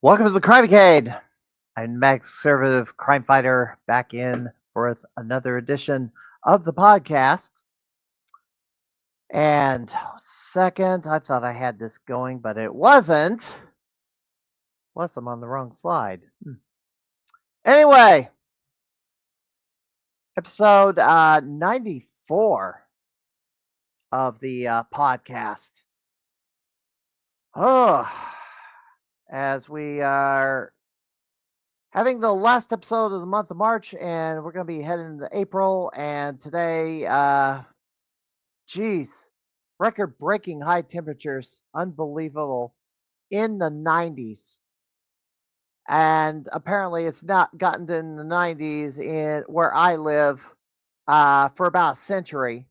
Welcome to the Crimeycade. I'm Max Conservative Crime Fighter back in for another edition of the podcast. And second, I thought I had this going, but it wasn't. Plus, I'm on the wrong slide. Anyway, episode 94 of the podcast. Oh, as we are having the last episode of the month of March, and we're going to be heading into April. And today, geez, record-breaking high temperatures, unbelievable, in the 90s. And apparently, it's not gotten in the 90s in where I live for about a century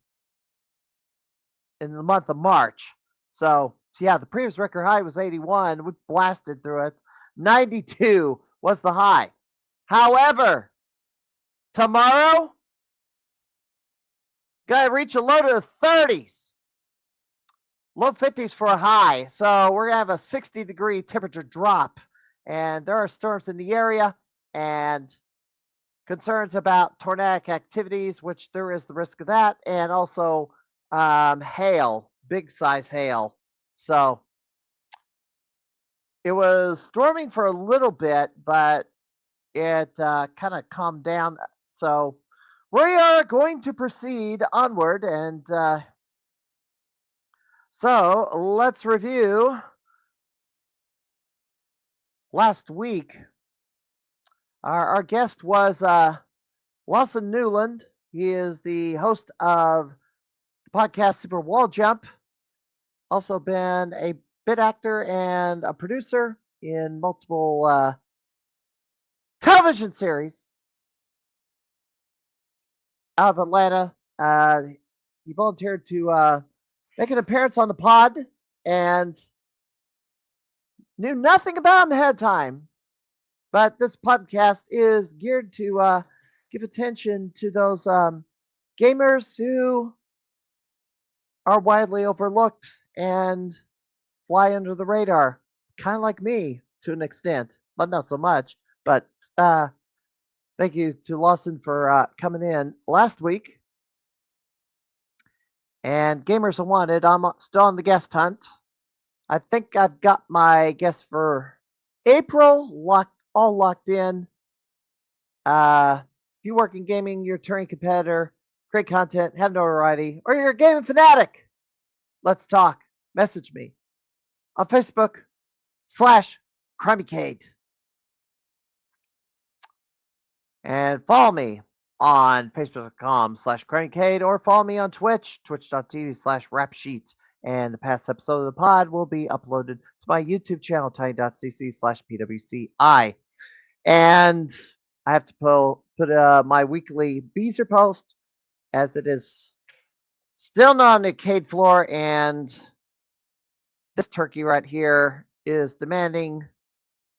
in the month of March. So yeah, the previous record high was 81. We blasted through it. 92 was the high. However, tomorrow, gotta reach a low to the 30s. Low 50s for a high. So we're gonna have a 60-degree temperature drop. And there are storms in the area and concerns about tornadic activities, which there is the risk of that, and also hail, big size hail. So it was storming for a little bit, but it kind of calmed down. So we are going to proceed onward. And so let's review last week. Our guest was Lawson Newland. He is the host of the podcast Super Wall Jump. Also been a bit actor and a producer in multiple television series out of Atlanta. He volunteered to make an appearance on the pod and knew nothing about him ahead of time. But this podcast is geared to give attention to those gamers who are widely overlooked and fly under the radar, kind of like me to an extent, but not so much. But thank you to Lawson for coming in last week. And Gamers Unwanted, I'm still on the guest hunt. I think I've got my guest for April all locked in. If you work in gaming, you're a touring competitor, create content, have notoriety, or you're a gaming fanatic, let's talk. Message me on Facebook/Crimeycade. And follow me on Facebook.com/Crimeycade, or follow me on Twitch, twitch.tv/Rapsheet. And the past episode of the pod will be uploaded to my YouTube channel, tiny.cc/PWCI. And I have to put my weekly Beezer post, as it is still not on the arcade floor, and this turkey right here is demanding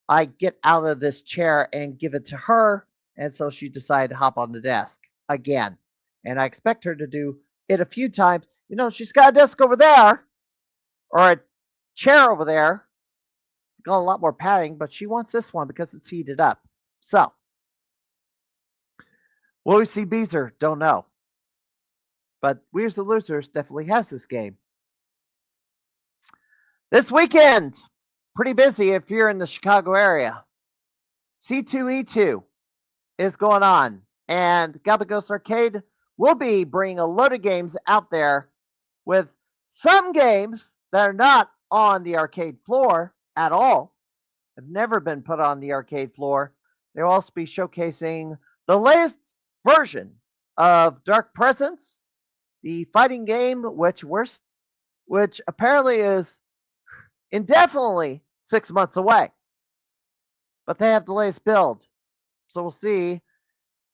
I get out of this chair and give it to her, and so she decided to hop on the desk again. And I expect her to do it a few times. You know, she's got a desk over there, or a chair over there. It's got a lot more padding, but she wants this one because it's heated up. So, will we see Beezer? Don't know. But Weirds the Losers definitely has this game. This weekend, pretty busy if you're in the Chicago area. C2E2 is going on, and Goblin Ghost Arcade will be bringing a load of games out there, with some games that are not on the arcade floor at all, have never been put on the arcade floor. They'll also be showcasing the latest version of Dark Presence, the fighting game which apparently is indefinitely 6 months away. But they have the latest build. So we'll see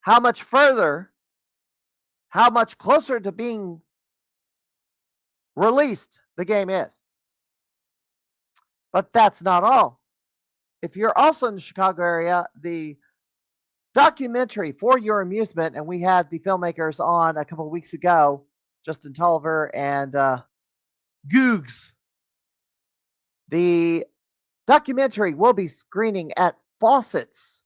how much closer to being released the game is. But that's not all. If you're also in the Chicago area, the documentary For Your Amusement, and we had the filmmakers on a couple of weeks ago, Justin Tolliver and Googs. The documentary will be screening at Fawcett's,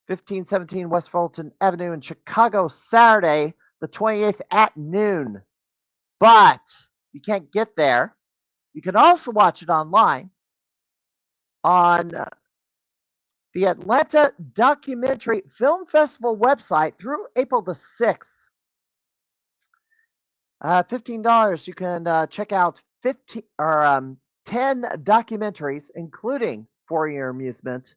1517 West Fulton Avenue in Chicago, Saturday, the 28th at noon. But you can't get there. You can also watch it online on the Atlanta Documentary Film Festival website through April the 6th. $15. You can check out 10 documentaries, including For Your Amusement.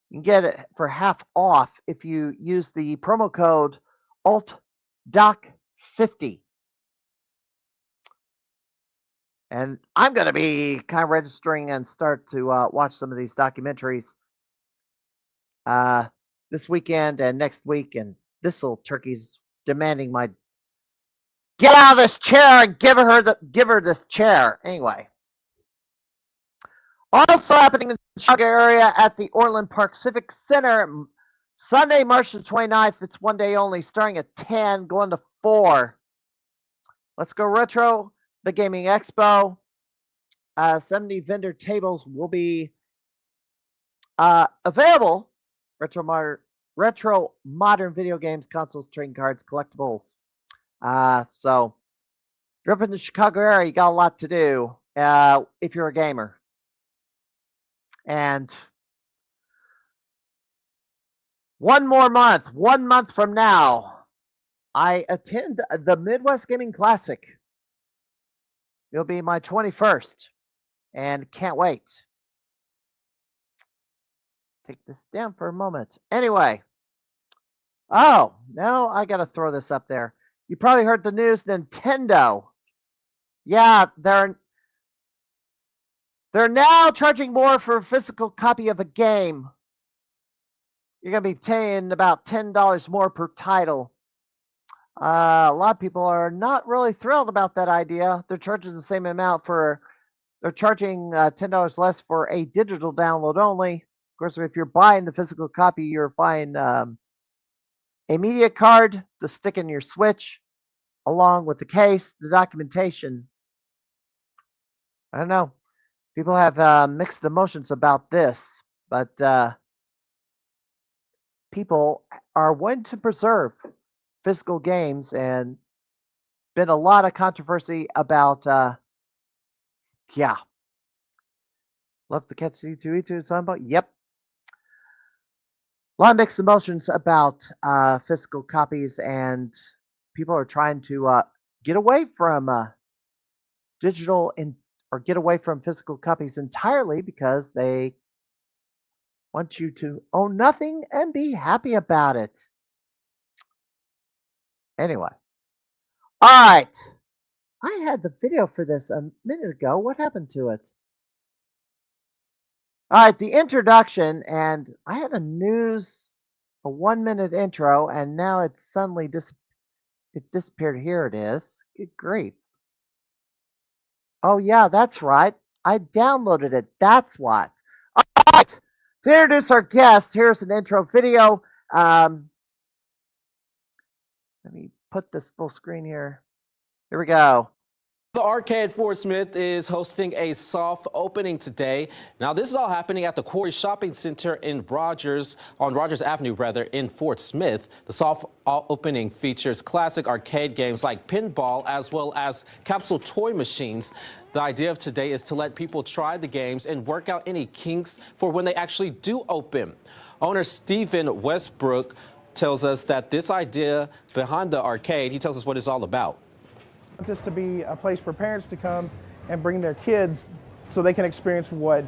You can get it for half off if you use the promo code ALTDOC50. And I'm going to be kind of registering and start to watch some of these documentaries this weekend and next week. And this little turkey's demanding my get out of this chair and give her this chair. Anyway. Also happening in the Chicago area at the Orland Park Civic Center, Sunday, March the 29th. It's one day only, starting at 10, going to 4. Let's Go Retro, the Gaming Expo. 70 vendor tables will be available. Retro modern video games, consoles, trading cards, collectibles. So if you're up in the Chicago area, you got a lot to do if you're a gamer. And one month from now, I attend the Midwest Gaming Classic. It'll be my 21st, and can't wait. Take this down for a moment. Anyway, now I got to throw this up there. You probably heard the news, Nintendo. Yeah, they're now charging more for a physical copy of a game. You're going to be paying about $10 more per title. A lot of people are not really thrilled about that idea. They're charging the same amount they're charging $10 less for a digital download only. Of course, if you're buying the physical copy, you're buying a media card to stick in your Switch, along with the case, the documentation. I don't know. People have mixed emotions about this, but people are wanting to preserve physical games, and been a lot of controversy about, love to catch C2E2 something about, yep. A lot of mixed emotions about physical copies, and people are trying to get away from digital or get away from physical copies entirely because they want you to own nothing and be happy about it. Anyway. All right. I had the video for this a minute ago. What happened to it? All right, the introduction, and I had a 1-minute intro, and now it's suddenly it disappeared. Here it is. Good grief. Oh, yeah, that's right. I downloaded it. That's what. All right. To introduce our guest, here's an intro video. Let me put this full screen here. Here we go. The arcade Fort Smith is hosting a soft opening today. Now, this is all happening at the Quarry Shopping Center on Rogers Avenue, in Fort Smith. The soft opening features classic arcade games like PinBar as well as capsule toy machines. The idea of today is to let people try the games and work out any kinks for when they actually do open. Owner Stephen Westbrook tells us that this idea behind the arcade, he tells us what it's all about. I want this to be a place for parents to come and bring their kids so they can experience what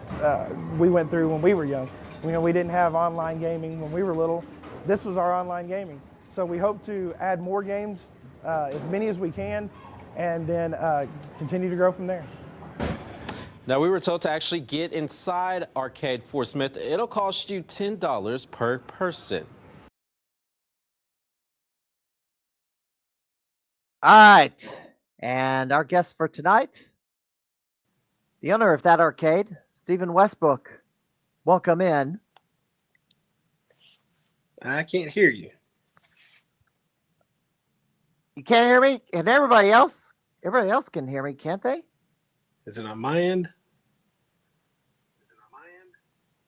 we went through when we were young. You know, we didn't have online gaming when we were little. This was our online gaming. So we hope to add more games, as many as we can, and then continue to grow from there. Now, we were told to actually get inside Arcade Fort Smith. It'll cost you $10 per person. All right. And our guest for tonight, the owner of that arcade, Stephen Westbrook. Welcome in. I can't hear you. You can't hear me? And everybody else can hear me, can't they? Is it on my end?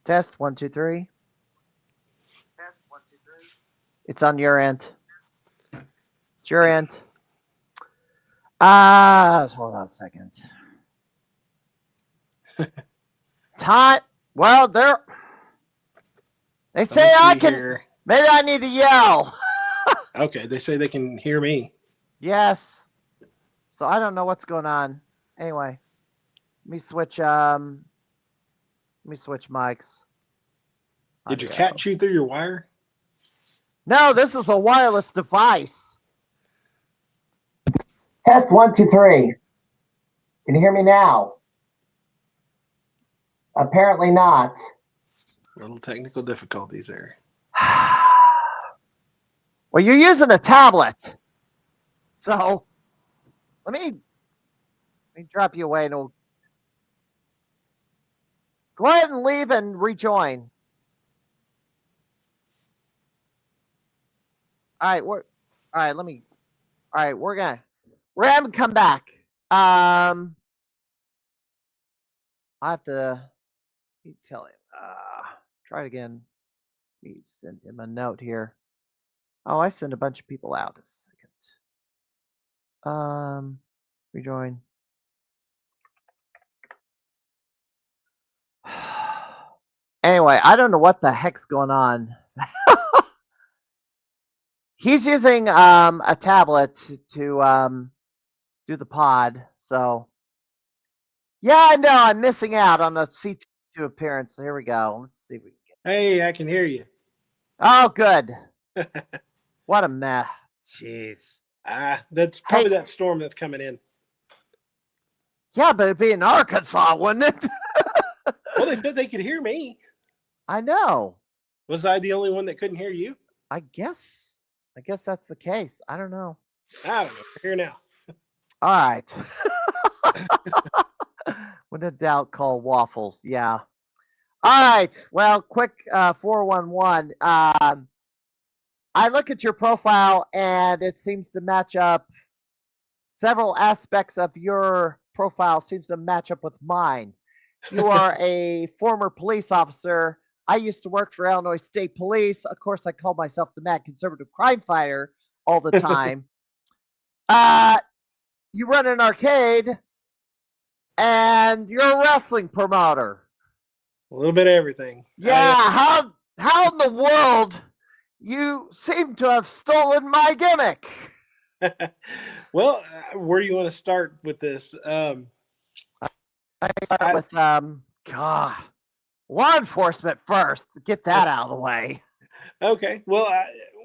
Test 1, 2, 3. It's on your end. It's your end. Hold on a second. Time. Well, they say Let's I see can. here. Maybe I need to yell. Okay, they say they can hear me. Yes. So I don't know what's going on. Anyway, let me switch. Mics. Did your Audio. cat chew through your wire? No, this is a wireless device. Test 1, 2, 3. Can you hear me now? Apparently not. Little technical difficulties there. Well, you're using a tablet. So let me drop you away and we'll go ahead and leave and rejoin. All right, we're gonna have to come back. I have to tell him. Try it again. Please send him a note here. Oh, I sent a bunch of people out. A second. Rejoin. Anyway, I don't know what the heck's going on. He's using a tablet to do the pod. So yeah, I know I'm missing out on a C2 appearance. So here we go. Let's see if we can get. Hey, I can hear you. Oh, good. What a mess. Jeez. That's probably that storm that's coming in. Yeah, but it'd be in Arkansas, wouldn't it? Well, they said they could hear me. I know. Was I the only one that couldn't hear you? I guess that's the case. I don't know. I don't know. We're here now. All right. When in doubt, call waffles. Yeah. All right. Well, quick 411. I look at your profile and it seems to match up. Several aspects of your profile seems to match up with mine. You are a former police officer. I used to work for Illinois State Police. Of course, I call myself the mad conservative crime fighter all the time. You run an arcade, and you're a wrestling promoter. A little bit of everything. Yeah, how in the world you seem to have stolen my gimmick? Well, where do you want to start with this? I start with God, law enforcement first. Get that out of the way. Okay. Well,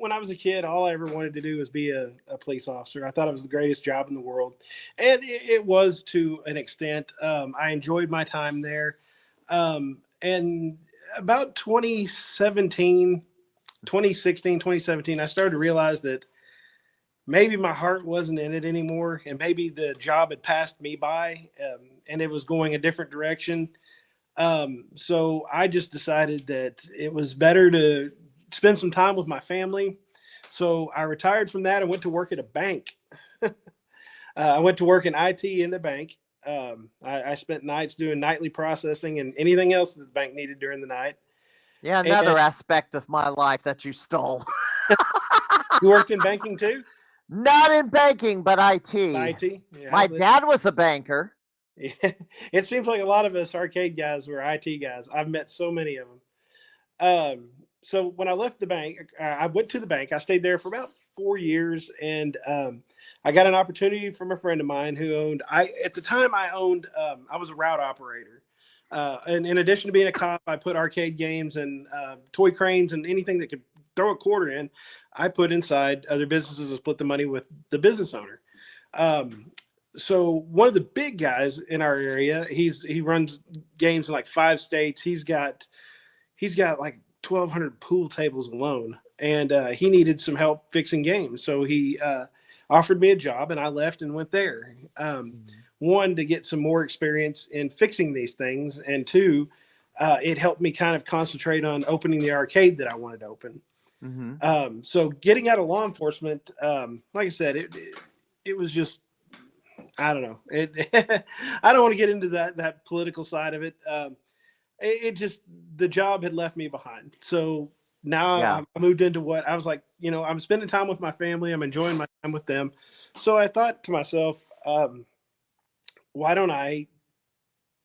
when I was a kid, all I ever wanted to do was be a police officer. I thought it was the greatest job in the world. And it was to an extent. I enjoyed my time there. And about 2016, 2017, I started to realize that maybe my heart wasn't in it anymore. And maybe the job had passed me by and it was going a different direction. So I just decided that it was better to spend some time with my family. So I retired from that and went to work at a bank. I went to work in IT in the bank. I spent nights doing nightly processing and anything else that the bank needed during the night. Yeah, another aspect of my life that you stole. You worked in banking too? Not in banking, but IT. IT? Yeah, my dad was a banker. Yeah. It seems like a lot of us arcade guys were IT guys. I've met so many of them. So when I left the bank, I went to the bank. I stayed there for about 4 years, and I got an opportunity from a friend of mine who owned. At the time I owned. I was a route operator, and in addition to being a cop, I put arcade games and toy cranes and anything that could throw a quarter in. I put inside other businesses and split the money with the business owner. So one of the big guys in our area, he runs games in like 5 states. He's got like 1,200 pool tables alone, and he needed some help fixing games. So he offered me a job, and I left and went there. One, to get some more experience in fixing these things, and two, it helped me kind of concentrate on opening the arcade that I wanted to open. Mm-hmm. So getting out of law enforcement, like I said, it was just, I don't know. I don't want to get into that political side of it. it just, the job had left me behind. So now Yeah. I moved into what I was like, I'm spending time with my family. I'm enjoying my time with them. So I thought to myself, why don't I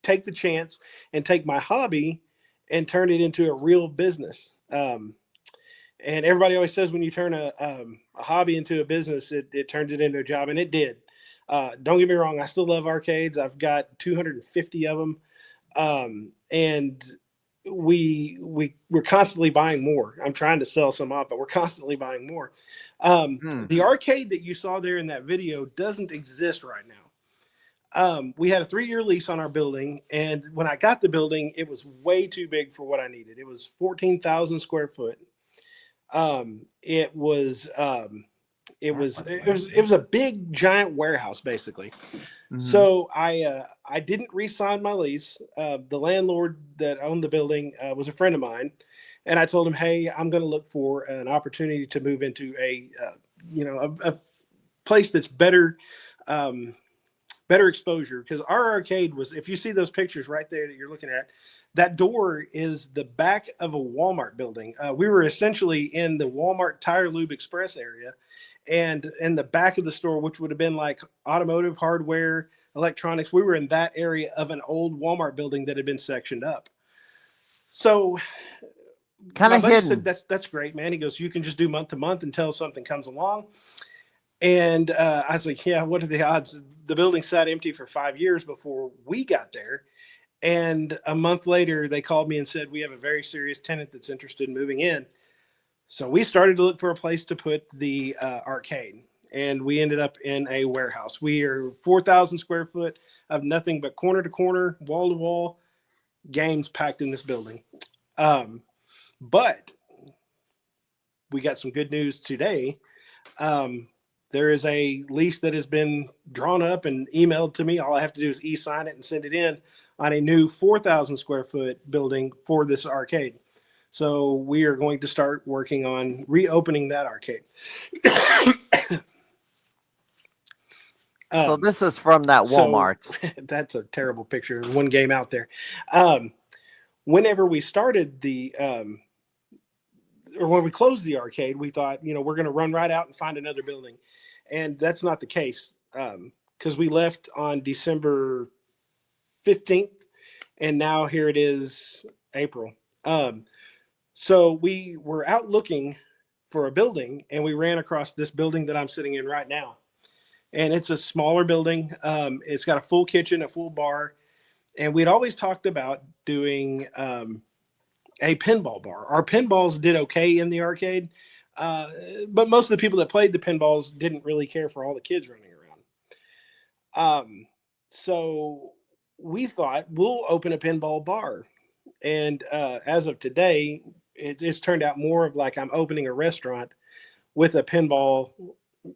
take the chance and take my hobby and turn it into a real business? And everybody always says when you turn a hobby into a business, it turns it into a job, and it did. Don't get me wrong, I still love arcades. I've got 250 of them, and we're constantly buying more. I'm trying to sell some off, but we're constantly buying more. The arcade that you saw there in that video doesn't exist right now. We had a 3-year lease on our building, and when I got the building, it was way too big for what I needed. It was 14,000 square foot. It was a big giant warehouse basically. So I didn't re-sign my lease. The landlord that owned the building was a friend of mine, and I told him, hey, I'm going to look for an opportunity to move into a place that's better exposure, because our arcade was, if you see those pictures right there that you're looking at, that door is the back of a Walmart building. We were essentially in the Walmart Tire Lube Express area, and in the back of the store, which would have been like automotive, hardware, electronics, we were in that area of an old Walmart building that had been sectioned up. So Kind my of buddy hidden. said, that's great, man. He goes, you can just do month to month until something comes along. And I was like, yeah, what are the odds? The building sat empty for 5 years before we got there. And a month later, they called me and said, we have a very serious tenant that's interested in moving in. So we started to look for a place to put the arcade. And we ended up in a warehouse. We are 4,000 square foot of nothing but corner to corner, wall to wall games packed in this building. But we got some good news today. There is a lease that has been drawn up and emailed to me. All I have to do is e-sign it and send it in on a new 4,000 square foot building for this arcade. So we are going to start working on reopening that arcade. So this is from that Walmart. So that's a terrible picture. There's one game out there. Whenever we started or when we closed the arcade, we thought, we're going to run right out and find another building. And that's not the case, because we left on December 15th, and now here it is April. So we were out looking for a building, and we ran across this building that I'm sitting in right now. And it's a smaller building. It's got a full kitchen, a full bar. And we'd always talked about doing a pinball bar. Our pinballs did okay in the arcade, but most of the people that played the pinballs didn't really care for all the kids running around. So we thought we'll open a pinball bar. And as of today, it's turned out more of like I'm opening a restaurant with a pinball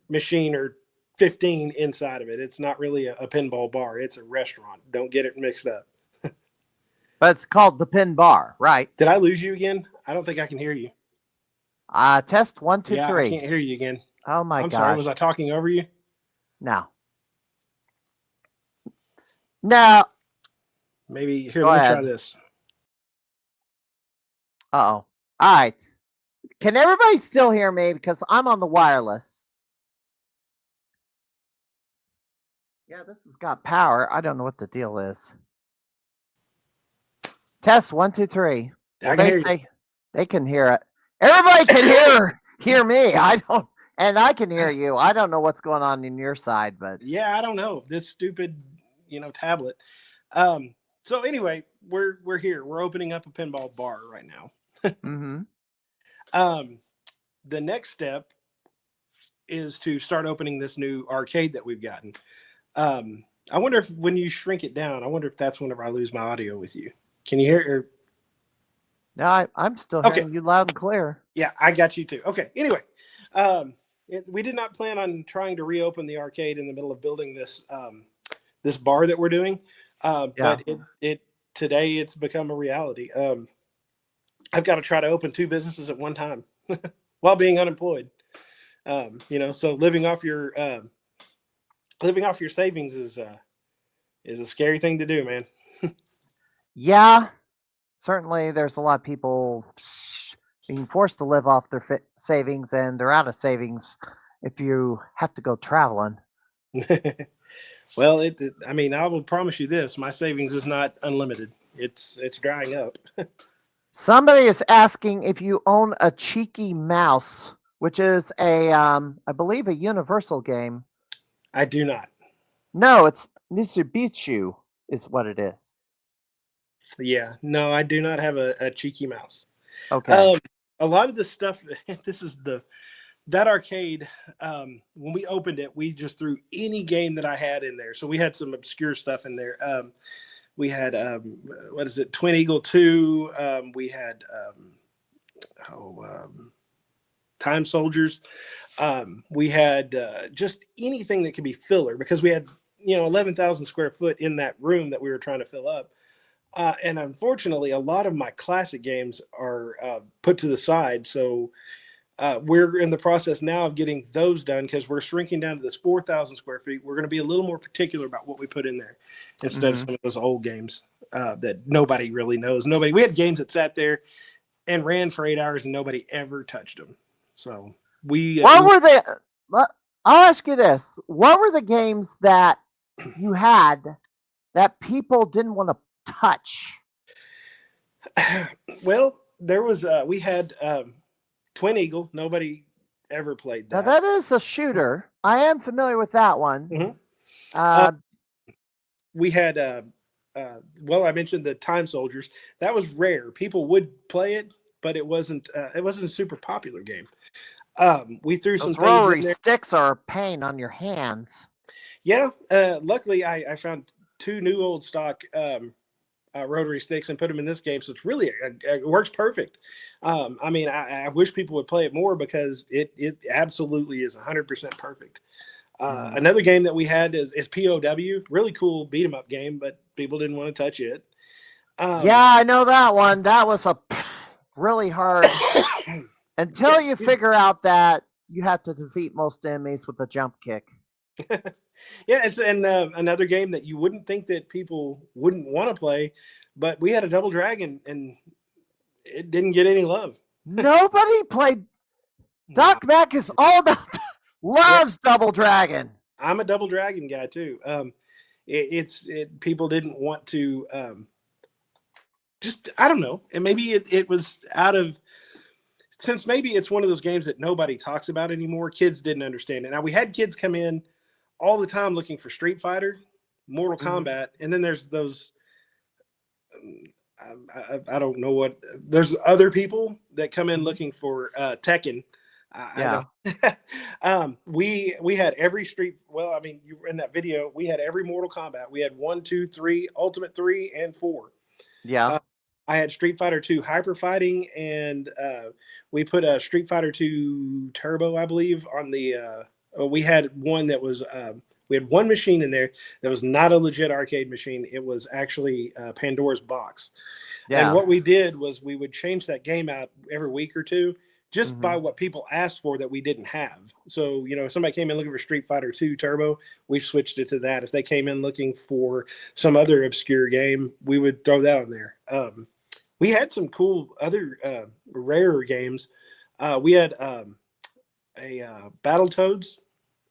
machine or 15 inside of it. It's not really a pinball bar. It's a restaurant. Don't get it mixed up. But it's called the PinBar, right? Did I lose you again? I don't think I can hear you. Test 1, 2, Yeah, 3. I can't hear you again. Oh my I'm gosh. sorry. Was I talking over you? No. No. Maybe here. Go Let me ahead. try this. Uh-oh. All right. Can everybody still hear me? Because I'm on the wireless. Yeah, this has got power. I don't know what the deal is. Test 1, 2, 3. I can hear you. Say they can hear it. Everybody can hear me. I don't, and I can hear you. I don't know what's going on your side, but Yeah, I don't know this stupid, tablet. So anyway, we're here. We're opening up a pinball bar right now. The next step is to start opening this new arcade that we've gotten. I wonder if when you shrink it down, I wonder if that's whenever I lose my audio with you. Can you hear it? Or... No, I'm still hearing you loud and clear. Yeah, I got you too. Okay. Anyway, we did not plan on trying to reopen the arcade in the middle of building this this bar that we're doing, but today it's become a reality. I've got to try to open 2 businesses at one time while being unemployed. So living off your savings is a scary thing to do, man. Yeah, certainly there's a lot of people being forced to live off their savings, and they're out of savings if you have to go traveling. Well, I mean, I will promise you this: my savings is not unlimited. It's drying up. Somebody is asking if you own a Cheeky Mouse, which is I believe, a Universal game. I do not. No, it's Mitsubishi is what it is. Yeah, no, I do not have a Cheeky Mouse. Okay. A lot of the stuff. This is that arcade. When we opened it, we just threw any game that I had in there. So we had some obscure stuff in there. We had what is it? Twin Eagle 2. We had Time Soldiers. We had just anything that could be filler, because we had 11,000 square foot in that room that we were trying to fill up. And unfortunately, a lot of my classic games are put to the side. So we're in the process now of getting those done, because we're shrinking down to this 4,000 square feet. We're going to be a little more particular about what we put in there instead of some of those old games that nobody really knows. We had games that sat there and ran for 8 hours and nobody ever touched them. So what were the? I'll ask you this: what were the games that you had that people didn't want to touch? Well, there was we had Twin Eagle. Nobody ever played that. Now that is a shooter. I am familiar with that one. Mm-hmm. We had I mentioned the Time Soldiers. That was rare. People would play it, but it wasn't a super popular game. We threw some things rotary in there. Sticks are a pain on your hands. Yeah. Luckily, I found 2 new old stock rotary sticks and put them in this game, so it's really it works perfect. I mean, I wish people would play it more, because it absolutely is 100% perfect. Another game that we had is POW, really cool beat 'em up game, but people didn't want to touch it. Yeah, I know that one. That was a really hard until you figure out that you have to defeat most enemies with a jump kick. Yeah, and another game that you wouldn't think that people wouldn't want to play, but we had a Double Dragon and it didn't get any love. Nobody played. Doc Mac is all about loves Double Dragon. I'm a Double Dragon guy too. People didn't want to. Just I don't know, and maybe it was out of, since maybe it's one of those games that nobody talks about anymore. Kids didn't understand it. Now we had kids come in all the time looking for Street Fighter, Mortal Kombat, and then there's those. I don't know what. There's other people that come in looking for Tekken. We had every Street. Well, I mean, you were in that video. We had every Mortal Kombat. We had 1, 2, 3, Ultimate 3, and 4. Yeah. I had Street Fighter 2 Hyper Fighting, and we put a Street Fighter 2 Turbo, I believe, on the. We had one that was. We had one machine in there that was not a legit arcade machine. It was actually Pandora's Box. Yeah. And what we did was we would change that game out every week or two, just by what people asked for that we didn't have. So, if somebody came in looking for Street Fighter 2 Turbo, we switched it to that. If they came in looking for some other obscure game, we would throw that on there. We had some cool other rarer games. We had a Battletoads,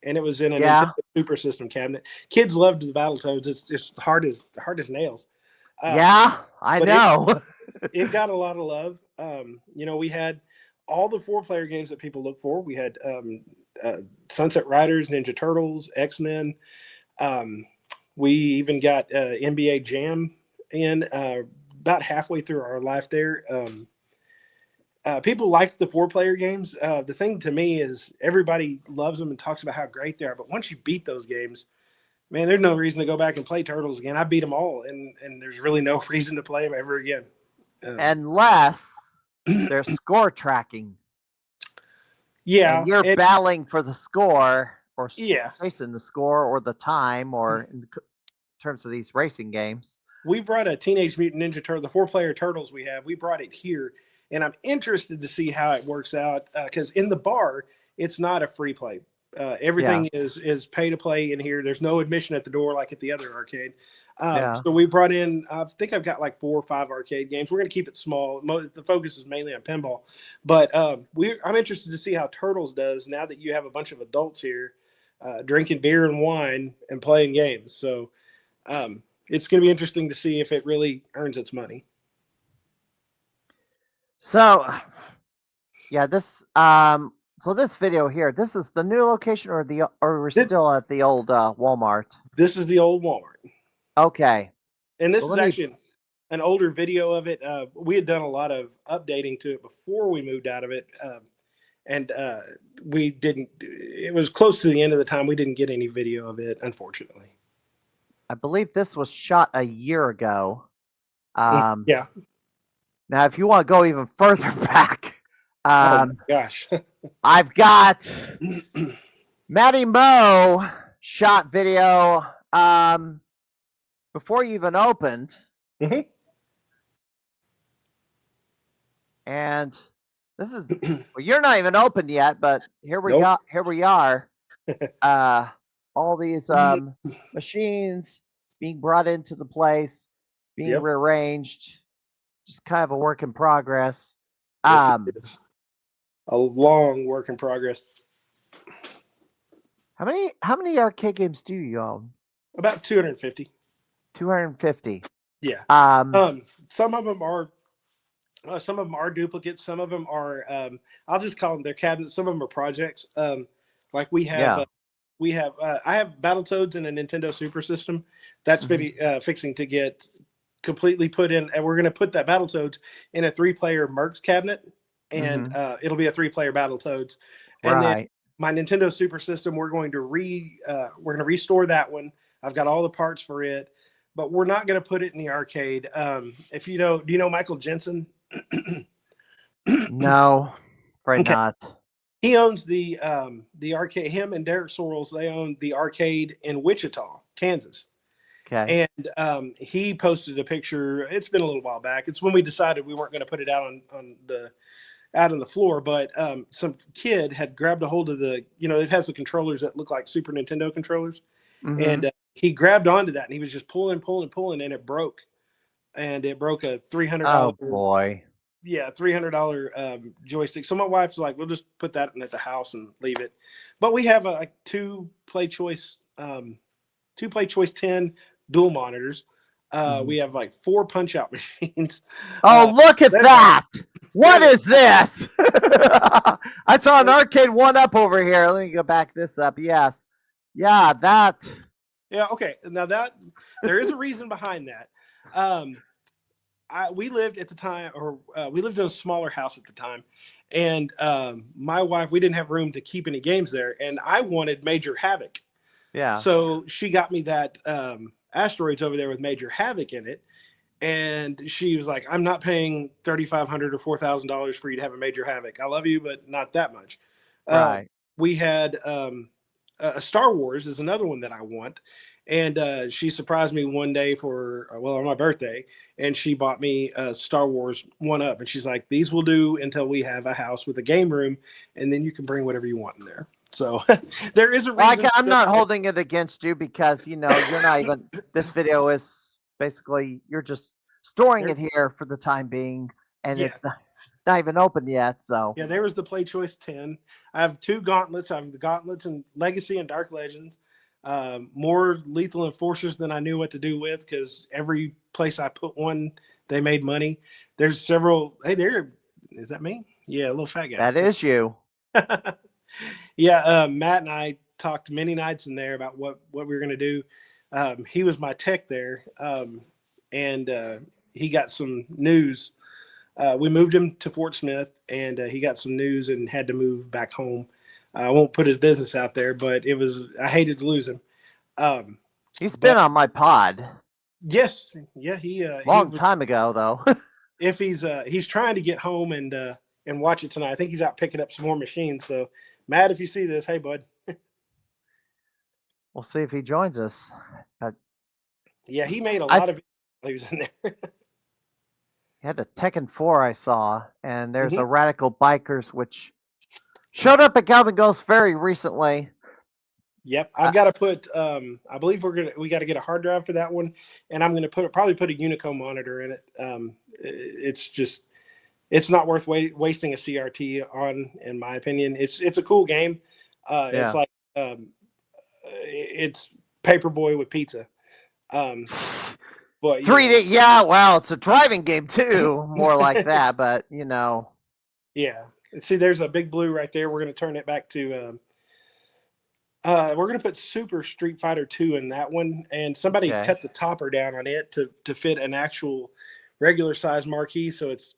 and it was in a Nintendo Super System cabinet. Kids loved the Battletoads. It's hard as nails. I know. It got a lot of love. We had all the 4-player games that people look for. We had Sunset Riders, Ninja Turtles, X-Men. We even got NBA Jam in about halfway through our life there. People liked the 4-player games. The thing to me is everybody loves them and talks about how great they are. But once you beat those games, man, there's no reason to go back and play Turtles again. I beat them all, and there's really no reason to play them ever again. Unless there's score tracking. Yeah. And you're battling for the score, or racing the score, or the time, or in terms of these racing games. We brought a Teenage Mutant Ninja Turtle, the 4-player Turtles we have. We brought it here, and I'm interested to see how it works out, because in the bar, it's not a free play Everything is pay to play in here. There's no admission at the door like at the other arcade. Yeah. So we brought in, I think I've got like 4 or 5 arcade games. We're going to keep it small. The focus is mainly on pinball. But I'm interested to see how Turtles does now that you have a bunch of adults here drinking beer and wine and playing games. So it's going to be interesting to see if it really earns its money. So, yeah, this this video here, this is the new location, or we're still at the old Walmart. This is the old Walmart. Okay. And this is actually an older video of it. We had done a lot of updating to it before we moved out of it. And we didn't, it was close to the end of the time. We didn't get any video of it, unfortunately. I believe this was shot a year ago. Yeah. Now, if you want to go even further back, Oh my gosh. I've got Matty Moe shot video before you even opened. Mm-hmm. And this is well, you're not even open yet, but here we Nope. Here we are. All these machines being brought into the place, being Yep. rearranged. Just kind of a work in progress. Yes, it is. A long work in progress. How many arcade games do you own? About 250. 250. Yeah. Some of them are duplicates. Some of them are I'll just call them their cabinets. Some of them are projects. Like we have I have Battletoads in a Nintendo Super System. That's fixing to get completely put in, and we're going to put that Battletoads in a 3-player Mercs cabinet, and it'll be a 3-player Battletoads. And then my Nintendo Super System, we're going to restore that one. I've got all the parts for it, but we're not going to put it in the arcade. If you know, do you know Michael Jensen? No, afraid not. He owns the arcade. Him and Derek Sorrells, they own the arcade in Wichita, Kansas. Okay. And he posted a picture. It's been a little while back. It's when we decided we weren't going to put it out on the floor, but some kid had grabbed a hold of it has the controllers that look like Super Nintendo controllers, and he grabbed onto that, and he was just pulling, and it broke, and it broke a $300. Oh boy. Yeah, $300 joystick. So my wife's like, we'll just put that at the house and leave it. But we have a two play choice 10 dual monitors. We have like 4 punch out machines. Oh, look at that! What is this? I saw an arcade 1-up over here. Let me go back this up. Yes. Yeah, that. Yeah, okay. Now that there is a reason behind that. We lived at the time, we lived in a smaller house at the time, and my wife, we didn't have room to keep any games there, and I wanted Major Havoc. Yeah. So she got me that Asteroids over there with Major Havoc in it, and she was like, "I'm not paying $3,500 or $4,000 for you to have a Major Havoc. I love you, but not that much." Right. We had a Star Wars is another one that I want. And she surprised me one day on my birthday, and she bought me a Star Wars 1-up, and she's like, "These will do until we have a house with a game room, and then you can bring whatever you want in there." So there is a reason. I'm not holding it against you because you're not even. This video is basically you're just storing it here for the time being, and it's not even open yet. So yeah, there was the Play Choice 10. I have 2 gauntlets. I have the gauntlets and Legacy and Dark Legends. More Lethal Enforcers than I knew what to do with, because every place I put one, they made money. There's several. Hey, is that me? Yeah, a little fat guy. That is you. Yeah, Matt and I talked many nights in there about what we were going to do. He was my tech there, and he got some news. We moved him to Fort Smith, and he got some news and had to move back home. I won't put his business out there, but I hated to lose him. He's been on my pod. Yes. Yeah. Long time ago, though. If he's trying to get home and watch it tonight. I think he's out picking up some more machines. So Matt, if you see this, hey bud. We'll see if he joins us. Yeah. He made a lot of videos in there. He had a Tekken 4 I saw, and there's a Radical Bikers, which showed up at Galvin Ghost very recently. Yep, I've got to put. I believe we got to get a hard drive for that one, and I'm gonna probably put a Unico monitor in it. It's not worth wasting a CRT on, in my opinion. It's a cool game. It's Yeah. like it's Paperboy with pizza. But 3D, yeah, well, it's a driving game too, more like that, but yeah. See, there's a Big Blue right there. We're gonna turn it back to. We're going to put Super Street Fighter 2 in that one, and somebody Okay. cut the topper down on it to fit an actual regular size marquee. So it's,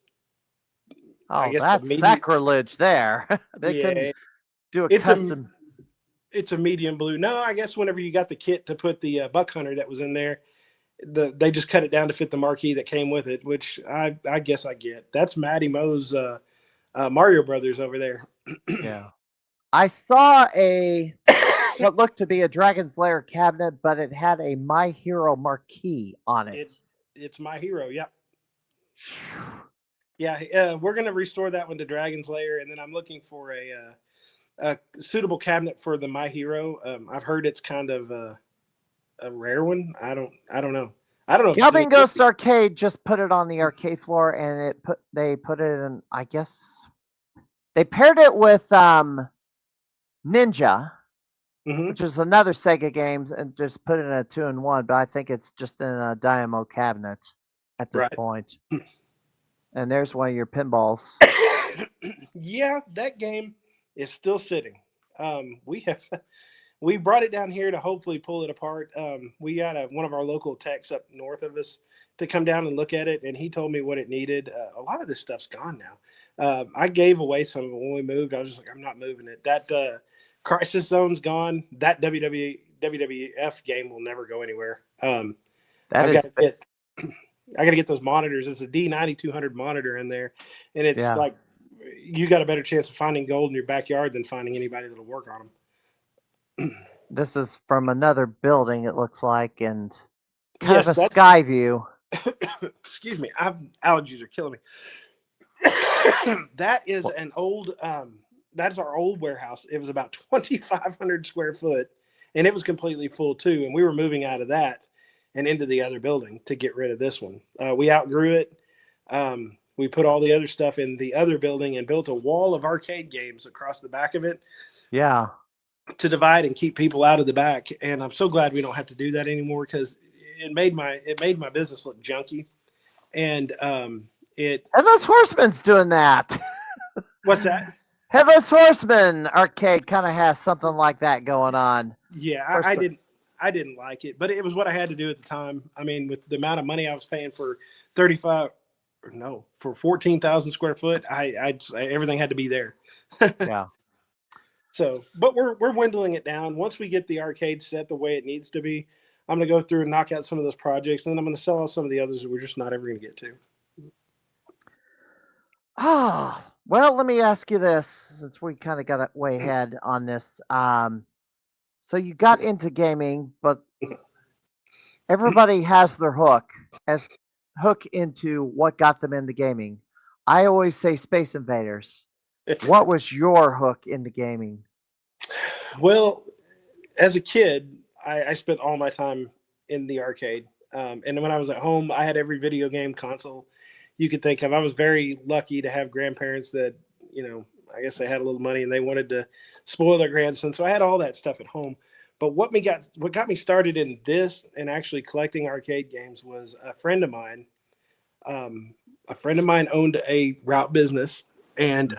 I Oh, guess, that's sacrilege there. They couldn't do a custom. It's a medium blue. No, I guess whenever you got the kit to put the Buck Hunter that was in there, they just cut it down to fit the marquee that came with it, which I guess I get. That's Matty Moe's Mario Brothers over there. Yeah. I saw what looked to be a Dragon's Lair cabinet, but it had a My Hero marquee on it. It's My Hero, yep. Yeah, we're going to restore that one to Dragon's Lair, and then I'm looking for a suitable cabinet for the My Hero. I've heard it's kind of a rare one. I don't know. I don't know. Galvin Ghost Arcade just put it on the arcade floor, and they put it in. I guess they paired it with Ninja, which is another Sega games, and just put it in a 2-in-1. But I think it's just in a Dynamo cabinet at this point. And there's one of your pinballs. Yeah, that game is still sitting. We brought it down here to hopefully pull it apart. We got one of our local techs up north of us to come down and look at it, and he told me what it needed. A lot of this stuff's gone now. I gave away some of it when we moved. I was just like, I'm not moving it. That Crisis Zone's gone. That WWF game will never go anywhere. I got to get those monitors. It's a D9200 monitor in there, and it's like you got a better chance of finding gold in your backyard than finding anybody that'll work on them. This is from another building, it looks like, and kind of a sky view. Excuse me, allergies are killing me. That is an old. That's our old warehouse. It was about 2,500 square foot, and it was completely full too. And we were moving out of that and into the other building to get rid of this one. We outgrew it. We put all the other stuff in the other building and built a wall of arcade games across the back of it. Yeah. To divide and keep people out of the back. And I'm so glad we don't have to do that anymore, because it made my business look junky. And Headless Horseman's doing that. What's that? Headless Horseman arcade kind of has something like that going on. Yeah, I didn't like it, but it was what I had to do at the time. I mean, with the amount of money I was paying for 14,000 square foot, everything had to be there. Yeah. So, but we're dwindling it down. Once we get the arcade set the way it needs to be, I'm going to go through and knock out some of those projects, and then I'm going to sell off some of the others that we're just not ever going to get to. Well, let me ask you this, since we kind of got way ahead on this. So you got into gaming, but everybody has their hook into what got them into gaming. I always say Space Invaders. What was your hook into gaming? Well, as a kid, I spent all my time in the arcade. And when I was at home, I had every video game console you could think of. I was very lucky to have grandparents that, I guess they had a little money and they wanted to spoil their grandson. So I had all that stuff at home. But what got me started in this and actually collecting arcade games was a friend of mine. A friend of mine owned a route business, and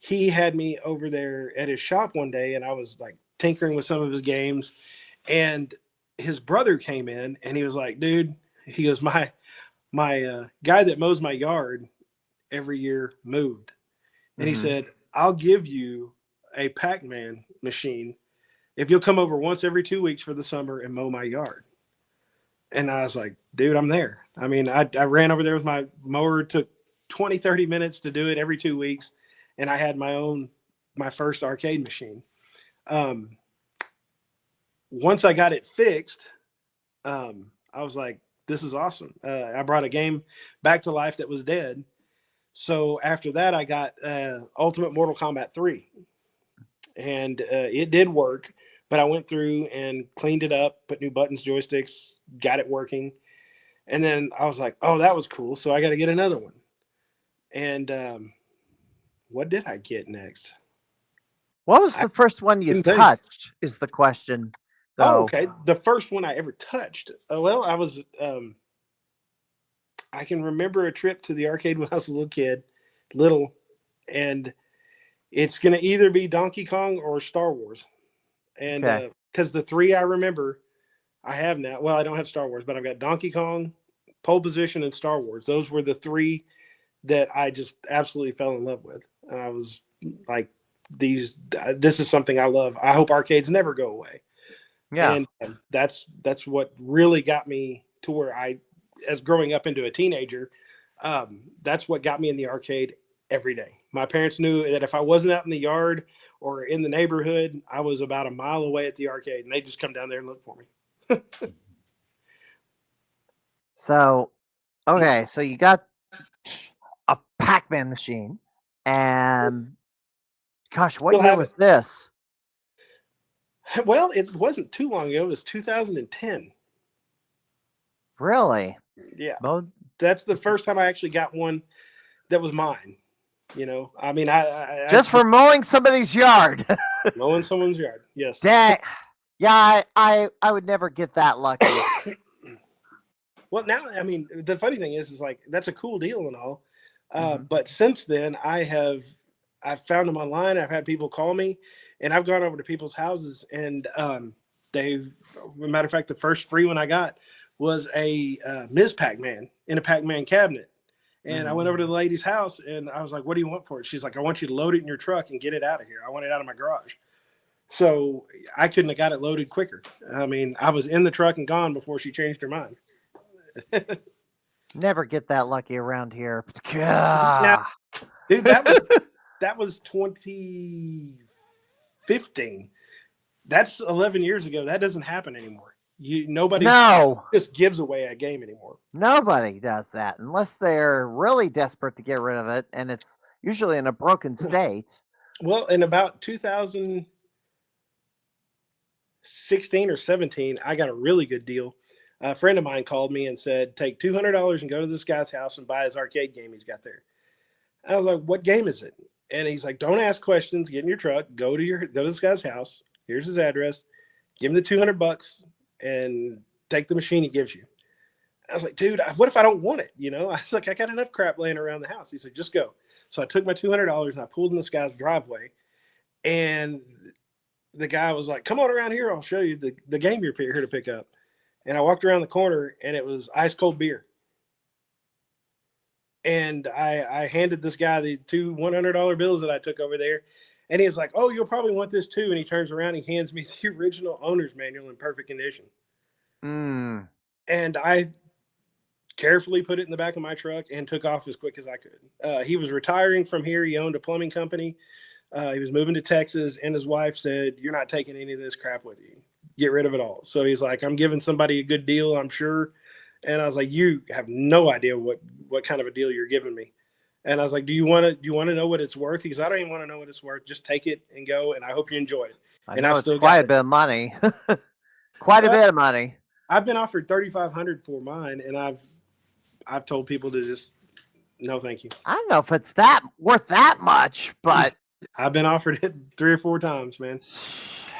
he had me over there at his shop one day, and I was like tinkering with some of his games, and his brother came in, and he was like, dude, he goes, my guy that mows my yard every year moved. And he said, I'll give you a Pac-Man machine if you'll come over once every 2 weeks for the summer and mow my yard. And I was like, dude, I'm there. I mean, I ran over there with my mower. It took 20, 30 minutes to do it every 2 weeks. And I had my first arcade machine. Once I got it fixed, I was like, this is awesome. I brought a game back to life that was dead. So after that, I got Ultimate Mortal Kombat 3. And it did work, but I went through and cleaned it up, put new buttons, joysticks, got it working. And then I was like, oh, that was cool. So I got to get another one. And what did I get next? What was I the first one you couldn't tell you. touched? Is the question, Oh, though. okay. The first one I ever touched. Well, I was. I can remember a trip to the arcade when I was a little kid, and it's going to either be Donkey Kong or Star Wars. And Okay. because the three I remember, I have now. Well, I don't have Star Wars, but I've got Donkey Kong, Pole Position, and Star Wars. Those were the three that I just absolutely fell in love with. And I was like, this is something I love. I hope arcades never go away. Yeah. And that's what really got me to where as growing up into a teenager, that's what got me in the arcade every day. My parents knew that if I wasn't out in the yard or in the neighborhood, I was about a mile away at the arcade, and they'd just come down there and look for me. So, okay, so you got a Pac-Man machine, and gosh, what Still year have was it. this? Well, it wasn't too long ago. It was 2010. Really? Yeah, Well, that's the first time I actually got one that was mine. I mean, just for mowing somebody's yard. mowing someone's yard. Yes. Dang. Yeah, I would never get that lucky. Well, now, I mean, the funny thing is like that's a cool deal and all, Mhm. but since then I've found them online. I've had people call me, and I've gone over to people's houses, and they've, as a matter of fact, the first free one I got was a Ms. Pac-Man in a Pac-Man cabinet. And I Mhm. went over to the lady's house, and I was like, "What do you want for it?" She's like, "I want you to load it in your truck and get it out of here. I want it out of my garage." So I couldn't have got it loaded quicker. I mean, I was in the truck and gone before she changed her mind. Never get that lucky around here. Now, Gah. dude, that was 2015. That's 11 years ago. That doesn't happen anymore. Nobody No, just gives away a game anymore. nobody does that unless they're really desperate to get rid of it, and it's usually in a broken state. Well, in about 2016 or 17, I got a really good deal. A friend of mine called me and said, "Take $200 and go to this guy's house and buy his arcade game he's got there." I was like, "What game is it?" And he's like, "Don't ask questions. Get in your truck. Go to this guy's house. Here's his address. Give him the $200 and take the machine he gives you." I was like, "Dude, what if I don't want it?" I was like, "I got enough crap laying around the house." He said, "Just go." So I took my $200 and I pulled in this guy's driveway, and the guy was like, "Come on around here. I'll show you the game you're here to pick up." And I walked around the corner, and it was ice cold beer. And I handed this guy the two $100 bills that I took over there. And he was like, "Oh, you'll probably want this too." And he turns around and he hands me the original owner's manual in perfect condition. Mm. And I carefully put it in the back of my truck and took off as quick as I could. He was retiring from here. He owned a plumbing company. He was moving to Texas, and his wife said, "You're not taking any of this crap with you. Get rid of it all." So he's like, "I'm giving somebody a good deal, I'm sure." And I was like, "You have no idea what kind of a deal you're giving me." And I was like, "Do you want to know what it's worth?" He goes, "I don't even want to know what it's worth. Just take it and go, and I hope you enjoy it." I And know I've it's still quite got a it. bit of money. Quite a Well, bit of money. I've been offered $3,500 for mine, and I've told people to just no, thank you. I don't know if it's that worth that much, but I've been offered it 3 or 4 times, man.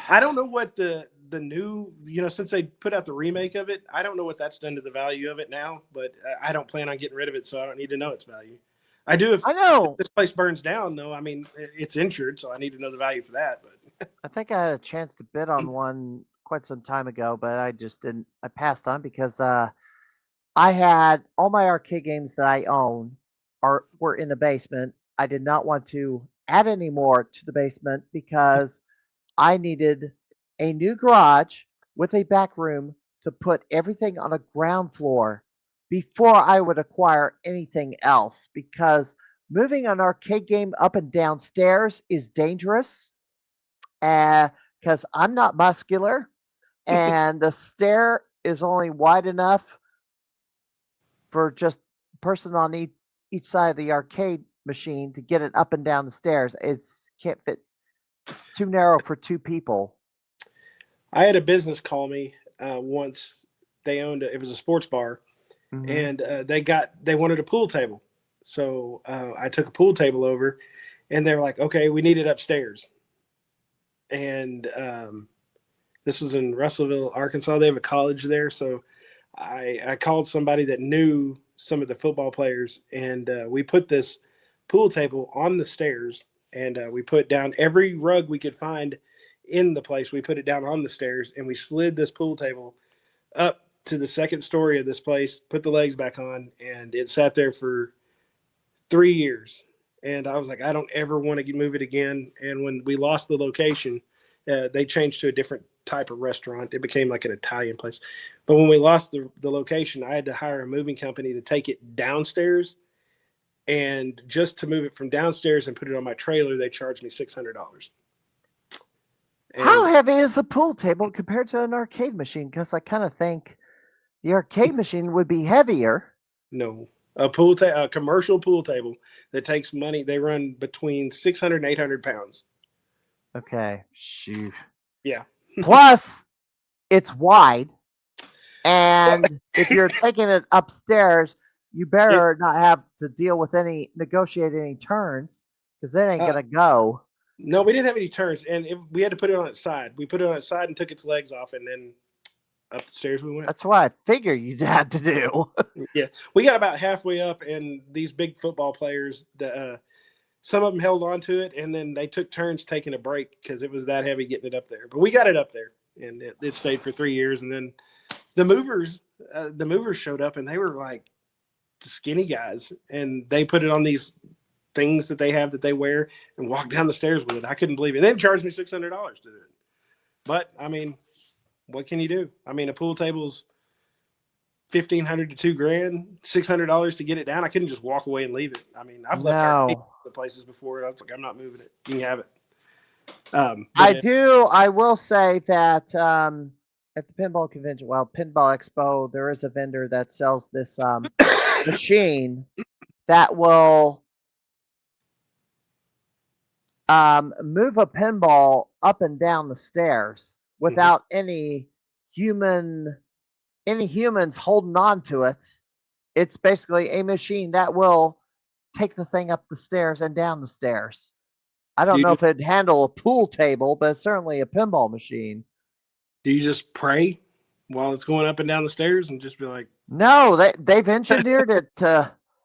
I don't know what the new, since they put out the remake of it, I don't know what that's done to the value of it now, but I don't plan on getting rid of it, so I don't need to know its value. I do if I know. this place burns down, though. I mean, it's insured, so I need to know the value for that. But I think I had a chance to bid on one quite some time ago, but I just didn't. I passed on because I had all my arcade games that I own were in the basement. I did not want to add any more to the basement because I needed a new garage with a back room to put everything on a ground floor before I would acquire anything else because moving an arcade game up and down stairs is dangerous because I'm not muscular and the stair is only wide enough for just a person on each side of the arcade machine to get it up and down the stairs. It's can't fit. It's too narrow for two people. I had a business call me once. They owned it was a sports bar, and they wanted a pool table. So I took a pool table over, and they were like, "Okay, we need it upstairs." And this was in Russellville, Arkansas. They have a college there, so I called somebody that knew some of the football players, and we put this pool table on the stairs, and we put down every rug we could find in the place. We put it down on the stairs, and we slid this pool table up to the second story of this place, put the legs back on, and it sat there for 3 years. And I was like, I don't ever want to move it again. And when we lost the location, they changed to a different type of restaurant. It became like an Italian place. But when we lost the location, I had to hire a moving company to take it downstairs. And just to move it from downstairs and put it on my trailer, they charged me $600. How heavy is the pool table compared to an arcade machine? Because I kind of think the arcade machine would be heavier. No, a commercial pool table that takes money. They run between 600 and 800 pounds. Okay, shoot. Yeah. Plus, it's wide, and if you're taking it upstairs, you better not have to negotiate any turns, because it ain't gonna go. No, we didn't have any turns, and we had to put it on its side. We put it on its side and took its legs off, and then up the stairs we went. That's what I figured you'd have to do. Yeah, we got about halfway up, and these big football players, some of them held on to it, and then they took turns taking a break because it was that heavy getting it up there. But we got it up there, and it stayed for 3 years. And then the movers showed up, and they were like skinny guys, and they put it on these things that they have that they wear and walk down the stairs with it. I couldn't believe it. They charged me $600 to do it. But I mean, what can you do? I mean, a pool table's $1,500 to $2,000, $600 to get it down. I couldn't just walk away and leave it. I mean, I've left the places before. And I was like, I'm not moving it. You can have it. I will say that at the pinball convention, Pinball Expo, there is a vendor that sells this machine that will move a pinball up and down the stairs without any humans holding on to it. It's basically a machine that will take the thing up the stairs and down the stairs. I don't know if it'd handle a pool table, but it's certainly a pinball machine. Do you just pray while it's going up and down the stairs and just be like, no, they've engineered it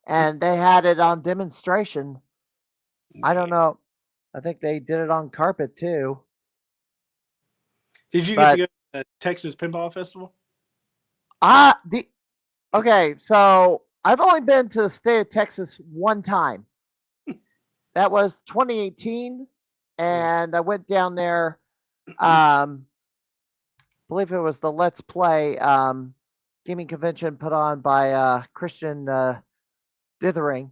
and they had it on demonstration. I don't know. I think they did it on carpet too. Did you get to go to the Texas Pinball Festival? Okay, so I've only been to the state of Texas one time. That was 2018, and I went down there. I believe it was the Let's Play gaming convention put on by Christian Dithering.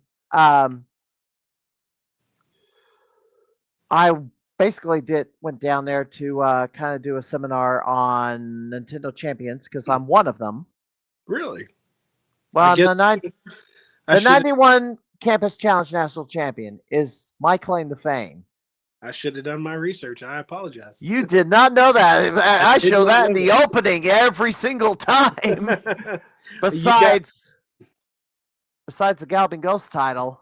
I basically went down there to kind of do a seminar on Nintendo Champions because I'm one of them. Really? Well, the 91 Campus Challenge National Champion is my claim to fame. I should have done my research. I apologize. You did not know that. I show that in the opening every single time. Besides the Galloping Ghost title.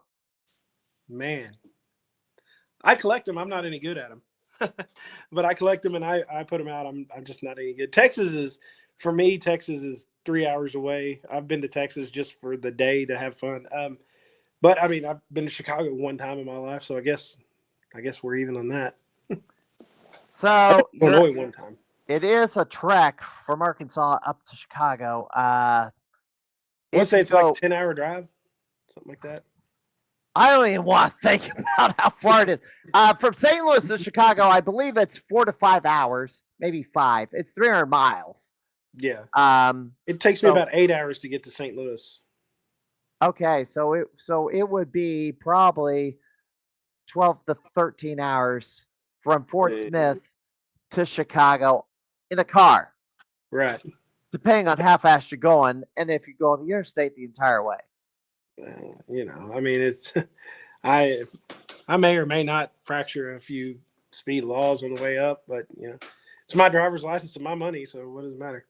Man. I collect them. I'm not any good at them. But I collect them and I put them out. I'm just not any good. For me, Texas is 3 hours away. I've been to Texas just for the day to have fun. But I mean, I've been to Chicago one time in my life, so I guess we're even on that. So Illinois one time. It is a trek from Arkansas up to Chicago. I would say it's like a 10-hour drive, something like that. I don't even want to think about how far it is. From St. Louis to Chicago, I believe it's 4 to 5 hours, maybe 5. It's 300 miles. Yeah. It takes me about 8 hours to get to St. Louis. Okay, so it would be probably 12 to 13 hours from Fort Smith to Chicago in a car. Right. Depending on how fast you're going and if you go on the interstate the entire way. I mean, it's I may or may not fracture a few speed laws on the way up, but It's my driver's license and my money, so what does it matter?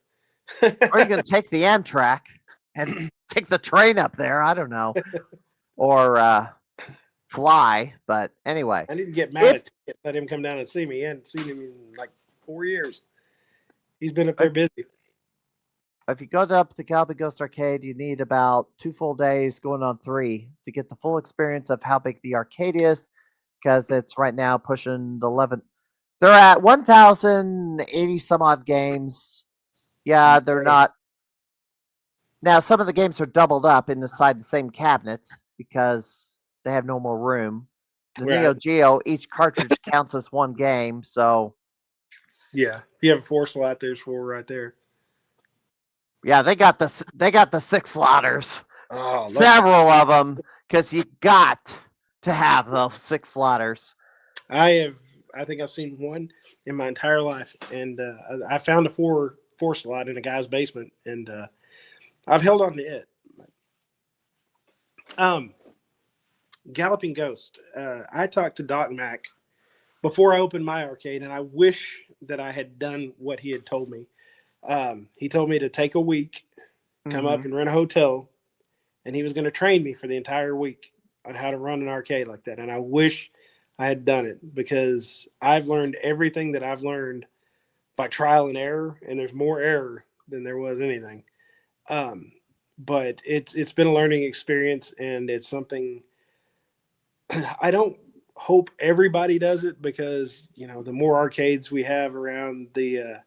Or you can take the Amtrak and take the train up there. I don't know. Or fly. But anyway, I need to get Matt a if ticket, let him come down and see me. He hadn't seen him in like 4 years. He's been up there busy. if you go up to Galaxy Ghost Arcade, you need about 2 full days, going on 3, to get the full experience of how big the arcade is, because it's right now pushing the 11. They're at 1,080 some odd games. Yeah, they're not. Now, some of the games are doubled up inside the same cabinet because they have no more room. The Neo Right. Geo, each cartridge counts as one game, so Yeah. If you have a 4 slot, there's 4 right there. yeah, they got the 6 slotters, Oh, love several of them, because you got to have those 6 slotters. I think I've seen one in my entire life, and I found a 4 slot in a guy's basement, and I've held on to it. Galloping Ghost. I talked to Doc Mack before I opened my arcade, and I wish that I had done what he had told me. He told me to take a week, come up and rent a hotel, and he was going to train me for the entire week on how to run an arcade like that. And I wish I had done it, because I've learned everything that I've learned by trial and error, and there's more error than there was anything. But it's been a learning experience, and it's something I don't hope everybody does it, because the more arcades we have around the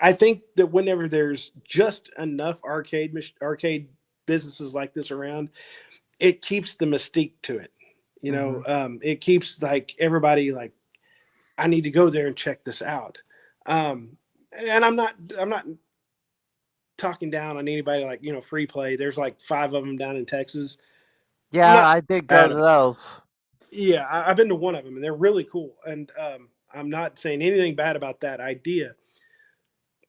I think that whenever there's just enough arcade businesses like this around, it keeps the mystique to it. It keeps like everybody like, I need to go there and check this out. And I'm not talking down on anybody like, Free Play. There's like 5 of them down in Texas. Yeah, I did go to those. Yeah, I've been to one of them, and they're really cool. And I'm not saying anything bad about that idea.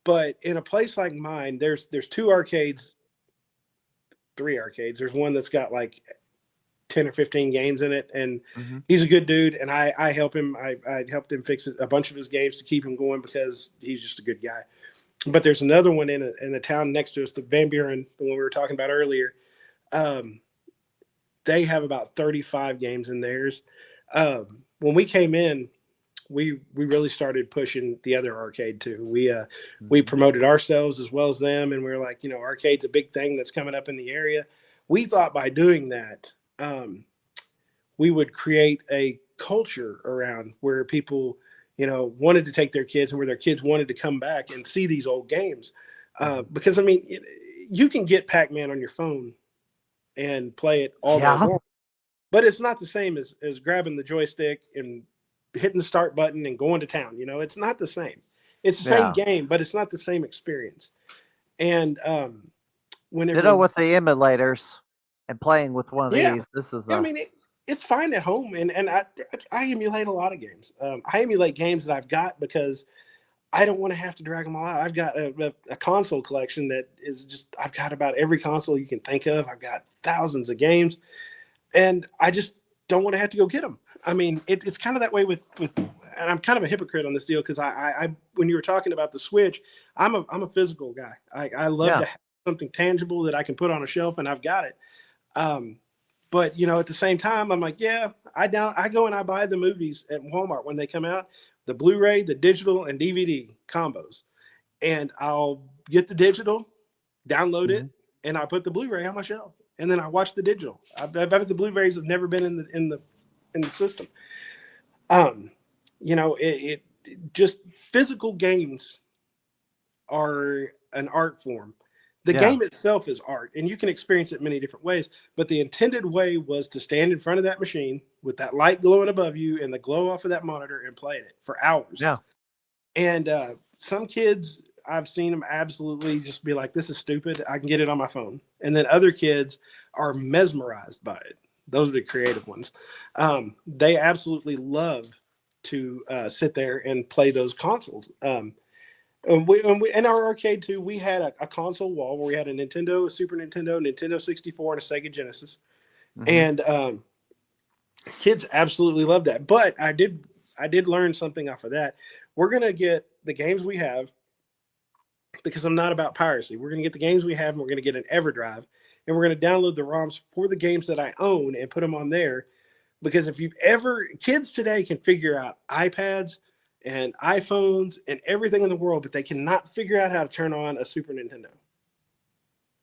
But in a place like mine, there's 2 arcades, 3 arcades. There's one that's got like 10 or 15 games in it, and he's a good dude, and I help him. I helped him fix a bunch of his games to keep him going, because he's just a good guy. But there's another one in a town next to us, the Van Buren, the one we were talking about earlier. They have about 35 games in theirs. When we came in, we really started pushing the other arcade too. We promoted ourselves as well as them, and we were like, arcade's a big thing that's coming up in the area. We thought by doing that, we would create a culture around where people, wanted to take their kids, and where their kids wanted to come back and see these old games. Because I mean, you can get Pac-Man on your phone and play it all day long, but it's not the same as grabbing the joystick and hitting the start button and going to town. It's not the same. It's the same game, but it's not the same experience. And whenever with the emulators and playing with one of these, this is. I mean, it's fine at home, and I emulate a lot of games. I emulate games that I've got because I don't want to have to drag them all out. I've got a console collection that is just, I've got about every console you can think of. I've got thousands of games, and I just don't want to have to go get them. I mean, it's kind of that way with, and I'm kind of a hypocrite on this deal, because I when you were talking about the Switch, I'm a physical guy. I love to have something tangible that I can put on a shelf, and I've got it. But at the same time, I'm like, I go and I buy the movies at Walmart when they come out, the Blu-ray, the digital, and DVD combos, and I'll get the digital, download it, and I put the Blu-ray on my shelf, and then I watch the digital. I bet the Blu-rays have never been in the system. It just, physical games are an art form. The game itself is art, and you can experience it many different ways. But the intended way was to stand in front of that machine with that light glowing above you and the glow off of that monitor and play it for hours. Yeah. And some kids, I've seen them absolutely just be like, this is stupid. I can get it on my phone. And then other kids are mesmerized by it. Those are the creative ones. They absolutely love to sit there and play those consoles. In our arcade too, we had a console wall where we had a Nintendo, a Super Nintendo, Nintendo 64, and a Sega Genesis. And kids absolutely loved that. But I I did learn something off of that. We're going to get the games we have, because I'm not about piracy. We're going to get the games we have, and we're going to get an EverDrive, and we're going to download the ROMs for the games that I own and put them on there. Because if you've ever, kids today can figure out iPads and iPhones and everything in the world, but they cannot figure out how to turn on a Super Nintendo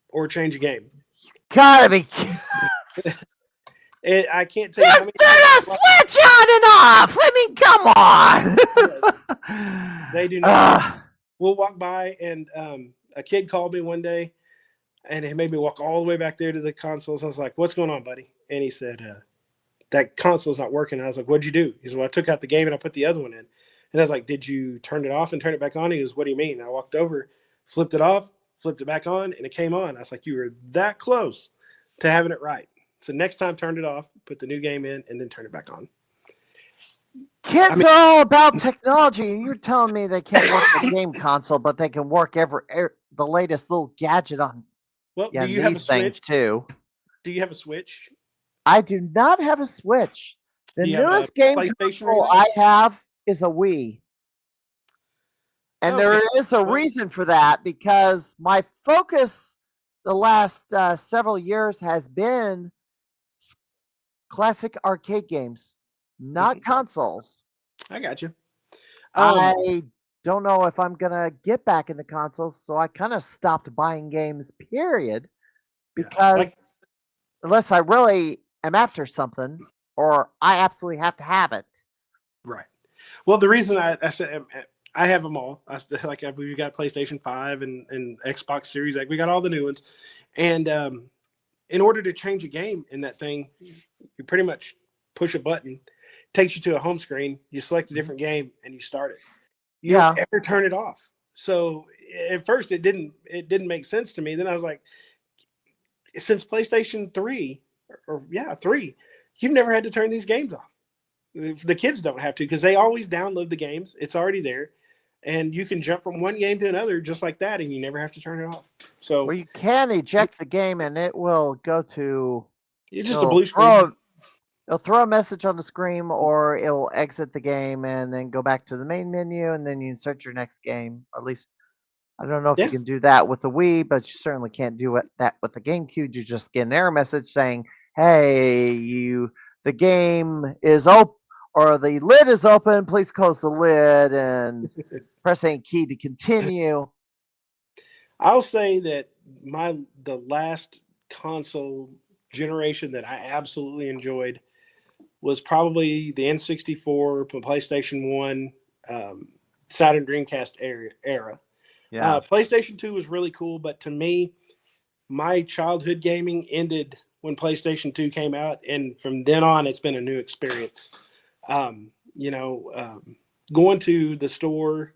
or change a game. Gotta be. I can't tell you how Just many turn a switch on and off. I mean, come on. they do not. We'll walk by, and a kid called me one day, and he made me walk all the way back there to the consoles. I was like, "What's going on, buddy?" And he said, "That console's not working." And I was like, "What'd you do?" He said, "Well, I took out the game and I put the other one in." And I was like, "Did you turn it off and turn it back on?" He goes, "What do you mean?" And I walked over, flipped it off, flipped it back on, and it came on. I was like, "You were that close to having it right." So next time, turn it off, put the new game in, and then turn it back on. Kids are all about technology. You're telling me they can't work the game console, but they can work the latest little gadget on. Well, Yeah, do you have a these things Switch? too. Do you have a Switch? I do not have a Switch. The Do you have a newest game PlayStation or console anything? I have is a Wii. And there Okay. is a Well- reason for that, because my focus the last several years has been classic arcade games, not consoles. I got you. I don't know if I'm going to get back into consoles, so I kind of stopped buying games, period, because unless I really am after something or I absolutely have to have it. Right. Well, the reason I said I have them all. We got PlayStation 5 and Xbox Series X. We got all the new ones. And in order to change a game in that thing, you pretty much push a button, takes you to a home screen, you select a different game, and you start it. You don't ever turn it off. So at first it didn't make sense to me. Then I was like, since PlayStation 3, 3, you've never had to turn these games off. The kids don't have to, because they always download the games. It's already there. And you can jump from one game to another just like that, and you never have to turn it off. So Well, you can eject the game, and it will go to just a blue screen. It'll throw a message on the screen, or it will exit the game and then go back to the main menu, and then you insert your next game. Or at least, I don't know if you can do that with the Wii, but you certainly can't do that with the GameCube. You just get an error message saying, "Hey, the game is open, or the lid is open. Please close the lid and press any key to continue." I'll say that the last console generation that I absolutely enjoyed was probably the N64, PlayStation 1, Saturn Dreamcast era. Yeah. PlayStation 2 was really cool, but to me, my childhood gaming ended when PlayStation 2 came out, and from then on, it's been a new experience. Going to the store,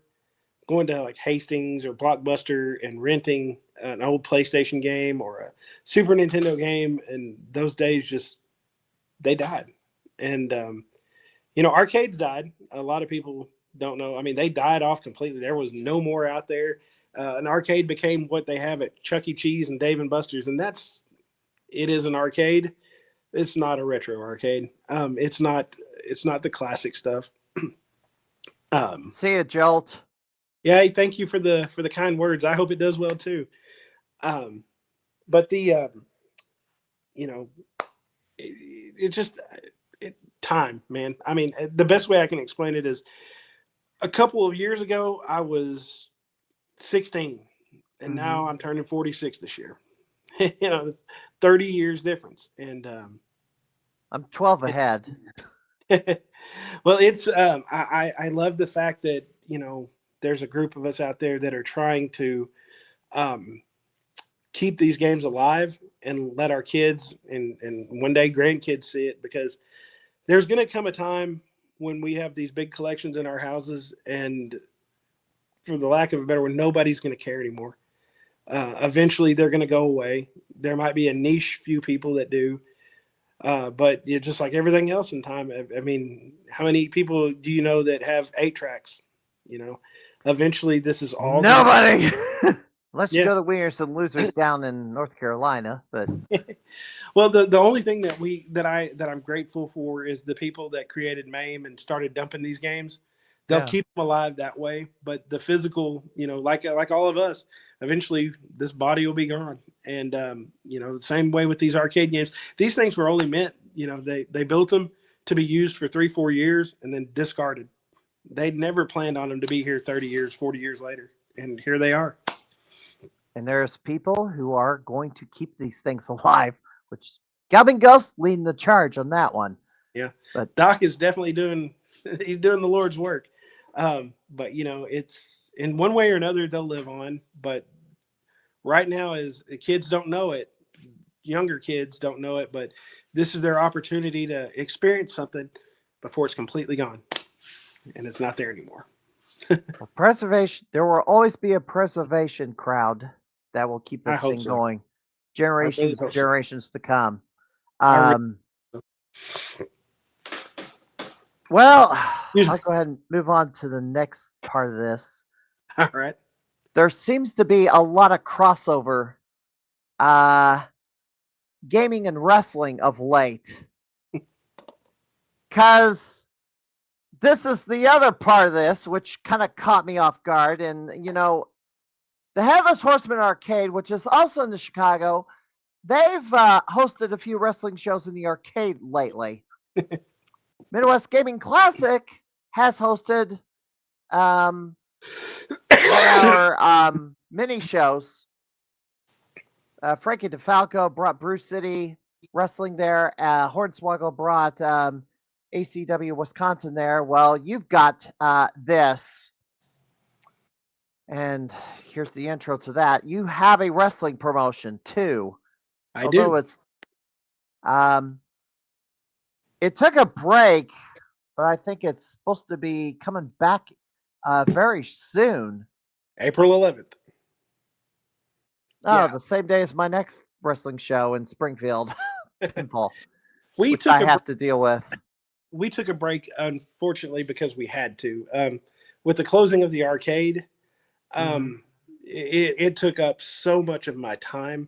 going to like Hastings or Blockbuster and renting an old PlayStation game or a Super Nintendo game, and those days they died. And arcades died. A lot of people don't know. I mean, they died off completely. There was no more out there. An arcade became what they have at Chuck E. Cheese and Dave and Buster's, and it is an arcade. It's not a retro arcade. It's not the classic stuff. See ya, Jolt. Yeah, thank you for the kind words. I hope it does well too. But time, man. I mean, the best way I can explain it is a couple of years ago, I was 16, and now I'm turning 46 this year. It's 30 years difference. And I'm 12 ahead. Well, it's I love the fact that there's a group of us out there that are trying to keep these games alive and let our kids and one day grandkids see it, because there's going to come a time when we have these big collections in our houses, and for the lack of a better word, nobody's going to care anymore. Eventually they're going to go away. There might be a niche few people that do. But just like everything else in time, I mean, how many people do you know that have 8 tracks? Eventually this is all Nobody. Unless you Yeah. go to Winners and Losers down in North Carolina, but Well, the only thing that I'm grateful for is the people that created MAME and started dumping these games. They'll yeah. keep them alive that way, but the physical, like all of us, eventually this body will be gone. And the same way with these arcade games. These things were only meant, they built them to be used for 3-4 years and then discarded. They'd never planned on them to be here 30 years, 40 years later, and here they are. And there's people who are going to keep these things alive, which Gavin Ghost leading the charge on that one. Yeah, But Doc is definitely doing the Lord's work. But it's in one way or another they'll live on. But right now, as the kids don't know it, younger kids don't know it, but this is their opportunity to experience something before it's completely gone, and it's not there anymore. preservation, there will always be a preservation crowd that will keep I this hope thing so. going, I really generations hope so. generations to come. I Well, Excuse me. I'll go ahead and move on to the next part of this. All right. There seems to be a lot of crossover gaming and wrestling of late. Because this is the other part of this, which kind of caught me off guard. And, the Headless Horseman Arcade, which is also in the Chicago, they've hosted a few wrestling shows in the arcade lately. Midwest Gaming Classic has hosted our mini shows. Frankie DeFalco brought Bruce City Wrestling there. Hornswoggle brought ACW Wisconsin there. Well, you've got this. And here's the intro to that. You have a wrestling promotion too. I Although do. it's it took a break, but I think it's supposed to be coming back very soon. April 11th. Oh, Yeah. the same day as my next wrestling show in Springfield, Pinball, We which took I a have to deal with. we took a break, unfortunately, because we had to. With the closing of the arcade, it took up so much of my time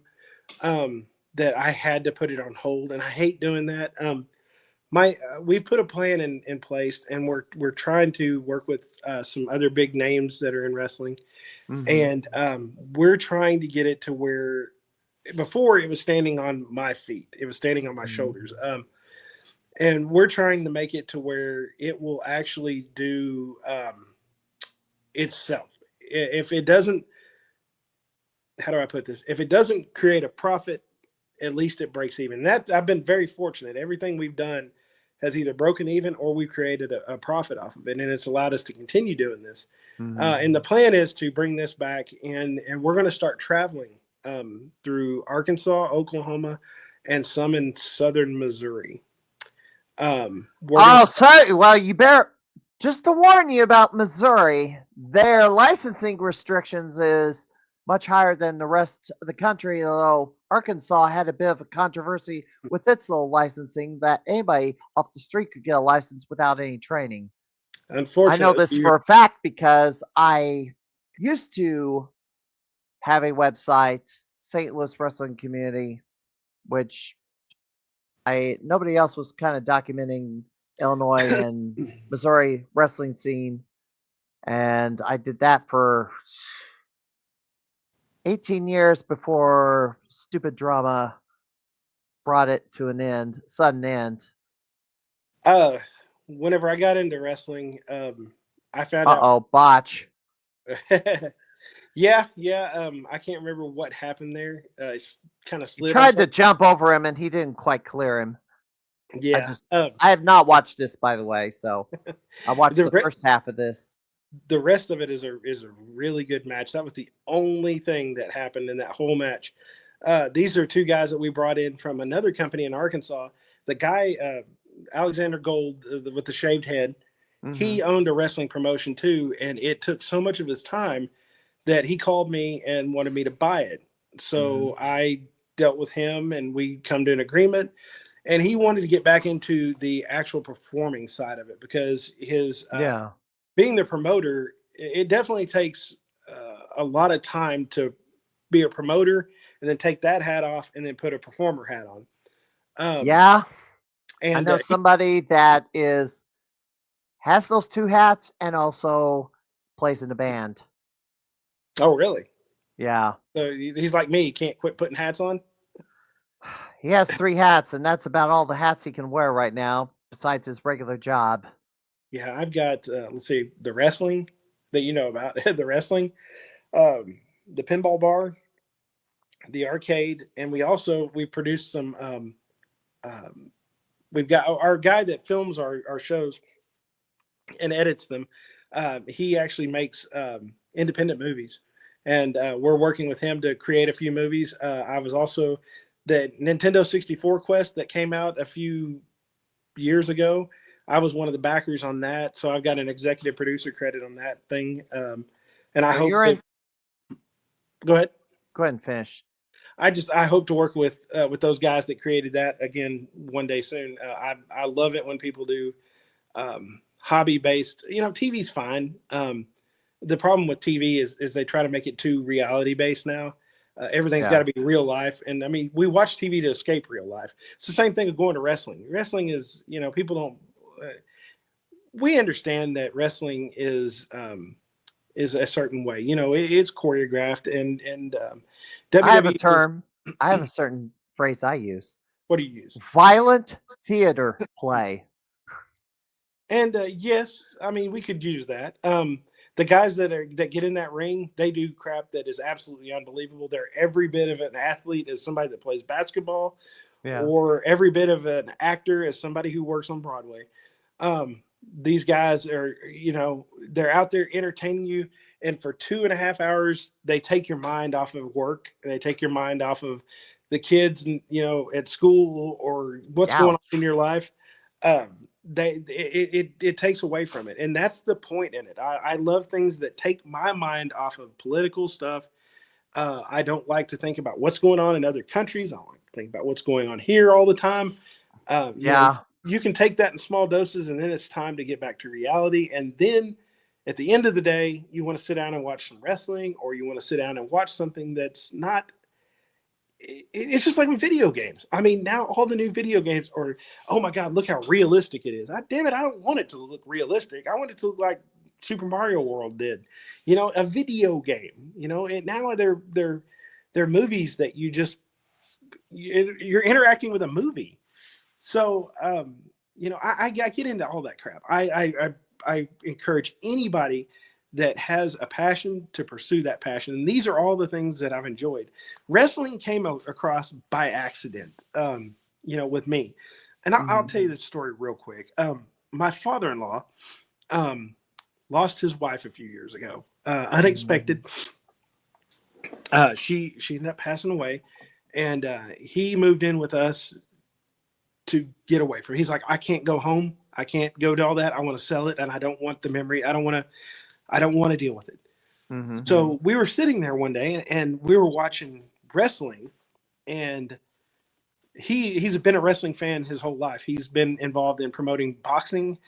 that I had to put it on hold, and I hate doing that. We put a plan in place, and we're trying to work with some other big names that are in wrestling, and we're trying to get it to where before it was standing on my feet, it was standing on my shoulders. And we're trying to make it to where it will actually do itself. If it doesn't, how do I put this? If it doesn't create a profit, at least it breaks even. That I've been very fortunate. Everything we've done has either broken even or we've created a profit off of it, and it's allowed us to continue doing this. And the plan is to bring this back, and we're going to start traveling through Arkansas, Oklahoma, and some in southern Missouri. Sorry. Well, you better just to warn you about Missouri. Their licensing restrictions is much higher than the rest of the country. Although Arkansas had a bit of a controversy with its little licensing that anybody off the street could get a license without any training. Unfortunately, I know this for a fact because I used to have a website, St. Louis Wrestling Community, which nobody else was kind of documenting Illinois and Missouri wrestling scene, and I did that for 18 years before stupid drama brought it to an sudden end. Whenever I got into wrestling, I found out. Botch. Yeah. I can't remember what happened there. Kind of slid. Tried to jump over him, and he didn't quite clear him. Yeah. I have not watched this, by the way, so I watched the first half of this. The rest of it is a really good match. That was the only thing that happened in that whole match. These are two guys that we brought in from another company in Arkansas. The guy, Alexander Gold, with the shaved head, he owned a wrestling promotion too, and it took so much of his time that he called me and wanted me to buy it. So I dealt with him, and we come to an agreement. And he wanted to get back into the actual performing side of it because his being the promoter, it definitely takes a lot of time to be a promoter and then take that hat off and then put a performer hat on. Yeah, I And know somebody that has those two hats and also plays in a band. oh, really? Yeah. So he's like me. He can't quit putting hats on. He has three hats, and that's about all the hats he can wear right now, besides his regular job. Yeah, I've got, let's see, the wrestling that you know about, the wrestling, the pinball bar, the arcade, and we produced some. We've got our guy that films our shows and edits them. He actually makes independent movies, and we're working with him to create a few movies. I was also the Nintendo 64 Quest that came out a few years ago. I was one of the backers on that, so I've got an executive producer credit on that thing. And I So hope. you're in. Go ahead. Go ahead and finish. I hope to work with those guys that created that again one day soon. I love it when people do hobby based. TV's fine. The problem with TV is they try to make it too reality based now. Everything's got to be real life, and I mean we watch TV to escape real life. It's the same thing with going to wrestling. Wrestling is people don't. We understand that wrestling is a certain way. It's choreographed and I have a WWE. term. I have a certain phrase I use. What do you use? Violent theater play. And yes, I mean we could use that. The guys that get in that ring, they do crap that is absolutely unbelievable. They're every bit of an athlete as somebody that plays basketball, or every bit of an actor as somebody who works on Broadway. These guys are, they're out there entertaining you, and for 2.5 hours, they take your mind off of work. They take your mind off of the kids, at school or what's going on in your life. It takes away from it, and that's the point in it. I love things that take my mind off of political stuff. I don't like to think about what's going on in other countries. I like to think about what's going on here all the time. You can take that in small doses, and then it's time to get back to reality. And then at the end of the day, you want to sit down and watch some wrestling, or you want to sit down and watch something that's not. It's just like with video games. I mean, now all the new video games are, oh my God, look how realistic it is. Damn it, I don't want it to look realistic. I want it to look like Super Mario World did, a video game, and now they're movies that you're interacting with a movie. So, I get into all that crap. I encourage anybody that has a passion to pursue that passion. And these are all the things that I've enjoyed. Wrestling came across by accident, with me. And I'll tell you the story real quick. My father-in-law lost his wife a few years ago, unexpected. She ended up passing away, and he moved in with us to get away from it. He's like, I can't go home. I can't go to all that. I want to sell it, and I don't want the memory. I don't want to deal with it. So we were sitting there one day, and we were watching wrestling, and he's been a wrestling fan his whole life. He's been involved in promoting boxing,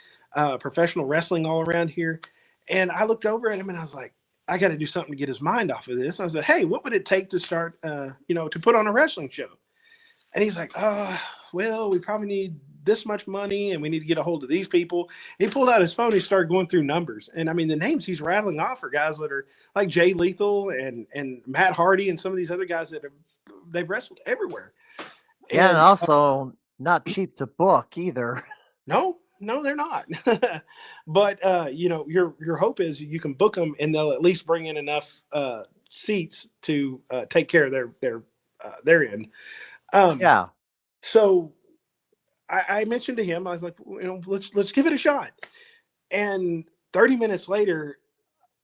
professional wrestling all around here. And I looked over at him, and I was like, I got to do something to get his mind off of this. I said, hey, what would it take to start, to put on a wrestling show? And he's like, well, we probably need this much money, and we need to get a hold of these people. He pulled out his phone. He started going through numbers. And I mean, the names he's rattling off are guys that are like Jay Lethal and Matt Hardy and some of these other guys that they've wrestled everywhere. Yeah, and also not cheap to book either. No, they're not. But your hope is you can book them, and they'll at least bring in enough seats to take care of their end. So I mentioned to him, I was like, let's give it a shot. And 30 minutes later,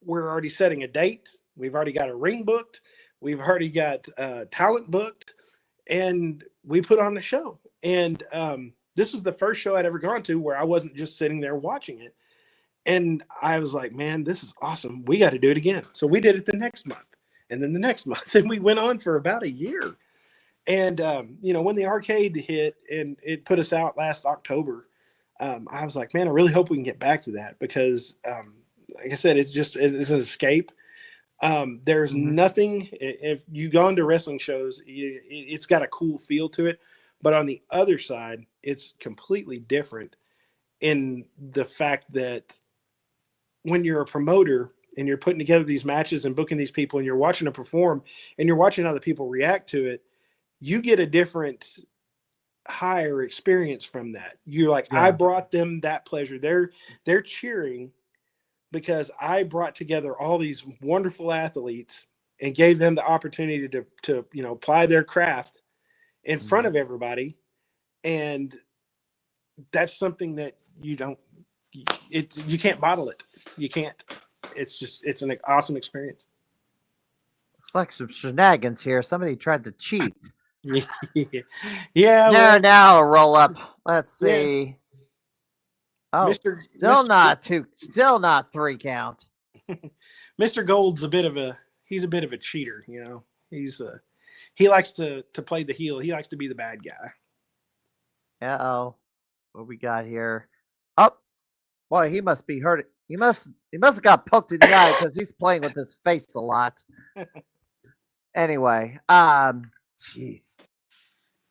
we're already setting a date. We've already got a ring booked. We've already got talent booked, and we put on the show. And this was the first show I'd ever gone to where I wasn't just sitting there watching it. And I was like, man, this is awesome. We got to do it again. So we did it the next month, and then the next month, and we went on for about a year. And, when the arcade hit and it put us out last October, I was like, man, I really hope we can get back to that because, like I said, it's an escape. There's Mhm. nothing. If you go into wrestling shows, it's got a cool feel to it. But on the other side, it's completely different in the fact that when you're a promoter and you're putting together these matches and booking these people and you're watching them perform and you're watching how the people react to it, you get a different higher experience from that. You're like, I Yeah. brought them that pleasure. They're cheering because I brought together all these wonderful athletes and gave them the opportunity to apply their craft in front Mhm. of everybody. And that's something that you can't bottle it. You can't. It's an awesome experience. Looks like some shenanigans here. Somebody tried to cheat. Yeah, No, well, now a roll up. Let's yeah, see. Oh, Mr. still Mr. not two. Still not three count. Mr. Gold's he's a bit of a cheater, he likes to play the heel. He likes to be the bad guy. Uh-oh. What we got here? Oh, boy, he must be hurt. He must have got poked in the eye because he's playing with his face a lot. Anyway, jeez.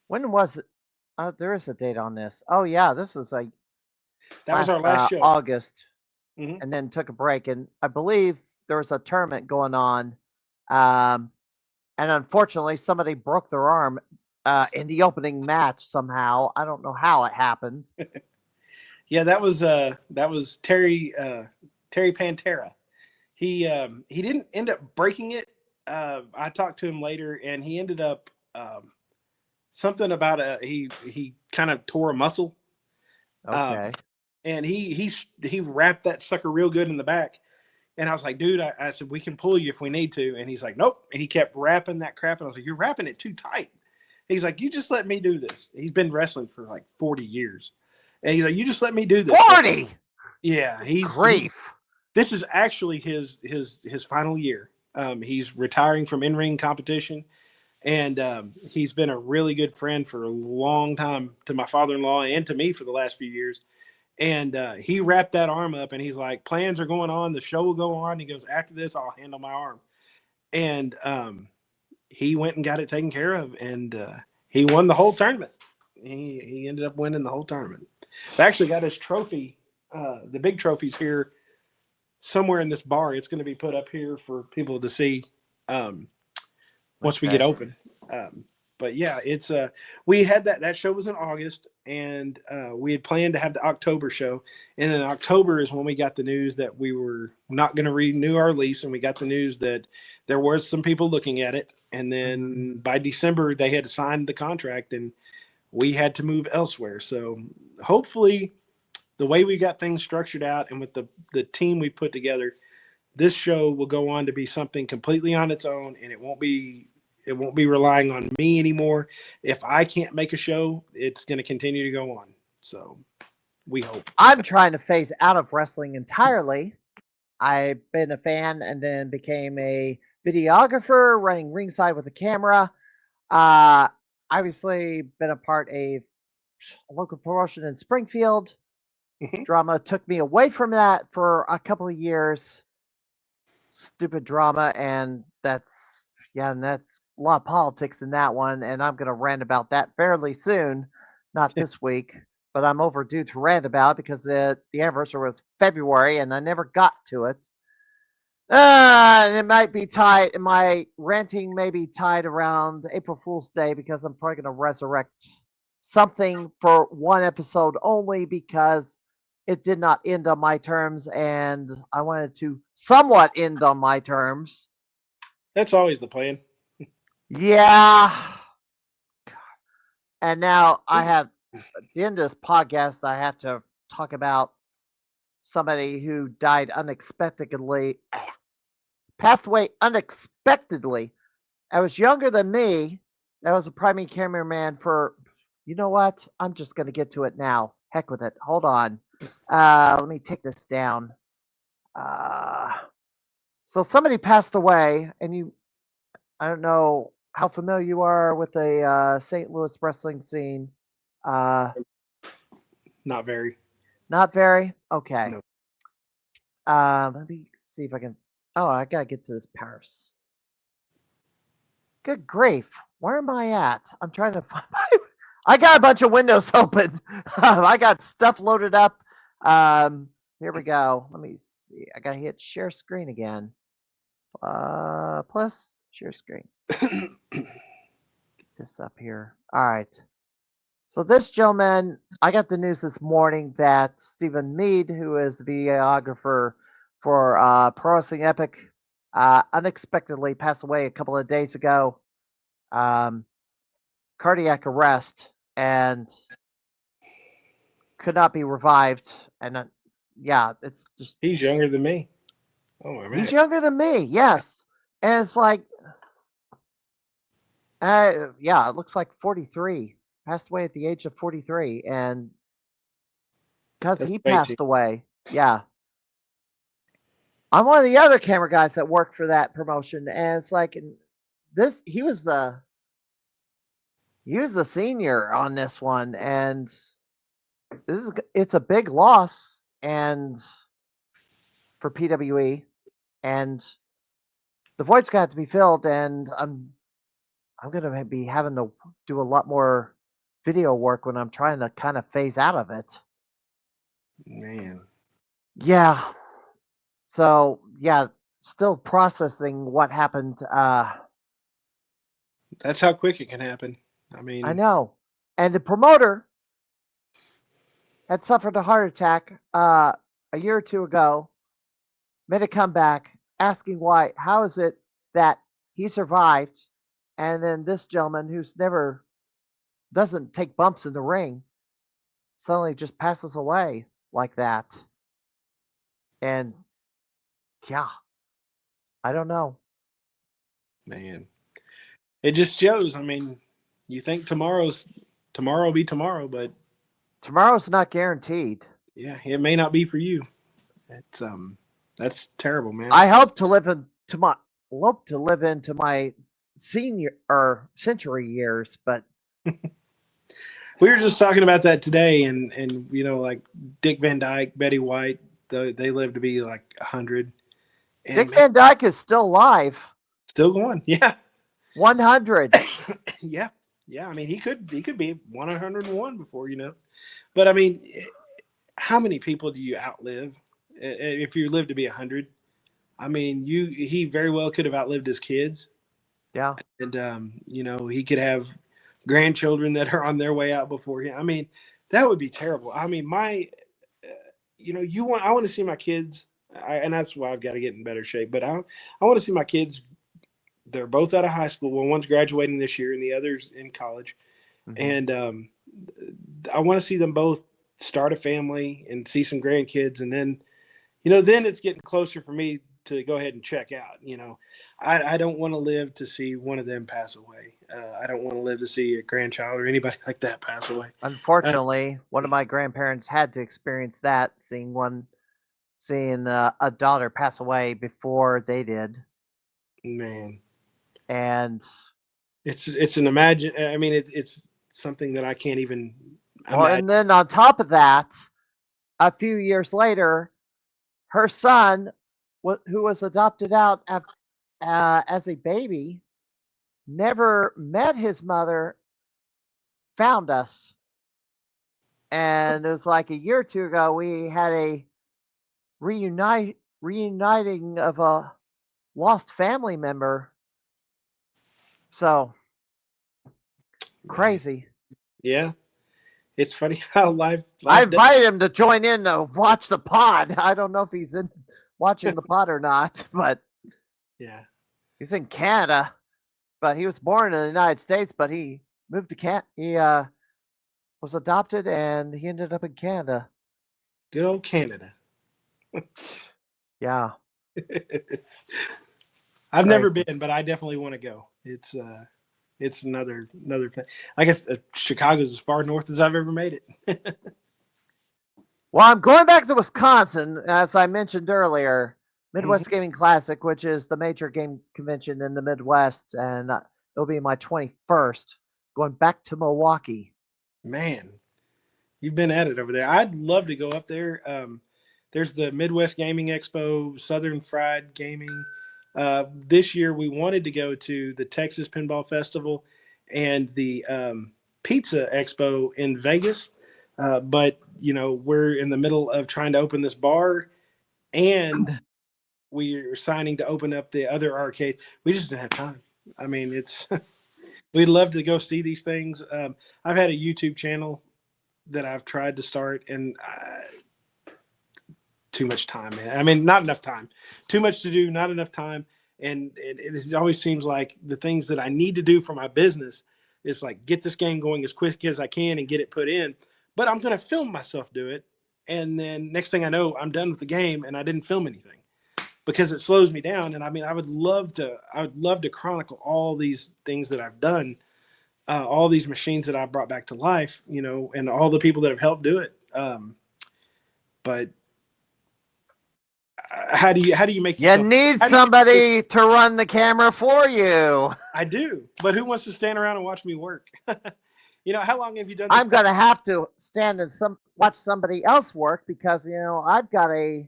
When was it? There is a date on this. Oh yeah, this was like That was last our last show. August, Hmm. and then took a break. And I believe there was a tournament going on, um, and unfortunately, somebody broke their arm in the opening match somehow. I don't know how it happened. Yeah, that was Terry Pantera. He didn't end up breaking it. I talked to him later, and he ended up something about he kind of tore a muscle, um, Okay. and he wrapped that sucker real good in the back. And I was like, dude, I said we can pull you if we need to, and he's like, nope. And he kept wrapping that crap, and I was like, you're wrapping it too tight. He's like, you just let me do this. He's been wrestling for like 40 years, and he's like, you just let me do this. 40. Yeah, he. Grief. This is actually his final year. He's retiring from in ring competition, and he's been a really good friend for a long time to my father-in-law and to me for the last few years. And he wrapped that arm up, and he's like, plans are going on. The show will go on. He goes, after this, I'll handle my arm. And he went and got it taken care of, and he won the whole tournament. He ended up winning the whole tournament. I actually got his trophy. The big trophy's here somewhere in this bar. It's going to be put up here for people to see once we Okay. get open. But yeah, it's we had that show was in August, and we had planned to have the October show, and then October is when we got the news that we were not going to renew our lease, and we got the news that there was some people looking at it, and then by December they had signed the contract, and we had to move elsewhere. So hopefully, the way we got things structured out, and with the team we put together, this show will go on to be something completely on its own, and it won't be relying on me anymore. If I can't make a show, it's going to continue to go on. So we hope. I'm trying to phase out of wrestling entirely. I've been a fan and then became a videographer, running ringside with a camera. Uh, obviously, been a part of a local promotion in Springfield. Mhm. Drama took me away from that for a couple of years. Stupid drama, and that's a lot of politics in that one, and I'm gonna rant about that fairly soon, not this week, but I'm overdue to rant about it because the anniversary was February and I never got to it. And it might be tied. My ranting may be tied around April Fool's Day because I'm probably gonna resurrect something for one episode only because it did not end on my terms, and I wanted to somewhat end on my terms. That's always the plan. Yeah. And now I have, at the end of this podcast, I have to talk about somebody who died unexpectedly, passed away unexpectedly. I was younger than me. I was a primary cameraman for, you know what? I'm just going to get to it now. Heck with it. Hold on. Let me take this down. Uh, so somebody passed away, and I don't know how familiar you are with the St. Louis wrestling scene. Uh, Not very. not very? Okay. No. Let me see if I can Oh, I gotta get to this Paris. Good grief. Where am I at? I'm trying to find I got a bunch of windows open. I got stuff loaded up. Here we go. Let me see. I gotta hit share screen again. Plus share screen. Get this up here. All right. So this gentleman, I got the news this morning that Stephen Mead, who is the videographer for Pro Wrestling Epic, unexpectedly passed away a couple of days ago. Cardiac arrest and could not be revived. And yeah, it's just He's younger than me. Oh my man. he's younger than me. Yes, and it's like, yeah, it looks like 43. Passed away at the age of 43, and because That's he crazy. passed away, yeah. I'm one of the other camera guys that worked for that promotion, and it's like this. He was the senior on this one, and it's a big loss, and for PWE, and the void's got to be filled, and I'm gonna be having to do a lot more video work when I'm trying to kind of phase out of it. Man. Yeah. So yeah, still processing what happened. That's how quick it can happen. I mean, I know. And the promoter had suffered a heart attack a year or two ago, made a comeback, asking why, how is it that he survived, and then this gentleman who's never doesn't take bumps in the ring suddenly just passes away like that. And yeah, I don't know. man, it just shows. I mean, you think tomorrow will be tomorrow, but Tomorrow's not guaranteed. yeah, it may not be for you. It's that's terrible, man. I hope to live into my senior or century years, but We were just talking about that today, and you know, like Dick Van Dyke, Betty White, they live to be like 100. And Dick Van Dyke is still alive. still going, yeah, 100. yeah. I mean, he could be 101 before you know. But I mean, how many people do you outlive if you live to be 100? I mean, he very well could have outlived his kids, Yeah. and you know, he could have grandchildren that are on their way out before him. I mean, that would be terrible. I mean, you know, I want to see my kids, and that's why I've got to get in better shape. But I want to see my kids. They're both out of high school. Well, one's graduating this year, and the other's in college. Mhm. And I want to see them both start a family and see some grandkids, and then, you know, then it's getting closer for me to go ahead and check out. You know, I don't want to live to see one of them pass away. I don't want to live to see a grandchild or anybody like that pass away. Unfortunately, one of my grandparents had to experience that, seeing a daughter pass away before they did, Man, and it's an imagine. I mean, it's something that I can't even well, imagine. and then on top of that, a few years later, her son, who was adopted out as a baby, never met his mother, found us. And it was like a year or two ago, we had a reuniting of a lost family member. So crazy. Yeah, it's funny how life I does. invited him to join in to watch the pod. I don't know if he's in watching the pod or not, but Yeah, he's in Canada. But he was born in the United States, but he moved to Canada. He was adopted, and he ended up in Canada. good old Canada. Yeah. I've never Crazy. been, but I definitely want to go. It's another thing. I guess Chicago's as far north as I've ever made it. Well, I'm going back to Wisconsin, as I mentioned earlier. Midwest Gaming Classic, which is the major game convention in the Midwest, and it'll be my 21st. Going back to Milwaukee. Man, you've been at it over there. I'd love to go up there. There's the Midwest Gaming Expo, Southern Fried Gaming. This year we wanted to go to the Texas Pinball Festival and the Pizza Expo in Vegas. But, we're in the middle of trying to open this bar, and we're signing to open up the other arcade. We just didn't have time. I mean, we'd love to go see these things. I've had a YouTube channel that I've tried to start, and too much time, man. I mean, not enough time. Too much to do, not enough time. And it always seems like the things that I need to do for my business is like get this game going as quick as I can and get it put in. But I'm going to film myself do it. And then next thing I know, I'm done with the game and I didn't film anything because it slows me down. And I mean, I would love to chronicle all these things that I've done, all these machines that I brought back to life, and all the people that have helped do it. But how do you make you need somebody to run the camera for you? I do, but who wants to stand around and watch me work? How long have you done this? I'm gonna have to stand and watch somebody else work because I've got a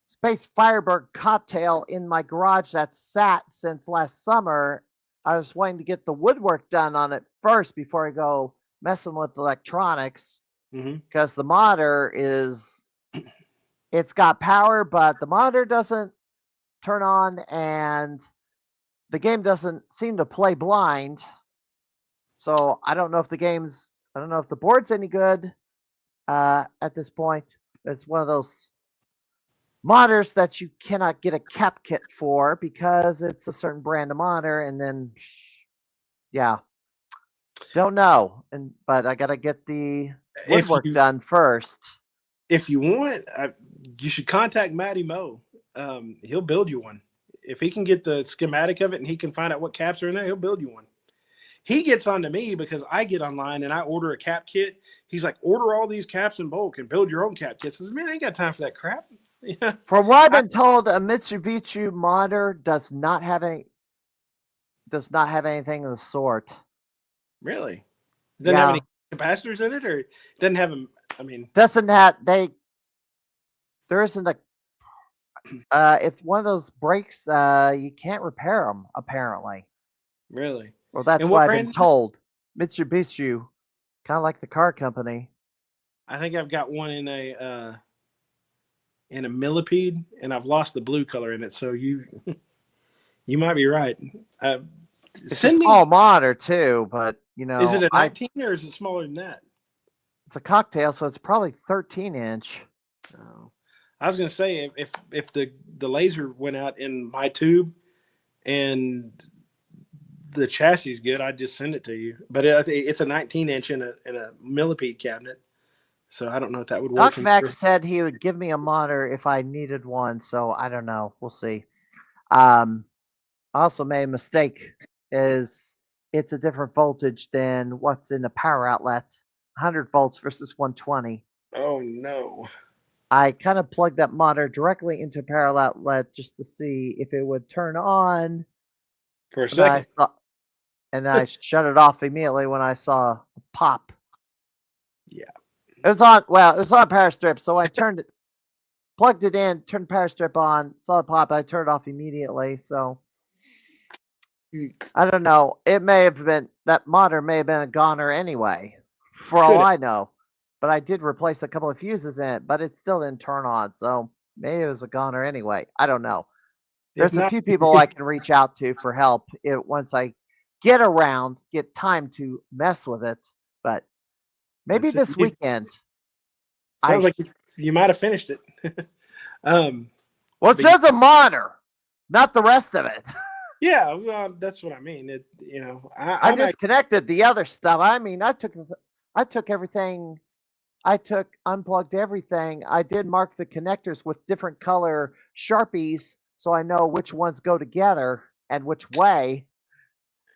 Space Firebird cocktail in my garage that's sat since last summer. I was waiting to get the woodwork done on it first before I go messing with electronics, because the monitor it's got power, but the monitor doesn't turn on and the game doesn't seem to play blind. So I don't know if the board's any good at this point. It's one of those monitors that you cannot get a cap kit for because it's a certain brand of monitor, and then don't know. But I gotta get the woodwork done first. If you want, you should contact Matty Moe. He'll build you one. If he can get the schematic of it and he can find out what caps are in there, he'll build you one. He gets on to me because I get online and I order a cap kit. He's like, order all these caps in bulk and build your own cap kits. I says, man, I ain't got time for that crap. Yeah. From what I've been told, a Mitsubishi monitor does not have anything of the sort. Really? It doesn't have any capacitors in it, or it doesn't have them? I mean, there isn't a. If one of those breaks, you can't repair them. Apparently. Really? Well, that's what I've been told. Mitsubishi, kind of like the car company. I think I've got one in a millipede, and I've lost the blue color in it. So you might be right. It's a small monitor too, but is it a 19 or is it smaller than that? It's a cocktail, so it's probably 13-inch. Oh. I was gonna say if the laser went out in my tube and the chassis is good, I'd just send it to you. But it's a 19-inch in a millipede cabinet, so I don't know if that would work. Doc Max said he would give me a monitor if I needed one, so I don't know. We'll see. I also made a mistake. It's a different voltage than what's in the power outlet. 100 volts versus 120. Oh no! I kind of plugged that monitor directly into a power outlet just to see if it would turn on. For a second. And then I shut it off immediately when I saw a pop. Yeah. It was on a power strip, so I plugged it in, turned the power strip on, saw the pop, I turned it off immediately. So I don't know. That monitor may have been a goner anyway, for all I know. But I did replace a couple of fuses in it, but it still didn't turn on. So maybe it was a goner anyway. I don't know. There's a few people I can reach out to for help once I get time to mess with it. But maybe this weekend. Sounds like you might have finished it. Well, it's just a monitor, not the rest of it. Yeah, well, that's what I mean. I disconnected the other stuff. I mean, I took everything. Unplugged everything. I did mark the connectors with different color Sharpies so I know which ones go together and which way,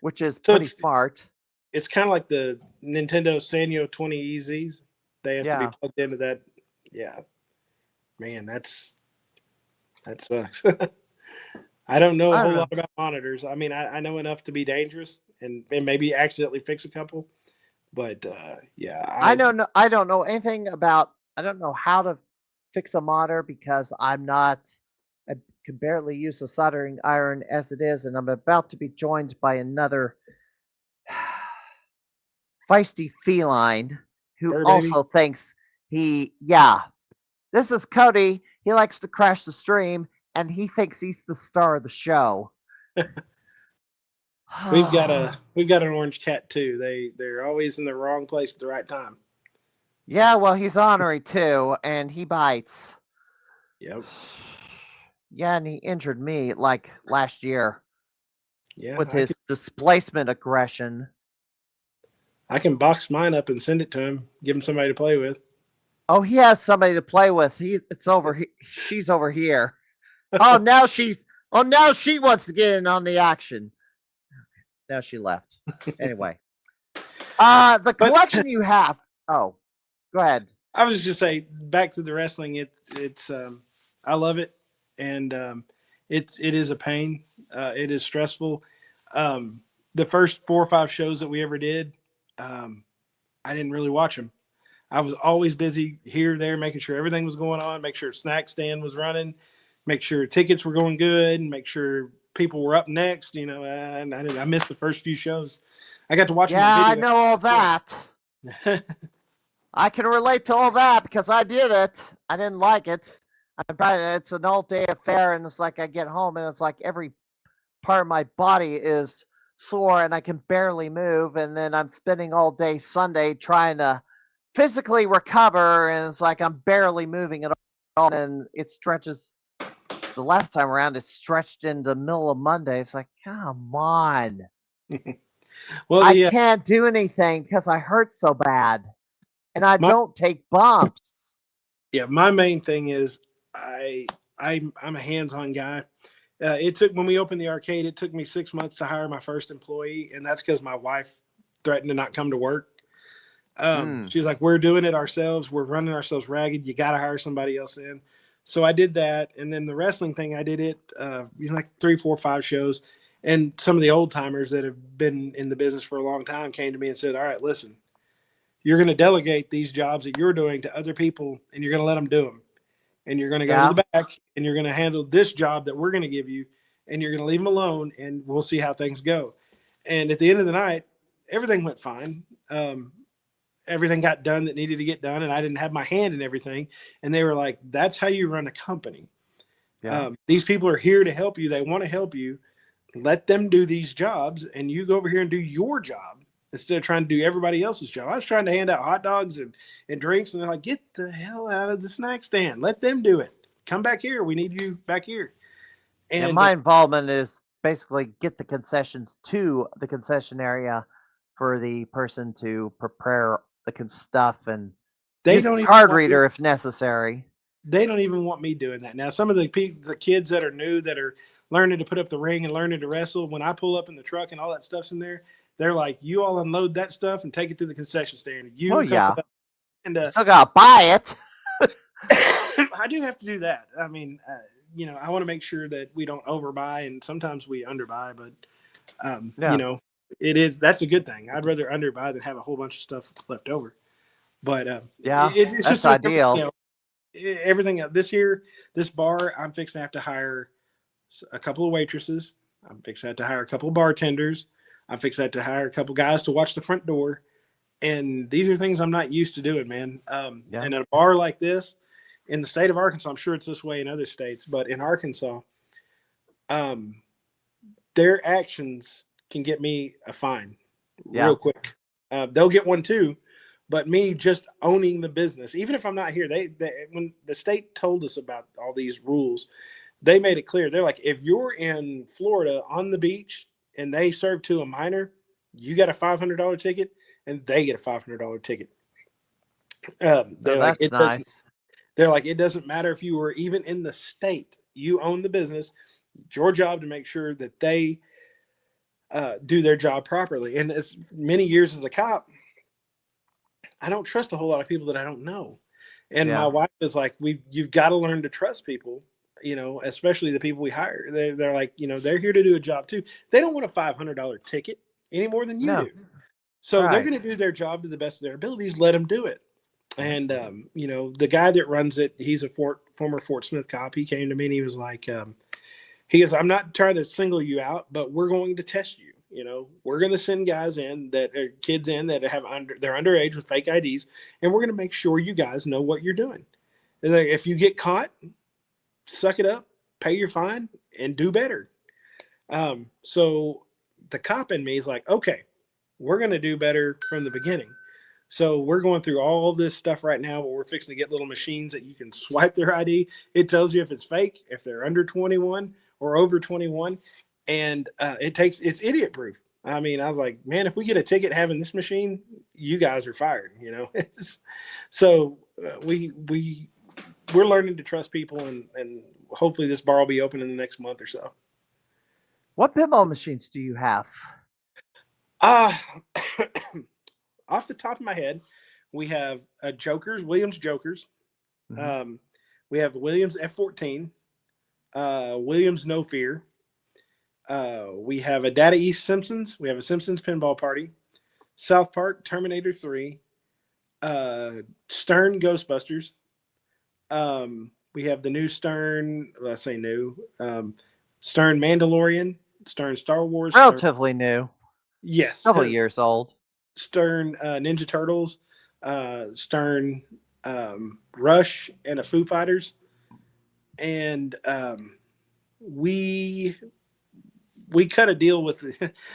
which is pretty smart. It's kind of like the Nintendo Sanyo 20 EZs. They have to be plugged into that. Yeah. Man, that sucks. I don't know a whole lot about monitors. I mean, I know enough to be dangerous and maybe accidentally fix a couple. But I don't know anything about. I don't know how to fix a monitor because I can barely use a soldering iron as it is, and I'm about to be joined by another feisty feline who Fur baby. also thinks yeah. This is Cody. He likes to crash the stream, and he thinks he's the star of the show. We've got an orange cat too. They're always in the wrong place at the right time. Yeah, well, he's ornery too, and he bites. Yep. Yeah, and he injured me like last year Yeah. with his displacement aggression. I can box mine up and send it to him. Give him somebody to play with. Oh, he has somebody to play with. She's over here. Oh, now she wants to get in on the action. Now she left. Anyway, the collection you have. Oh, go ahead. I was just gonna say, back to the wrestling. It's I love it, and it is a pain. It is stressful. The first 4 or 5 shows that we ever did, I didn't really watch them. I was always busy here, there, making sure everything was going on, make sure snack stand was running, make sure tickets were going good, and make sure people were up next. And I missed the first few shows. I got to watch them Yeah, on I video. know all that. I can relate to all that because I did it. I didn't like it. It's an all-day affair, and it's like I get home, and it's like every part of my body is sore, and I can barely move, and then I'm spending all day Sunday trying to physically recover, and it's like I'm barely moving at all, and it stretches. The last time around, it stretched into the middle of Monday. It's like, come on. Well, I can't do anything because I hurt so bad, and I don't take bumps. Yeah, my main thing is I'm a hands-on guy. When we opened the arcade, it took me 6 months to hire my first employee, and that's because my wife threatened to not come to work. She's like, we're doing it ourselves. We're running ourselves ragged. You got to hire somebody else in. So I did that. And then the wrestling thing, I did it, like 3, 4, 5 shows. And some of the old timers that have been in the business for a long time came to me and said, all right, listen, you're going to delegate these jobs that you're doing to other people, and you're going to let them do them. And you're going to go to the back, and you're going to handle this job that we're going to give you, and you're going to leave them alone, and we'll see how things go. And at the end of the night, everything went fine. Everything got done that needed to get done, and I didn't have my hand in everything. And they were like, that's how you run a company. Yeah. These people are here to help you. They want to help you. Let them do these jobs, and you go over here and do your job instead of trying to do everybody else's job. I was trying to hand out hot dogs and drinks, and they're like, get the hell out of the snack stand. Let them do it. Come back here. We need you back here. And my involvement is basically get the concessions to the concession area for the person to prepare the stuff and they don't even card reader if necessary. They don't even want me doing that. Now, some of the kids that are new, that are learning to put up the ring and learning to wrestle, when I pull up in the truck and all that stuff's in there, they're like, you all unload that stuff and take it to the concession stand. And still gotta buy it. I do have to do that. I mean, I want to make sure that we don't overbuy, and sometimes we underbuy, but that's a good thing. I'd rather underbuy than have a whole bunch of stuff left over. But it's just ideal. Everything this year, this bar, I'm fixing to have to hire a couple of waitresses. I'm fixing to have to hire a couple of bartenders. I'm fixing to have to hire a couple of guys to watch the front door. And these are things I'm not used to doing, man. And at a bar like this, in the state of Arkansas, I'm sure it's this way in other states, but in Arkansas, their actions can get me a fine real quick. They'll get one too, but me just owning the business, even if I'm not here, they when the state told us about all these rules, they made it clear. They're like, if you're in Florida on the beach and they serve to a minor, you got a $500 ticket and they get a $500 ticket. That's nice. They're like, it doesn't matter if you were even in the state, you own the business. It's your job to make sure that they do their job properly. And as many years as a cop, I don't trust a whole lot of people that I don't know. And my wife is like, you've got to learn to trust people, especially the people we hire. They're like, they're here to do a job too. They don't want a $500 ticket any more than you do. So they're going to do their job to the best of their abilities. Let them do it. And you know, the guy that runs it, he's a former Fort Smith cop. He came to me and he was like, he goes, "I'm not trying to single you out, but we're going to test you. You know, we're going to send guys in that are kids in that they're underage with fake IDs, and we're going to make sure you guys know what you're doing. And like, if you get caught, suck it up, pay your fine, and do better." So the cop in me is like, okay, we're going to do better from the beginning. So we're going through all this stuff right now where we're fixing to get little machines that you can swipe their ID. It tells you if it's fake, if they're under 21 or over 21. And it's idiot proof. I mean, I was like, man, if we get a ticket having this machine, you guys are fired, you know? So we're learning to trust people, and hopefully this bar will be open in the next month or so. What pinball machines do you have? Off the top of my head, we have Williams Jokers. Mm-hmm. We have Williams F14, Williams No Fear. We have a Data East Simpsons. We have a Simpsons Pinball Party, South Park Terminator 3, Stern Ghostbusters. We have the new Stern. Well, I say new. Stern Mandalorian, Stern Star Wars. Relatively new. Yes. Couple years old. Stern Ninja Turtles, Stern Rush, and a Foo Fighters. And we cut a deal with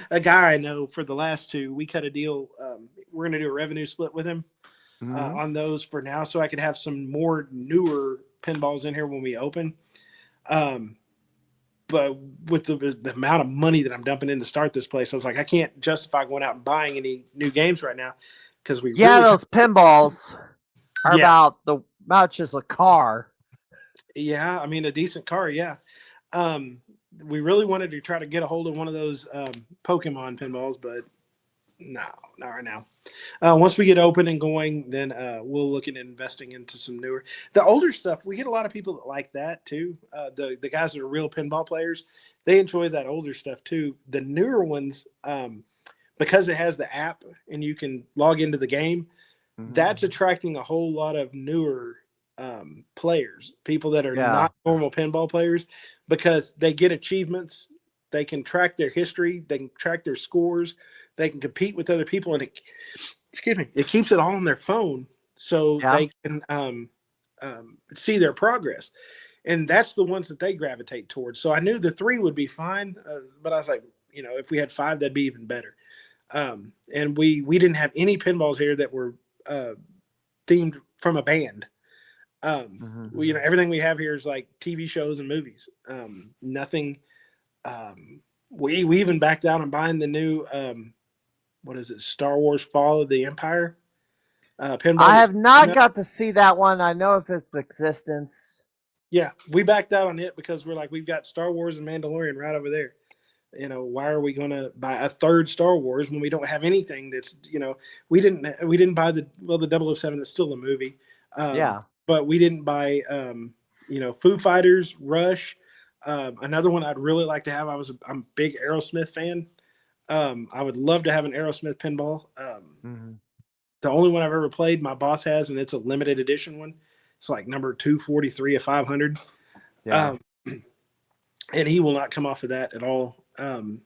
a guy I know for the last two. We cut a deal. We're going to do a revenue split with him on those for now, so I could have some more newer pinballs in here when we open. But with the amount of money that I'm dumping in to start this place, I was like, I can't justify going out and buying any new games right now because those pinballs are about the much as a car. Yeah, I mean a decent car. Yeah, we really wanted to try to get a hold of one of those Pokemon pinballs, but no, not right now. Once we get open and going, then we'll look at investing into some newer. The older stuff, we get a lot of people that like that too. The guys that are real pinball players, they enjoy that older stuff too. The newer ones, because it has the app and you can log into the game, that's attracting a whole lot of newer players, people that are not normal pinball players, because they get achievements. They can track their history. They can track their scores. They can compete with other people, and it keeps it all on their phone, so they can see their progress. And that's the ones that they gravitate towards. So I knew the 3 would be fine, but I was like, you know, if we had 5, that'd be even better. And we didn't have any pinballs here that were themed from a band. You know, everything we have here is like TV shows and movies. Nothing. We even backed out on buying the new what is it, Star Wars Fall of the Empire pinball. I have not got to see that one. I know of its existence. Yeah, we backed out on it because we're like, we've got Star Wars and Mandalorian right over there. You know, why are we going to buy a third Star Wars when we don't have anything that's, you know, we didn't buy the 007 that's still a movie. But we didn't buy you know, Foo Fighters, Rush. Another one I'd really like to have. I'm a big Aerosmith fan. I would love to have an Aerosmith pinball. The only one I've ever played, my boss has, and it's a limited edition one. It's like number 243 of 500. And he will not come off of that at all. And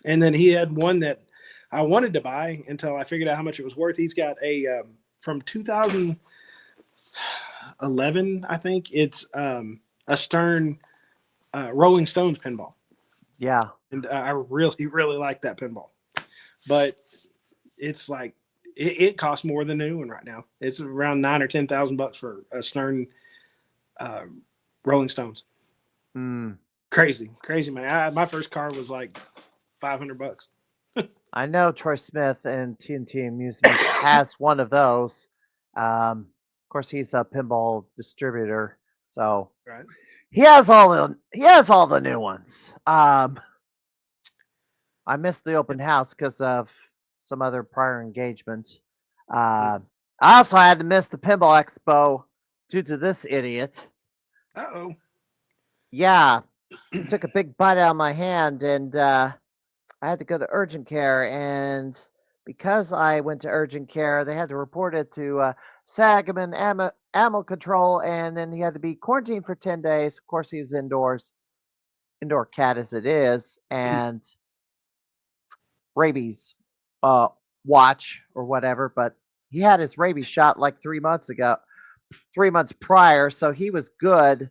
then he had one that I wanted to buy until I figured out how much it was worth. He's got a from 2011, I think. It's a Stern Rolling Stones pinball. Yeah. And I really, really like that pinball. But it's like, it costs more than the new one right now. It's around $9,000 or $10,000 for a Stern Rolling Stones. Crazy, man. My first car was like $500. I know Troy Smith and TNT Amusement has one of those. Of course, he's a pinball distributor, so he has all the new ones. I missed the open house because of some other prior engagement. I also had to miss the pinball expo due to this idiot. Yeah, he took a big bite out of my hand, and I had to go to urgent care. And because I went to urgent care, they had to report it to Sangamon Animal Control, and then he had to be quarantined for 10 days. Of course, he was indoors, indoor cat as it is, and rabies watch or whatever. But he had his rabies shot like 3 months ago, 3 months prior, so he was good.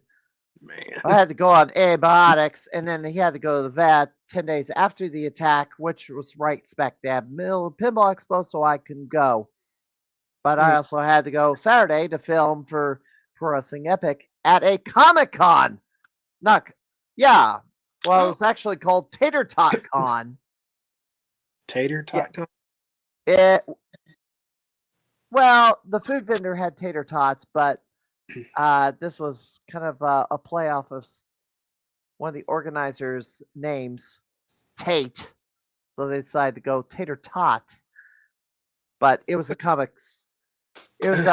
Man. I had to go on antibiotics, and then he had to go to the vet 10 days after the attack, which was right smack dab middle of Pinball Expo, so I couldn't go. But I also had to go Saturday to film for Pro Wrestling Epic at a Comic-Con. Not, yeah. Well, it was actually called Tater Tot Con. Tater tot. Well, the food vendor had tater tots, but this was kind of a play off of one of the organizers' names, Tate. So they decided to go Tater Tot. But it was a comics. It was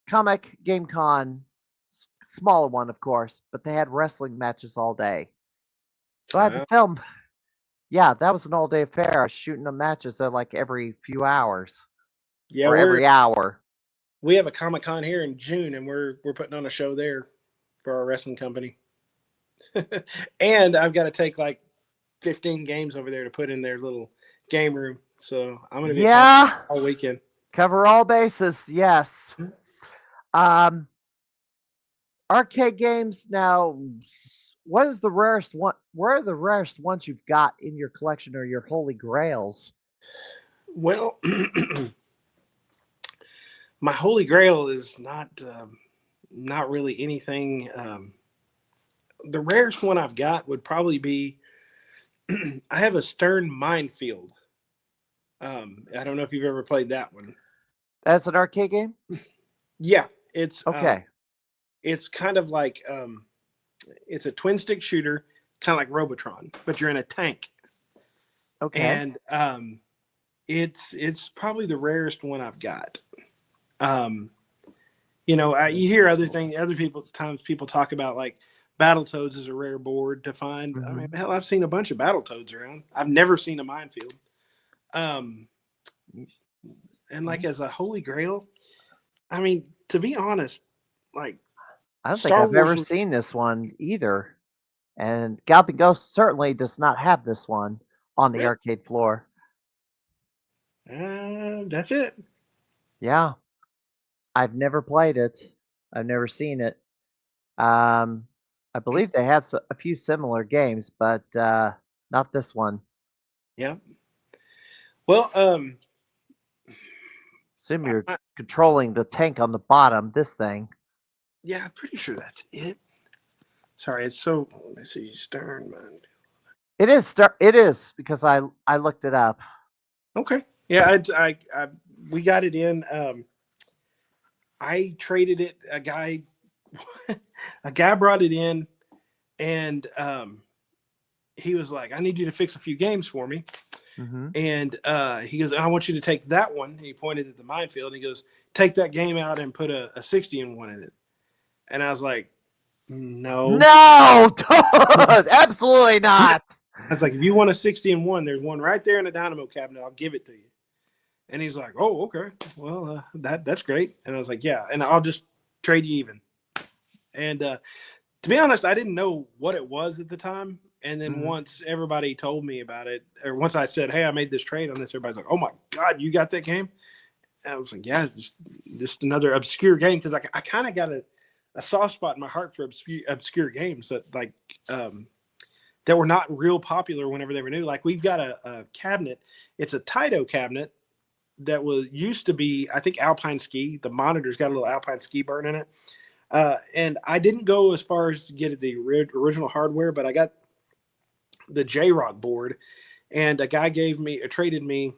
comic game con, smaller one, of course, but they had wrestling matches all day. So I had to film. Yeah, that was an all day affair. I was shooting the matches at like every few hours. Yeah, or every hour. We have a Comic-Con here in June, and we're putting on a show there for our wrestling company. And I've got to take like 15 games over there to put in their little game room. So I'm going to be all weekend. Cover all bases, yes. Arcade games now. What is the rarest one? Where are the rarest ones you've got in your collection, or your holy grails? Well, my holy grail is not really anything. The rarest one I've got would probably be I have a Stern Minefield. I don't know if you've ever played that one. That's an arcade game? Yeah, it's okay. It's kind of like it's a twin stick shooter, kind of like Robotron, but you're in a tank. Okay. And it's probably the rarest one I've got. You hear other people talk about like Battletoads is a rare board to find. Mm-hmm. I mean, hell, I've seen a bunch of Battletoads around. I've never seen a Minefield. And like as a holy grail, I mean, to be honest, like I don't think I've ever seen this one either. And Galloping Ghost certainly does not have this one on the arcade floor. That's it. Yeah. I've never played it. I've never seen it. I believe they have a few similar games, but not this one. Yeah. Well, assume you're controlling the tank on the bottom, this thing. Yeah, I'm pretty sure that's it. Sorry, it's so. Let me see, Stern Minefield. It is It is because I looked it up. Okay. Yeah, we got it in. I traded it. A guy brought it in, and he was like, "I need you to fix a few games for me." Mm-hmm. And he goes, "I want you to take that one." And he pointed at the Minefield. And he goes, "Take that game out and put a 60-in-1 in it." And I was like, "No, absolutely not." I was like, "If you want a 60-in-1, there's one right there in the dynamo cabinet. I'll give it to you." And he's like, "Oh, okay. Well, that's great." And I was like, "Yeah, and I'll just trade you even." And to be honest, I didn't know what it was at the time. And then once everybody told me about it, or once I said, "Hey, I made this trade on this," everybody's like, "Oh my God, you got that game?" And I was like, "Yeah, just another obscure game." Because I kind of got a soft spot in my heart for obscure games that like that were not real popular whenever they were new. Like we've got a cabinet. It's a Taito cabinet that used to be, I think, Alpine Ski. The monitor's got a little Alpine Ski burn in it. And I didn't go as far as to get the original hardware, but I got the J-Rock board, and a guy traded me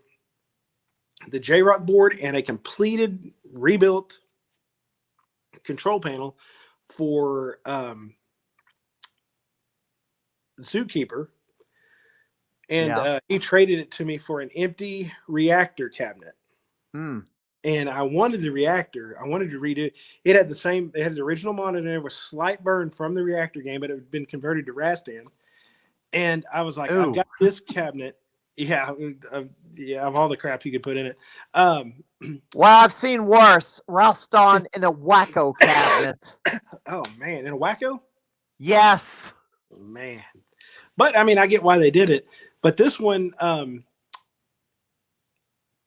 the J-Rock board and a completed rebuilt control panel for Zookeeper. And he traded it to me for an empty reactor cabinet. And I wanted the reactor. I wanted to redo it. It had the original monitor. There was slight burn from the reactor game, but it had been converted to Rastan. And I was like, I've got this cabinet Yeah, of all the crap you could put in it. Um, Well, I've seen worse. Ralston in a wacko cabinet. oh man, in a wacko, Yes. man. But I mean, I get why they did it. But this one,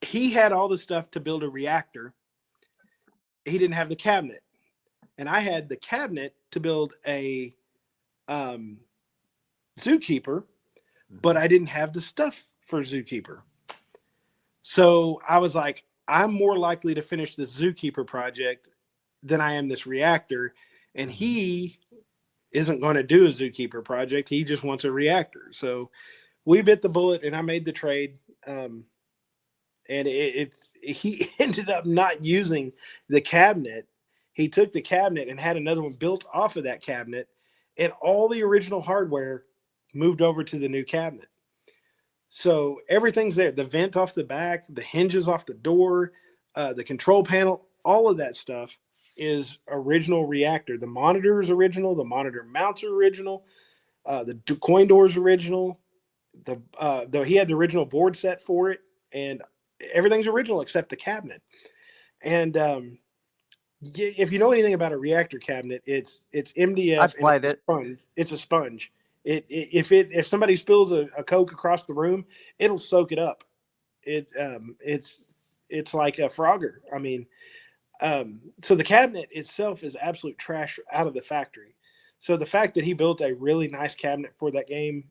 he had all the stuff to build a reactor. He didn't have the cabinet, and I had the cabinet to build a zookeeper, but I didn't have the stuff for zookeeper. So I was like, I'm more likely to finish the zookeeper project than I am this reactor, and he isn't going to do a zookeeper project. He just wants a reactor. So we bit the bullet, and I made the trade. And he ended up not using the cabinet. He took the cabinet and had another one built off of that cabinet, and all the original hardware moved over to the new cabinet. So everything's there. The vent off the back, the hinges off the door, the control panel, all of that stuff is original reactor. The monitor is original. The monitor mounts are original. The coin door is original. Though he had the original board set for it, and everything's original except the cabinet. And if you know anything about a reactor cabinet, it's MDF. I've played it. It's a sponge. If somebody spills a Coke across the room, it'll soak it up. It's like a Frogger. I mean, so the cabinet itself is absolute trash out of the factory. So the fact that he built a really nice cabinet for that game,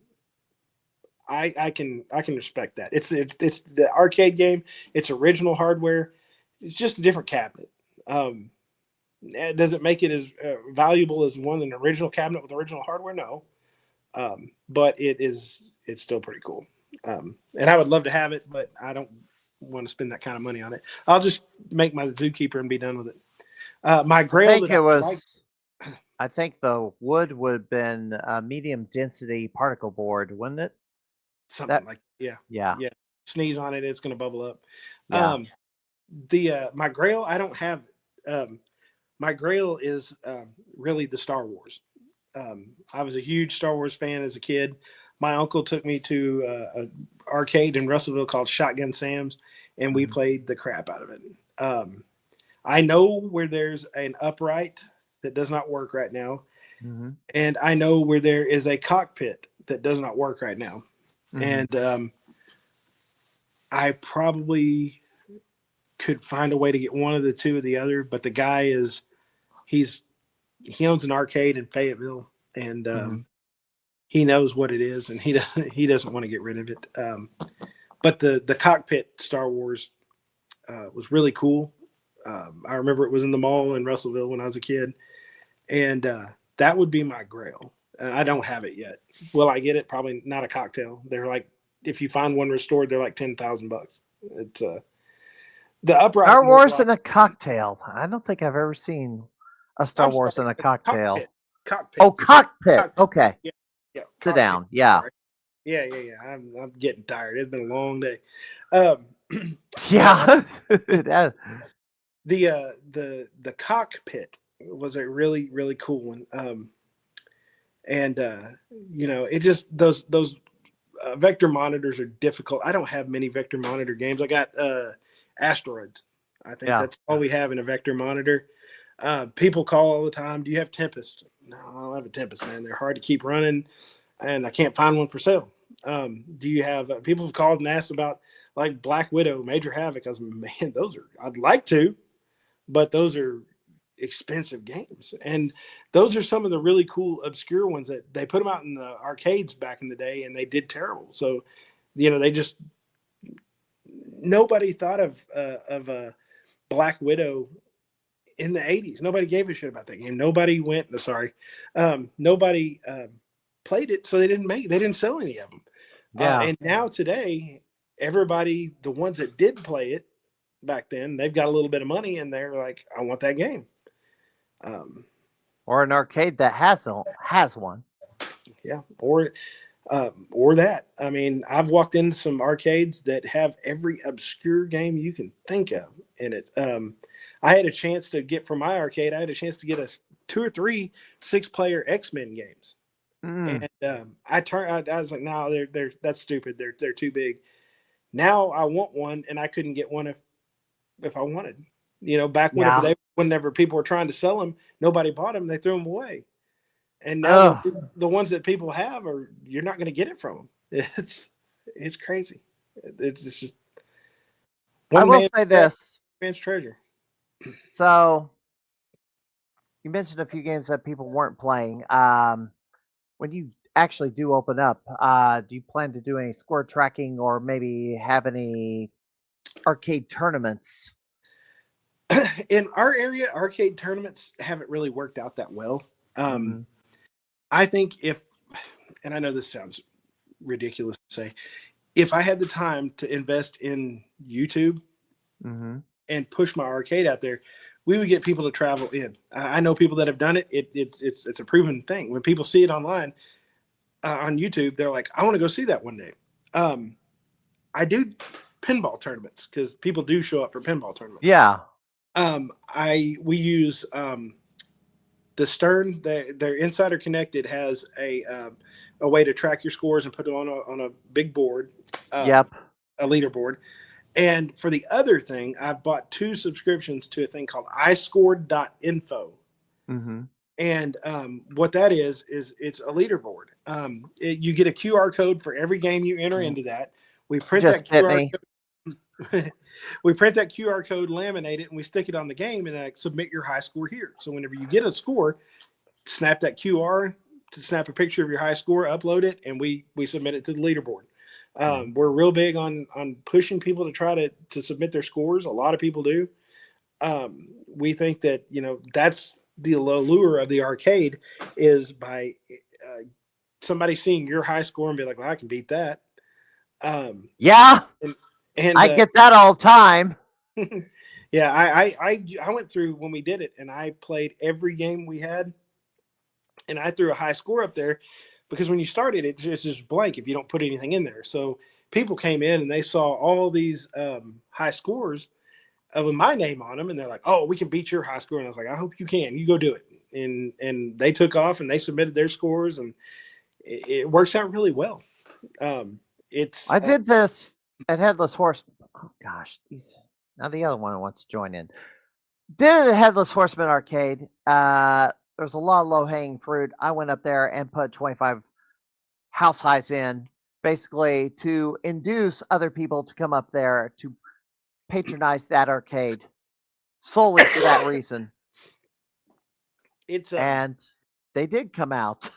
I can respect that. It's the arcade game. It's original hardware. It's just a different cabinet. Does it make it as valuable as an original cabinet with original hardware? No. But it's still pretty cool. And I would love to have it, but I don't want to spend that kind of money on it. I'll just make my zookeeper and be done with it. My grail I think the wood would have been a medium density particle board, wouldn't it? Yeah. Sneeze on it, it's going to bubble up. Yeah. My grail, I don't have. My grail is really the Star Wars. I was a huge Star Wars fan as a kid. My uncle took me to an arcade in Russellville called Shotgun Sam's, and we played the crap out of it. I know where there's an upright that does not work right now, and I know where there is a cockpit that does not work right now. And I probably could find a way to get one of the two or the other, but the guy he owns an arcade in Fayetteville, and he knows what it is, and he doesn't want to get rid of it. But the cockpit Star Wars was really cool. I remember it was in the mall in Russellville when I was a kid, and that would be my grail. I don't have it yet. Will I get it? Probably not. A cocktail. They're like, if you find one restored, they're like $10,000. It's the upright. Star Wars in a cocktail. I don't think I've ever seen a Star Wars in a cocktail. Cockpit. Oh, cockpit. Okay. Yeah. Sit down. Yeah. Yeah. I'm getting tired. It's been a long day. Yeah. The cockpit was a really, really cool one. And it just those vector monitors are difficult. I don't have many vector monitor games. I got Asteroids. I think that's all we have in a vector monitor. People call all the time, do you have Tempest? No, I don't have a Tempest, man. They're hard to keep running, and I can't find one for sale. Do you have people have called and asked about like Black Widow, Major Havoc? I was, man, I'd like to, but those are expensive games, and those are some of the really cool obscure ones that they put them out in the arcades back in the day, and they did terrible. So they just, nobody thought of a Black Widow in the 80s. Nobody gave a shit about that game. Nobody nobody played it, so they didn't sell any of them. And now today, everybody, the ones that did play it back then, they've got a little bit of money, and they're like, I want that game. Or an arcade that has one. Yeah, or that. I mean, I've walked into some arcades that have every obscure game you can think of in it. I had a chance to get from my arcade. I had a chance to get 2 or 3 6-player X-Men games, Mm. And I was like, no, that's stupid. They're too big. Now I want one, and I couldn't get one if I wanted. Back Yeah. whenever people were trying to sell them, nobody bought them. They threw them away. And now Ugh. the ones that people have you're not going to get it from them. It's crazy. It's just I one will man's say trash, this. man's treasure. So you mentioned a few games that people weren't playing. When you actually do open up, do you plan to do any score tracking or maybe have any arcade tournaments? In our area, arcade tournaments haven't really worked out that well. Hmm. I think and I know this sounds ridiculous to say, if I had the time to invest in YouTube Hmm. and push my arcade out there, we would get people to travel in. I know people that have done it. It's a proven thing. When people see it online on YouTube, they're like, I want to go see that one day. I do pinball tournaments because people do show up for pinball tournaments. Yeah. We use the Stern. Their Insider Connected has a way to track your scores and put it on a big board, Yep. a leaderboard. And for the other thing, I've bought 2 subscriptions to a thing called iScored.info. Hmm. And what that is it's a leaderboard. You get a QR code for every game you enter into that. We print Just that bit QR me. code. We print that QR code, laminate it, and we stick it on the game, and submit your high score here. So whenever you get a score, snap that QR to snap a picture of your high score, upload it, and we submit it to the leaderboard. We're real big on pushing people to try to submit their scores. A lot of people do. We think that that's the allure of the arcade, is by somebody seeing your high score and be like, well, I can beat that. Yeah. And I get that all the time. yeah, I went through when we did it, and I played every game we had, and I threw a high score up there because when you started it's just blank if you don't put anything in there. So people came in and they saw all these high scores of my name on them, and they're like, "Oh, we can beat your high score." And I was like, "I hope you can. You go do it." And they took off and they submitted their scores, and it works out really well. It's I did this at Headless Horseman. Oh gosh, now the other one wants to join in. Did it at Headless Horseman arcade. There's a lot of low hanging fruit. I went up there and put 25 house highs in, basically to induce other people to come up there to patronize that arcade solely for that reason. it's And they did come out.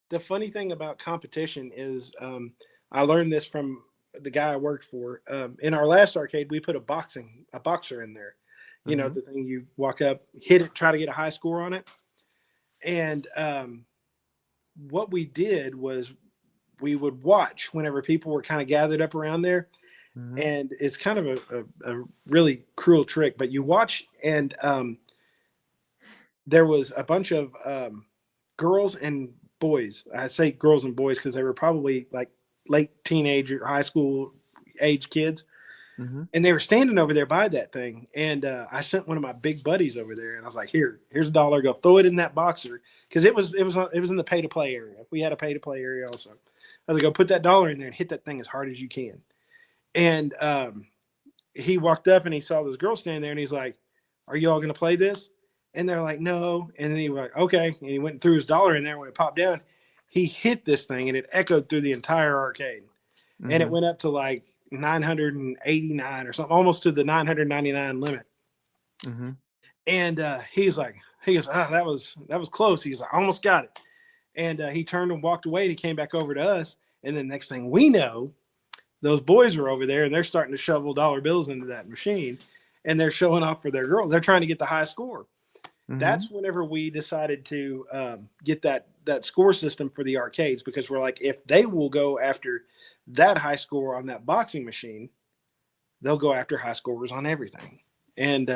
the funny thing about competition is I learned this from the guy I worked for. In our last arcade, we put a boxer in there. Mhm. The thing you walk up, hit it, try to get a high score on it. And what we did was we would watch whenever people were kind of gathered up around there. Mhm. And it's kind of a really cruel trick, but you watch, and there was a bunch of girls and boys. I say girls and boys because they were probably like late teenage or high school age kids. Mhm. And they were standing over there by that thing. And I sent one of my big buddies over there, and I was like, here's $1. Go throw it in that boxer. Cause it was in the pay to play area. We had a pay to play area also. I was like, go put that $1 in there and hit that thing as hard as you can. And he walked up and he saw this girl standing there, and he's like, are you all going to play this? And they're like, no. And then he was like, okay. And he went and threw his $1 in there. When it popped down, he hit this thing, and it echoed through the entire arcade. And it Mhm. went up to like 989 or something, almost to the 999 limit. Mhm. And he goes, that was close. He was like, I almost got it. And he turned and walked away, and he came back over to us. And then next thing we know, those boys were over there, and they're starting to shovel dollar bills into that machine, and they're showing off for their girls. They're trying to get the high score. Mhm. That's whenever we decided to get that score system for the arcades, because we're like, if they will go after that high score on that boxing machine, they'll go after high scores on everything. And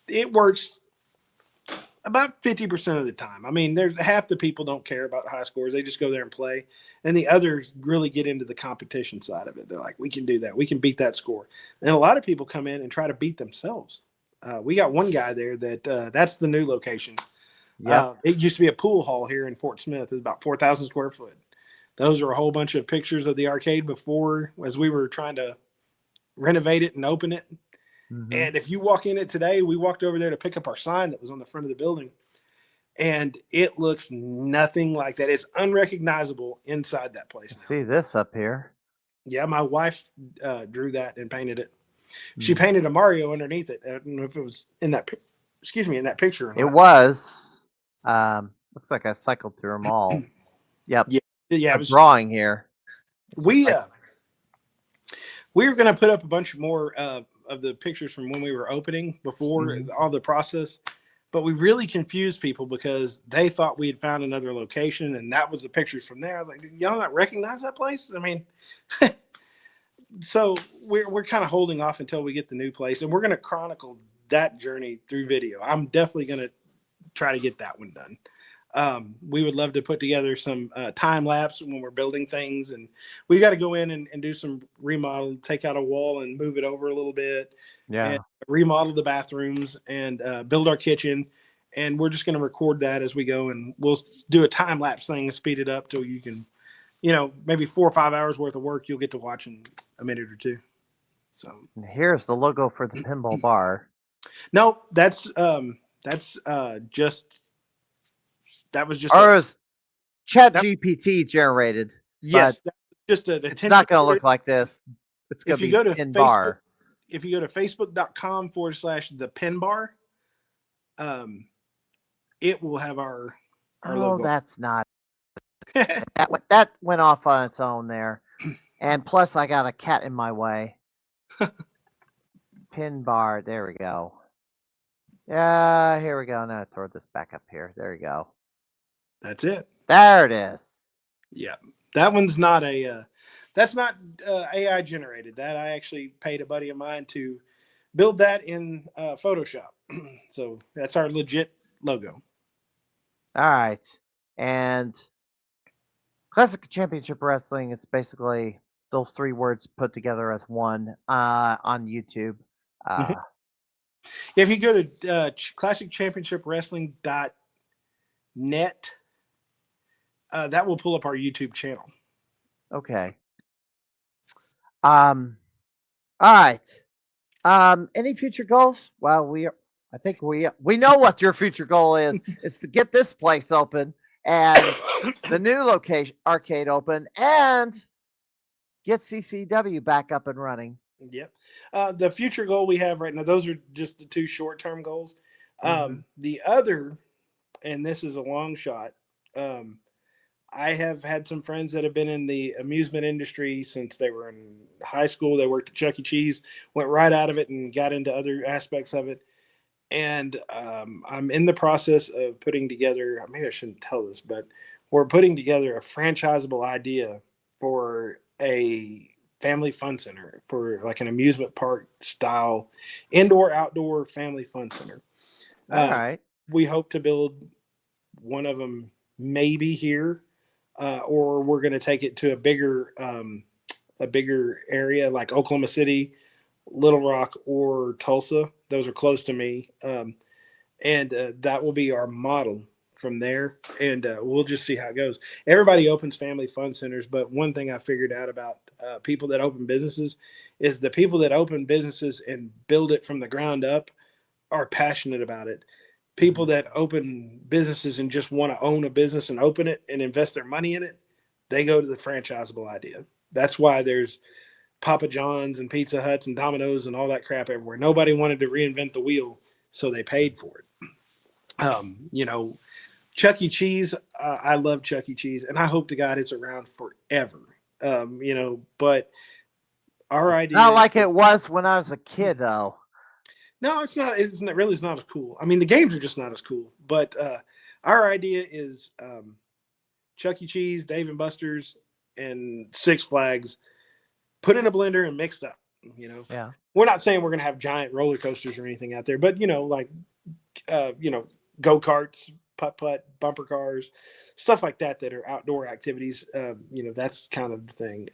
it works about 50% of the time. I mean, there's half the people don't care about high scores. They just go there and play. And the others really get into the competition side of it. They're like, we can do that. We can beat that score. And a lot of people come in and try to beat themselves. We got one guy there that's the new location. Yep. It used to be a pool hall here in Fort Smith. It's about 4,000 square foot. Those are a whole bunch of pictures of the arcade before, as we were trying to renovate it and open it. Mhm. And if you walk in it today, we walked over there to pick up our sign that was on the front of the building, and it looks nothing like that. It's unrecognizable inside that place now. See this up here. Yeah, my wife drew that and painted it. She Mm. painted a Mario underneath it. I don't know if it was in that, in that picture. Or It not. was. Looks like I cycled through them all. Yep. Yeah, A it was. drawing here. It's We like- we were going to put up a bunch more of the pictures from when we were opening before Mhm. all the process, but we really confused people because they thought we had found another location, and that was the pictures from there. I was like, y'all not recognize that place? I mean, so we're kind of holding off until we get the new place, and we're going to chronicle that journey through video. I'm definitely going to try to get that one done. We would love to put together some time lapse when we're building things, and we got to go in and do some remodel, take out a wall and move it over a little bit, yeah. and remodel the bathrooms and build our kitchen. And we're just going to record that as we go, and we'll do a time lapse thing and speed it up till you can, maybe 4 or 5 hours worth of work you'll get to watch in a minute or two. So And here's the logo for the pinball bar. no, that's just. That was just Or is Chat GPT generated? yes, that's just an It's not going to look like this. It's going If to you be go to pin Facebook, bar. if you go to facebook.com/the PinBar, it will have our Oh, logo. that's not. That went off on its own there. And plus, I got a cat in my way. Pin bar. There we go. Yeah, here we go. Now throw this back up here. There we go. That's it. There it is. Yeah, that one's not that's not AI generated. That I actually paid a buddy of mine to build that in Photoshop. So that's our legit logo. All right. And Classic Championship Wrestling, it's basically those 3 words put together as one on YouTube. Mhm. If you go to classicchampionshipwrestling.net, that will pull up our YouTube channel. Okay. All right. Any future goals? Well, I think we know what your future goal is. It's to get this place open and the new location arcade open and get CCW back up and running. Yep. The future goal we have right now, those are just the 2 short-term goals. The other, and this is a long shot, I have had some friends that have been in the amusement industry since they were in high school. They worked at Chuck E. Cheese, went right out of it and got into other aspects of it. And I'm in the process of putting together, maybe I shouldn't tell this, but we're putting together a franchisable idea for a family fun center, for like an amusement park style, indoor, outdoor family fun center. All right. We hope to build one of them maybe here, or we're going to take it to a bigger area like Oklahoma City, Little Rock, or Tulsa. Those are close to me, and that will be our model from there. And we'll just see how it goes. Everybody opens family fun centers, but one thing I figured out about people that open businesses is the people that open businesses and build it from the ground up are passionate about it. People that open businesses and just want to own a business and open it and invest their money in it, they go to the franchisable idea. That's why there's Papa John's and Pizza Huts and Domino's and all that crap everywhere. Nobody wanted to reinvent the wheel, so they paid for it. Chuck E. Cheese, I love Chuck E. Cheese, and I hope to God it's around forever. But our idea, Not like it was when I was a kid, though. no, it's not. It's not really. It's not as cool. I mean, the games are just not as cool. But our idea is Chuck E. Cheese, Dave and Buster's, and Six Flags put in a blender and mixed up. Yeah. We're not saying we're going to have giant roller coasters or anything out there, but go karts, putt putt, bumper cars, stuff like that are outdoor activities. That's kind of the thing.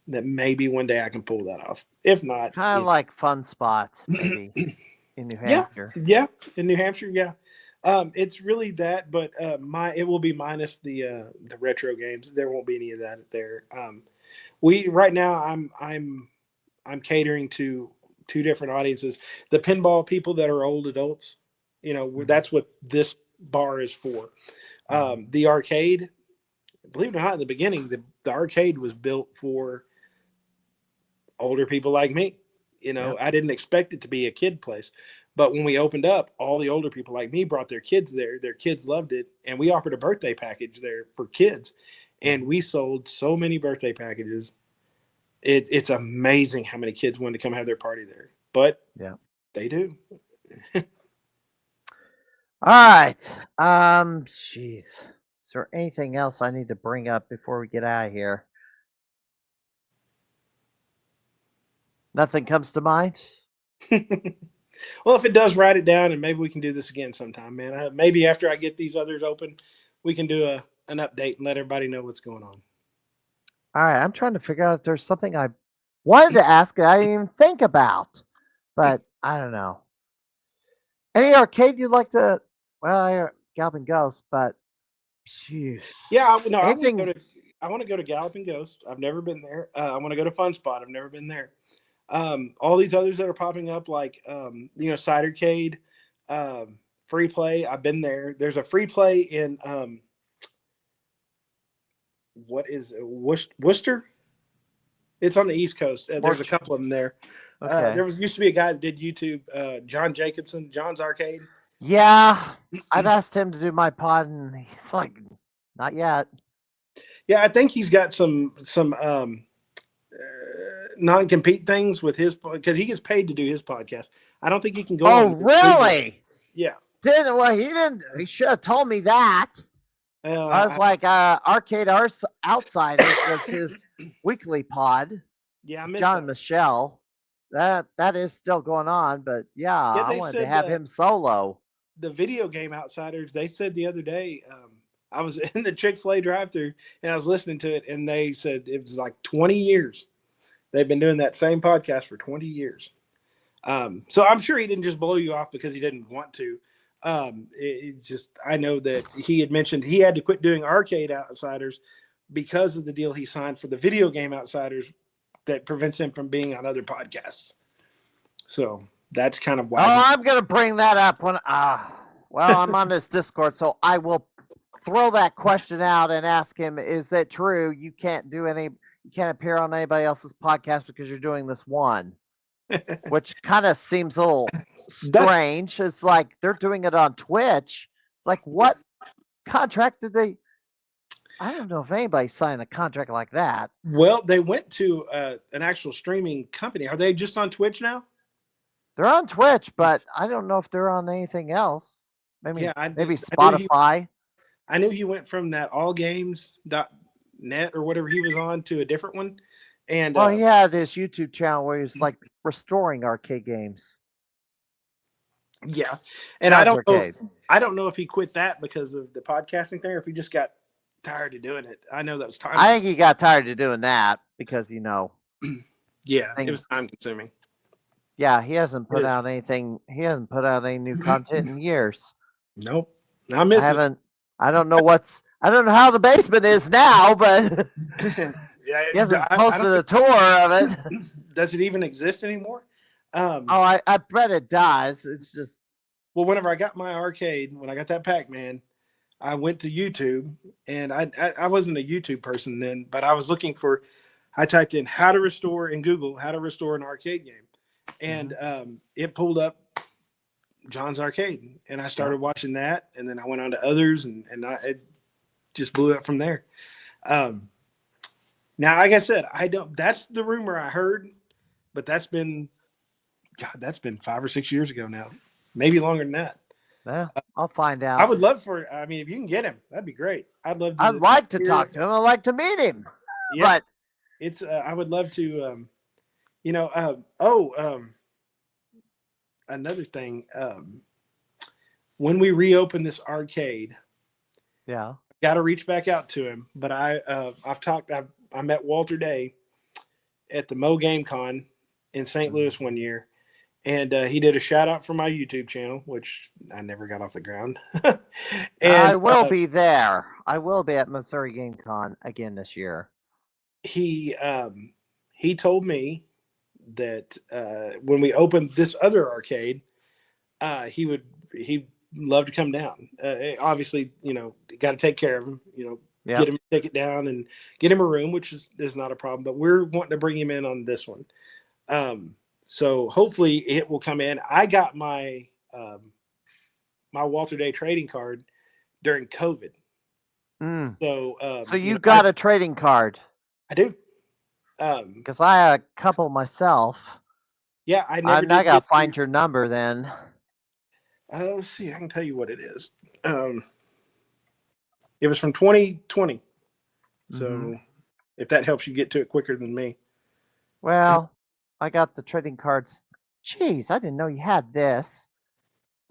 That maybe one day I can pull that off. If not, Kind of like Fun Spot, maybe, in New Hampshire. Yeah, in New Hampshire, yeah. It's really that, but it will be minus the retro games. There won't be any of that there. We right now I'm catering to two different audiences. The pinball people that are old adults, that's what this bar is for. The arcade, believe it or not, in the beginning, the arcade was built for older people like me. Yep. I didn't expect it to be a kid place. But when we opened up, all the older people like me brought their kids there. Their kids loved it. And we offered a birthday package there for kids. And we sold so many birthday packages. It's amazing how many kids wanted to come have their party there. But Yeah. they do. All right. Jeez. Is there anything else I need to bring up before we get out of here? Nothing comes to mind? Well, if it does, write it down, and maybe we can do this again sometime, man. Maybe after I get these others open, we can do an update and let everybody know what's going on. All right. I'm trying to figure out if there's something I wanted to ask that I didn't even think about, but I don't know. Any arcade you'd like to? Well, Galvin Ghost, but jeez. Yeah, no, Anything? I want to go to Galloping Ghost. I've never been there. I want to go to Fun Spot. I've never been there. All these others that are popping up, like Cidercade, Free Play. I've been there. There's a Free Play in what is it? Worcester? It's on the East Coast. There's a couple of them there. Okay. There used to be a guy that did YouTube, John Jacobson, John's Arcade. Yeah, I've asked him to do my pod, and he's like, not yet. Yeah, I think he's got some non-compete things with his, because he gets paid to do his podcast. I don't think he can go. Oh, really? Yeah. He didn't. He should have told me that. I was like, Arcade Outsiders was his weekly pod. Yeah, I missed John that. and Michelle. That is still going on, but yeah, I wanted to have him solo. The video game Outsiders, they said the other day, I was in the Chick-fil-A drive-thru and I was listening to it, and they said it was like 20 years. They've been doing that same podcast for 20 years. So I'm sure he didn't just blow you off because he didn't want to. It's just, I know that he had mentioned he had to quit doing Arcade Outsiders because of the deal he signed for the video game Outsiders that prevents him from being on other podcasts. So that's kind of why. Oh, I'm going to bring that up when, well, I'm on this Discord, so I will throw that question out and ask him, is that true? You can't appear on anybody else's podcast because you're doing this one, which kind of seems a little strange. It's like they're doing it on Twitch. It's like, what contract did they? I don't know if anybody signed a contract like that. Well, they went to an actual streaming company. Are they just on Twitch now? They're on Twitch, but I don't know if they're on anything else. Maybe Spotify. I knew he went from that allgames.net or whatever he was on to a different one. And he had this YouTube channel where he's like restoring arcade games. Yeah. And I don't know if he quit that because of the podcasting thing or if he just got tired of doing it. I know that was time. I think he got tired of doing that because, yeah, it was time consuming. Yeah, he hasn't put out anything. He hasn't put out any new content in years. Nope. I miss it. I don't know how the basement is now, but yeah, he hasn't posted a tour of it. Does it even exist anymore? I bet it does. It's just. Well, whenever I got my arcade, when I got that Pac-Man, I went to YouTube, and I wasn't a YouTube person then, but I was looking I typed in how to restore in Google, how to restore an arcade game. And it pulled up John's Arcade, and I started watching that, and then I went on to others, and it just blew up from there. Now, like I said, that's the rumor I heard, but that's been 5 or 6 years ago now, maybe longer than that. Yeah, I'll find out. I would love if you can get him, that'd be great. I'd like to talk to him. I'd like to meet him. Yeah, but I would love to. Another thing, when we reopen this arcade, got to reach back out to him. But I met Walter Day at the Mo Game Con in St. Louis one year, and he did a shout out for my YouTube channel, which I never got off the ground. I and will be there. I will be at Missouri Game Con again this year. he told me that when we opened this other arcade, he'd love to come down. Obviously, got to take care of him. Yep. Get him a ticket down and get him a room, which is not a problem. But we're wanting to bring him in on this one. So hopefully it will come in. I got my my Walter Day trading card during COVID. Mm. So You got a trading card? I do. Because I had a couple myself. Yeah, I never did. I gotta find your number then. Let's see. I can tell you what it is. It was from 2020. So if that helps you get to it quicker than me. Well, I got the trading cards. Jeez, I didn't know you had this.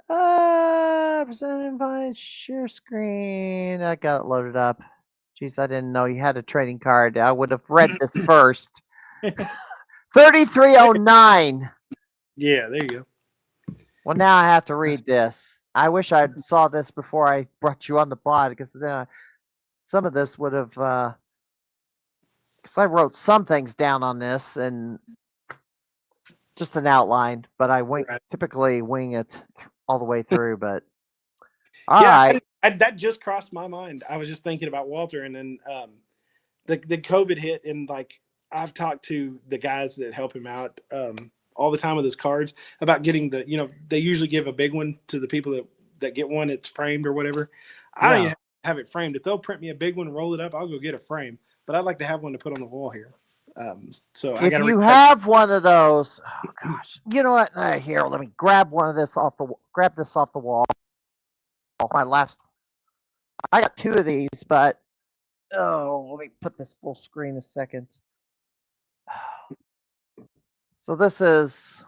Presented by share screen. I got it loaded up. Jeez, I didn't know you had a trading card. I would have read this first. 3309. Yeah, there you go. Well, now I have to read this. I wish I saw this before I brought you on the pod, because then some of this would have. Because I wrote some things down on this and just an outline, but I typically wing it all the way through. But all right. That just crossed my mind. I was just thinking about Walter, and then the COVID hit, and like I've talked to the guys that help him out all the time with his cards about getting they usually give a big one to the people that get one. It's framed or whatever. I don't even have it framed. If they'll print me a big one and roll it up, I'll go get a frame. But I'd like to have one to put on the wall here. So if you have one of those, oh gosh, you know what? Here, let me grab this off the wall. My last, I got two of these, but let me put this full screen a second. So this is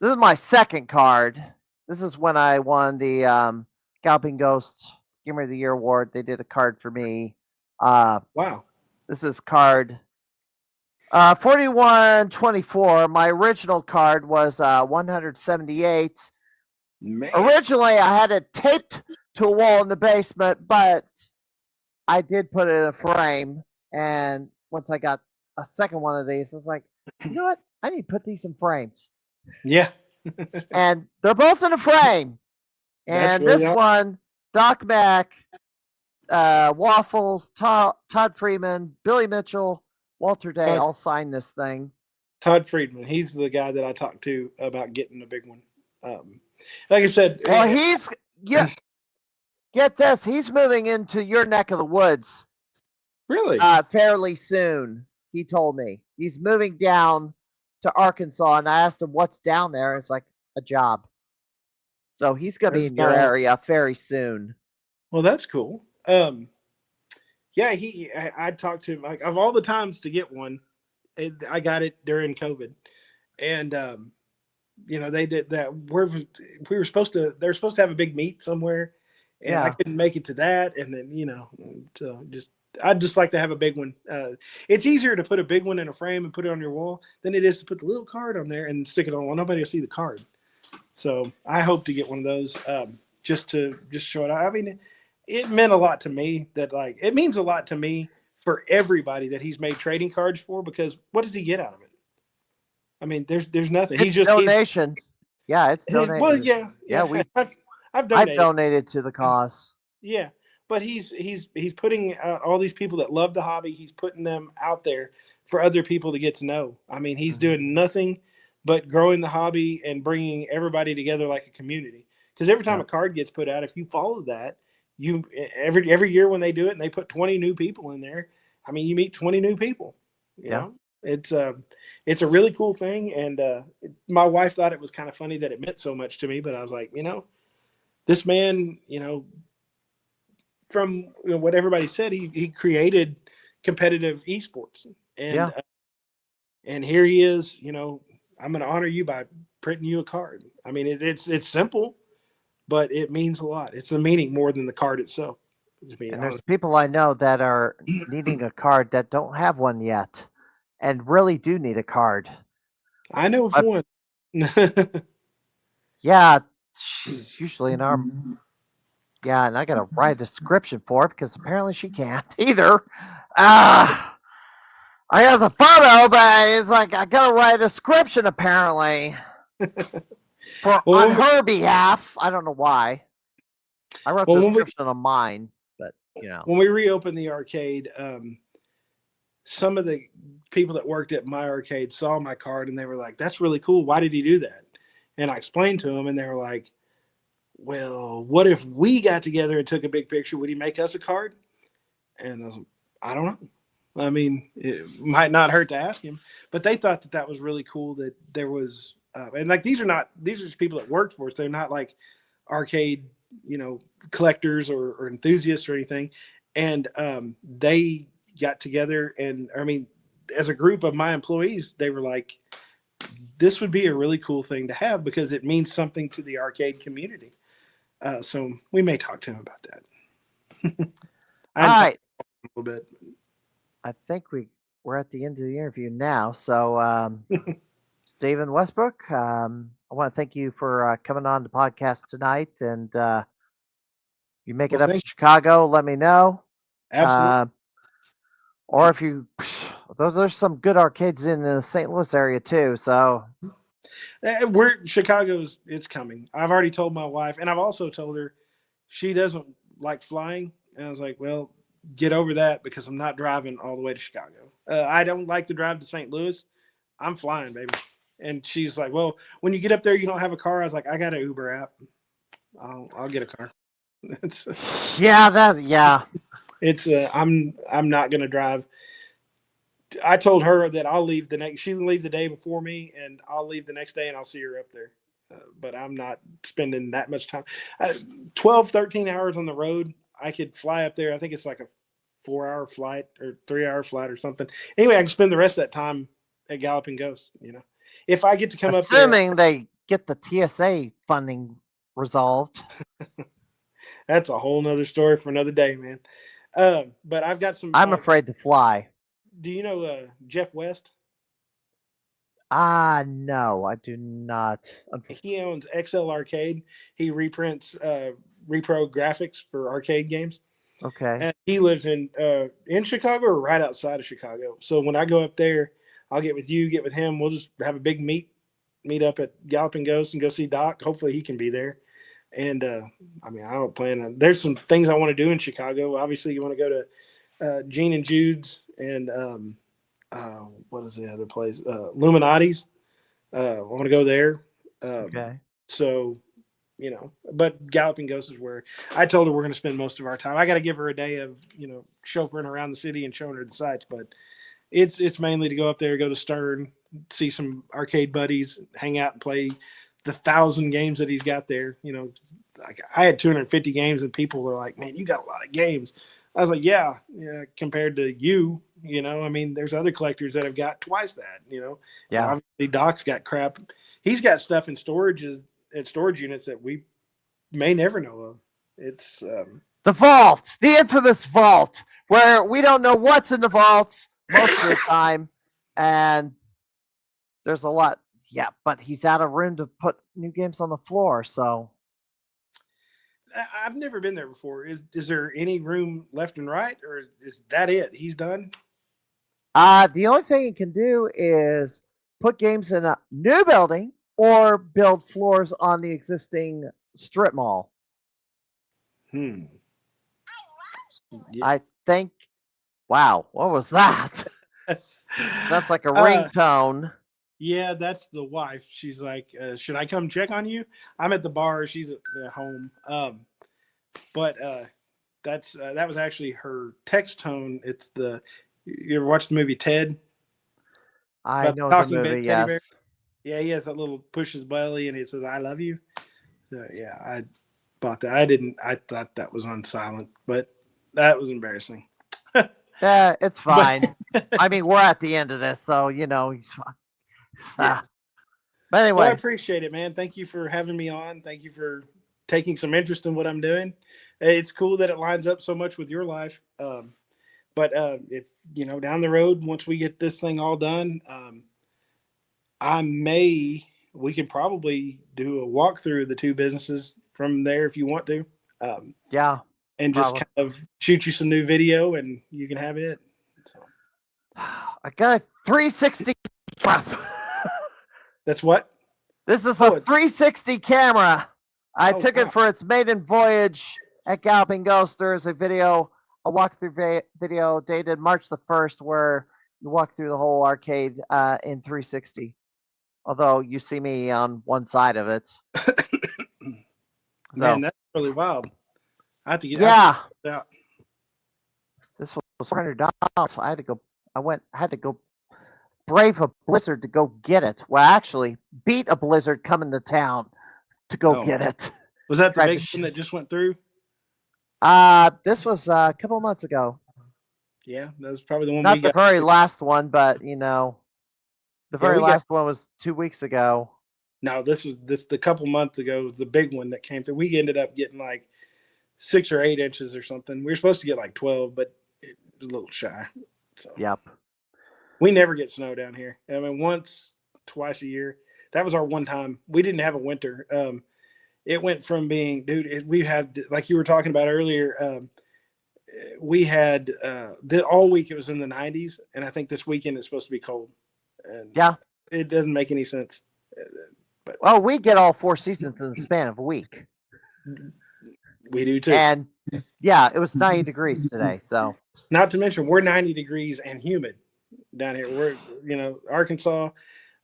my second card. This is when I won the Galloping Ghost Gamer of the Year award. They did a card for me. Wow. This is card 4124. My original card was 178. Man. Originally, I had it taped to a wall in the basement, but I did put it in a frame. And once I got a second one of these, I was like, you know what? I need to put these in frames. Yeah. And they're both in a frame. And this one, Doc Mack, Waffles, Todd Freeman, Billy Mitchell, Walter Day all signed this thing. Todd Friedman, he's the guy that I talked to about getting a big one. Like I said, well, get this, he's moving into your neck of the woods. Really? Fairly soon, he told me. He's moving down to Arkansas, and I asked him what's down there. It's like a job. So he's going to be in your area very soon. Well, that's cool. Yeah, I talked to him, like, of all the times to get one, I got it during COVID, and they did that. They were supposed to have a big meet somewhere, and I couldn't make it to that. And then so I'd just like to have a big one. It's easier to put a big one in a frame and put it on your wall than it is to put the little card on there and stick it on. Well, nobody will see the card. So I hope to get one of those just to show it. I mean, it meant a lot to me it means a lot to me for everybody that he's made trading cards for, because what does he get out of it? I mean, there's nothing. It's donation. Yeah, it's donation. Well, yeah. I've donated to the cause. Yeah, but he's putting out all these people that love the hobby. He's putting them out there for other people to get to know. I mean, he's doing nothing but growing the hobby and bringing everybody together like a community. Because every time a card gets put out, if you follow that, every year when they do it and they put 20 new people in there, I mean, you meet 20 new people. You know? It's a really cool thing. And my wife thought it was kind of funny that it meant so much to me, but I was like, this man, from what everybody said, he created competitive esports, and here he is. I'm going to honor you by printing you a card. I mean, it's simple, but it means a lot. It's the meaning more than the card itself. And there's people I know that are needing a card that don't have one yet, and really do need a card. I know of one. Yeah, she's usually in our. Yeah, and I got to write a description for it because apparently she can't either. Ah, I have the photo, but it's like I got to write a description apparently for Well, on her behalf. I don't know why. I wrote the well, description on mine, but you know. when we reopened the arcade, some of the people that worked at my arcade saw my card and they were like, "That's really cool. Why did he do that?" And I explained to them, and they were like, "Well, what if we got together and took a big picture? Would he make us a card?" And I was like, "I don't know. I mean, it might not hurt to ask him." But they thought that that was really cool that there was, and like these are just people that worked for us. They're not like arcade, collectors or enthusiasts or anything. And they got together, and I mean, as a group of my employees, they were like, this would be a really cool thing to have because it means something to the arcade community. So we may talk to him about that. All right, A little bit. I think we're at the end of the interview now. So, Stephen Westbrook, I want to thank you for coming on the podcast tonight, and you make it Well, up to Chicago, let me know. Absolutely. Or if you, there's some good arcades in the St. Louis area too. So It's coming. I've already told my wife, and I've also told her she doesn't like flying. And I was like, well, get over that because I'm not driving all the way to Chicago. I don't like to drive to St. Louis. I'm flying, baby. And she's like, well, when you get up there, you don't have a car. I was like, I got an Uber app. I'll get a car. yeah. It's I'm not gonna drive. I told her that I'll leave she can leave the day before me, and I'll leave the next day, and I'll see her up there. But I'm not spending that much time. 12, 13 hours on the road. I could fly up there. I think it's like a 4-hour flight or 3-hour flight or something. Anyway, I can spend the rest of that time at Galloping Ghost. If I get to come Assuming up there, they get the TSA funding resolved. that's a whole nother story for another day, man. But I've got some. I'm afraid to fly. Do you know Jeff West? No, I do not. He owns XL Arcade. He reprints repro graphics for arcade games. Okay. And he lives in Chicago or right outside of Chicago. So when I go up there, I'll get with you, get with him. We'll just have a big meet up at Galloping Ghost and go see Doc. Hopefully he can be there. And I don't plan on. There's some things I want to do in Chicago. Obviously, you want to go to Gene and Jude's and what is the other place? Illuminati's. I want to go there. Okay. So, but Galloping Ghost is where I told her we're going to spend most of our time. I got to give her a day of, chauffeuring around the city and showing her the sights, but it's mainly to go up there, go to Stern, see some arcade buddies, hang out and play the 1,000 games that he's got there. Like I had 250 games and people were like, man, you got a lot of games. I was like, yeah, compared to you, there's other collectors that have got twice that, Yeah. Obviously Doc's got crap. He's got stuff in storage units that we may never know of. It's the vault, the infamous vault, where we don't know what's in the vault most of the time, and there's a lot. Yeah, but he's out of room to put new games on the floor, so. I've never been there before. Is there any room left and right, or is that it? He's done? The only thing he can do is put games in a new building or build floors on the existing strip mall. Yeah. I think. Wow, what was that? That's like a ringtone. Yeah, that's the wife. She's like, should I come check on you? I'm at the bar. She's at home. But that was actually her text tone. It's you ever watched the movie Ted? I know the movie, yes. Bear? Yeah, he has that little push his belly and it says, I love you. So, yeah, I bought that. I thought that was on silent, but that was embarrassing. Yeah, it's fine. We're at the end of this, so, he's fine. Yeah. But anyway. Well, I appreciate it, man. Thank you for having me on. Thank you for taking some interest in what I'm doing. It's cool that it lines up so much with your life. But if, down the road, once we get this thing all done, I may we can probably do a walkthrough of the two businesses from there if you want to, Yeah. and just Probably. kind of shoot you some new video, and you can have it. So I got a 360. that's what. This is Oh, a 360 camera. I Oh, took wow. it for its maiden voyage at Galloping Ghost. There is a walkthrough video dated March the 1st where you walk through the whole arcade in 360. Although you see me on one side of it. Man, that's really wild. I have to get Yeah. it out. This was $400. I had to go brave a blizzard to go get it. Well, actually, beat a blizzard coming to town to go Oh. get it. Was that the Tried big to one that just went through? This was a couple months ago. Yeah, that was probably the one Not we the got. very last one, but the very we got- last one was 2 weeks ago. No, this the couple months ago was the big one that came through. We ended up getting like 6 or 8 inches or something. We were supposed to get like 12, but it was a little shy. So Yep. we never get snow down here. I mean, once, twice a year. That was our one time. We didn't have a winter. It went from being, dude, we had, like you were talking about earlier, we had all week it was in the 90s, and I think this weekend it's supposed to be cold. And Yeah. it doesn't make any sense. But Well, we get all 4 seasons in the span of a week. we do too. And yeah, it was 90 degrees today. So Not to mention we're 90 degrees and humid down here. We're, Arkansas,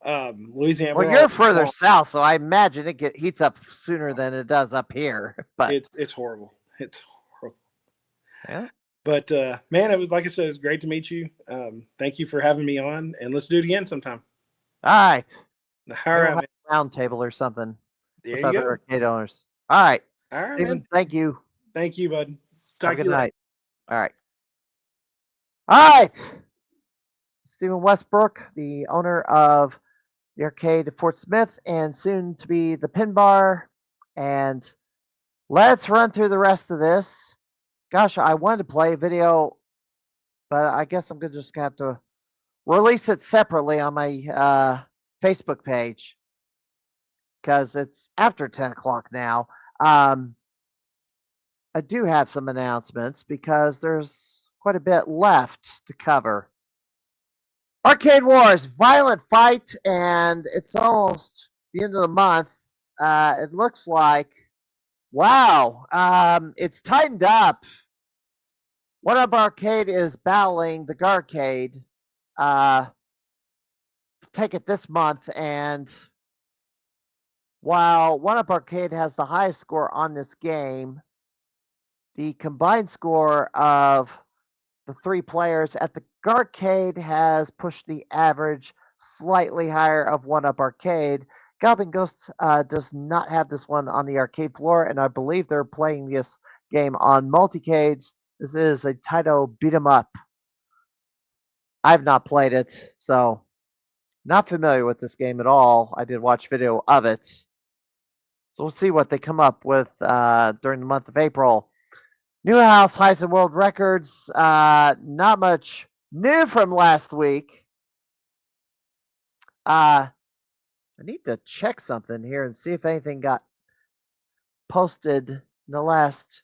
Louisiana. well, we're you're all further small. south, so I imagine it heats up sooner than it does up here. But It's horrible. It's horrible. yeah. But man, it was, like I said, it was great to meet you. Thank you for having me on, and let's do it again sometime. All right. All We'll right, have man. a round table or something There with you other go. arcade owners. All right. All right, Stephen, man. thank you. Thank you, bud. Have Talk a to good you later. night. All right. All right. Stephen Westbrook, the owner of the arcade at Fort Smith and soon to be the PinBar. And let's run through the rest of this. Gosh, I wanted to play a video, but I guess I'm just gonna have to release it separately on my Facebook page because it's after 10 o'clock now. I do have some announcements because there's quite a bit left to cover. Arcade Wars, violent fight, and it's almost the end of the month. It looks like, wow, it's tightened up. One Up Arcade is battling the Garcade to take it this month, and while One Up Arcade has the highest score on this game, the combined score of the 3 players at the Garcade has pushed the average slightly higher of One Up Arcade. Galloping Ghost does not have this one on the arcade floor, and I believe they're playing this game on multicades. This is a Taito beat 'em up. I've not played it, so not familiar with this game at all. I did watch video of it. So we'll see what they come up with during the month of April. Newhouse highs and world records. Not much new from last week. I need to check something here and see if anything got posted in the last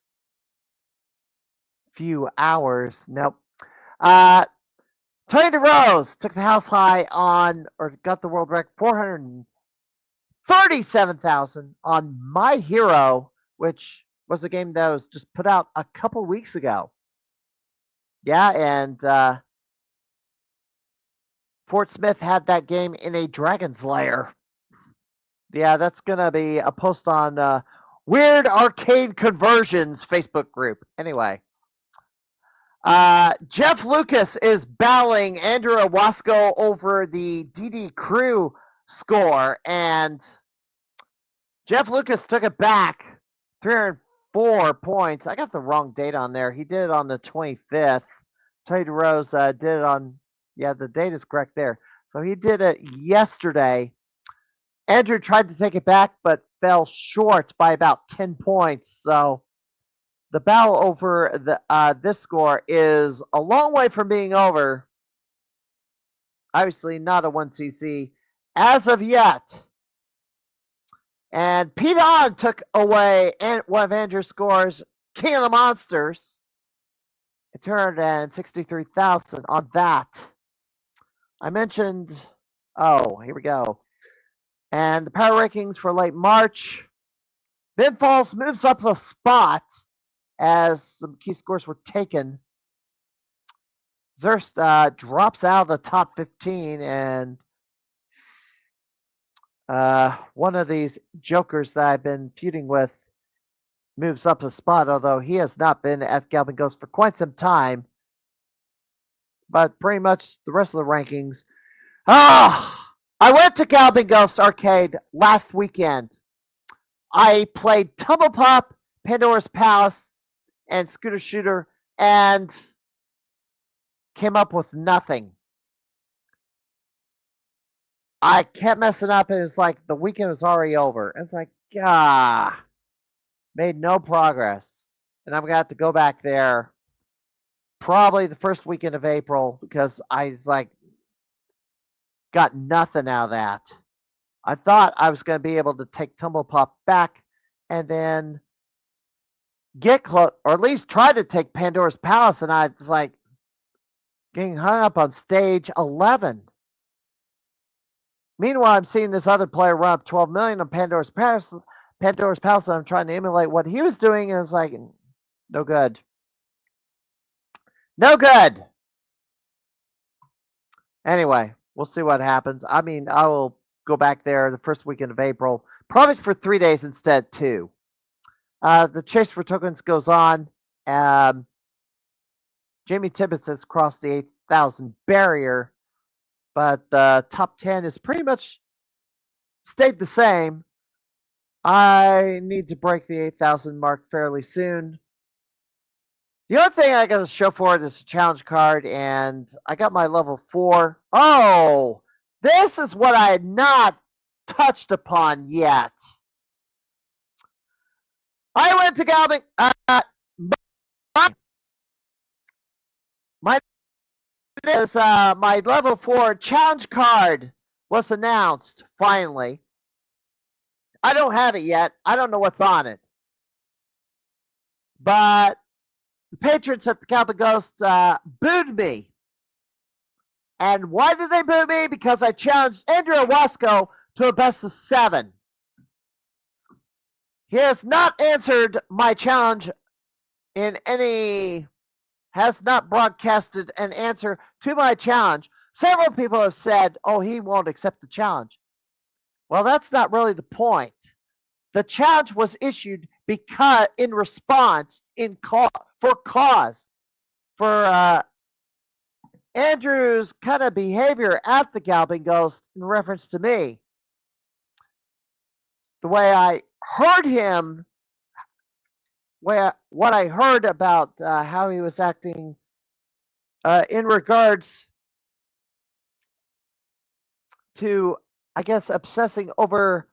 few hours. Nope. Tony DeRose took the house high on, or got the world record, 437,000 on My Hero, which was a game that was just put out a couple weeks ago. Yeah, and Fort Smith had that game in a Dragon's Lair. Yeah, that's going to be a post on Weird Arcade Conversions Facebook group. Anyway. Jeff Lucas is battling Andrew Owasco over the DD Crew score, and Jeff Lucas took it back 304 points. I got the wrong date on there. He did it on the 25th. Tony DeRose did it on, yeah, the date is correct there. So he did it yesterday. Andrew tried to take it back, but fell short by about 10 points. So the battle over this score is a long way from being over. Obviously not a 1cc as of yet. And Pete On took away one of Andrew's scores, King of the Monsters. It turned in 63,000 on that. I mentioned, oh, here we go. And the power rankings for late March. Ben Falls moves up a spot as some key scores were taken. Zurst drops out of the top 15, and one of these jokers that I've been feuding with moves up a spot, although he has not been at Galvin Ghost for quite some time. But pretty much the rest of the rankings. I went to Galvin Ghost Arcade last weekend. I played Tumble Pop, Pandora's Palace, and Scooter Shooter, and came up with nothing. I kept messing up, and it's like the weekend was already over. It's like, made no progress. And I'm going to have to go back there probably the first weekend of April because I was like, got nothing out of that. I thought I was going to be able to take Tumble Pop back and then get close, or at least try to take Pandora's Palace, and I was like getting hung up on stage 11. Meanwhile, I'm seeing this other player run up 12 million on Pandora's Palace, and I'm trying to emulate what he was doing, and it's like, no good. No good. Anyway, we'll see what happens. I mean, I will go back there the first weekend of April, probably for 3 days instead, too. The chase for tokens goes on. Jamie Tibbetts has crossed the 8,000 barrier, but the top 10 is pretty much stayed the same. I need to break the 8,000 mark fairly soon. The other thing I got to show for it is a challenge card, and I got my level 4. Oh, this is what I had not touched upon yet. I went to Galvin. My level 4 challenge card was announced finally. I don't have it yet. I don't know what's on it. But the patrons at the Galvin Ghost booed me. And why did they boo me? Because I challenged Andrew Wasco to a best of 7. He has not answered my challenge has not broadcasted an answer to my challenge. Several people have said, oh, he won't accept the challenge. Well, that's not really the point. The challenge was issued because in response for Andrew's kind of behavior at the Galvin Ghost in reference to me. The way I heard him, what I heard about how he was acting in regards to, I guess, obsessing over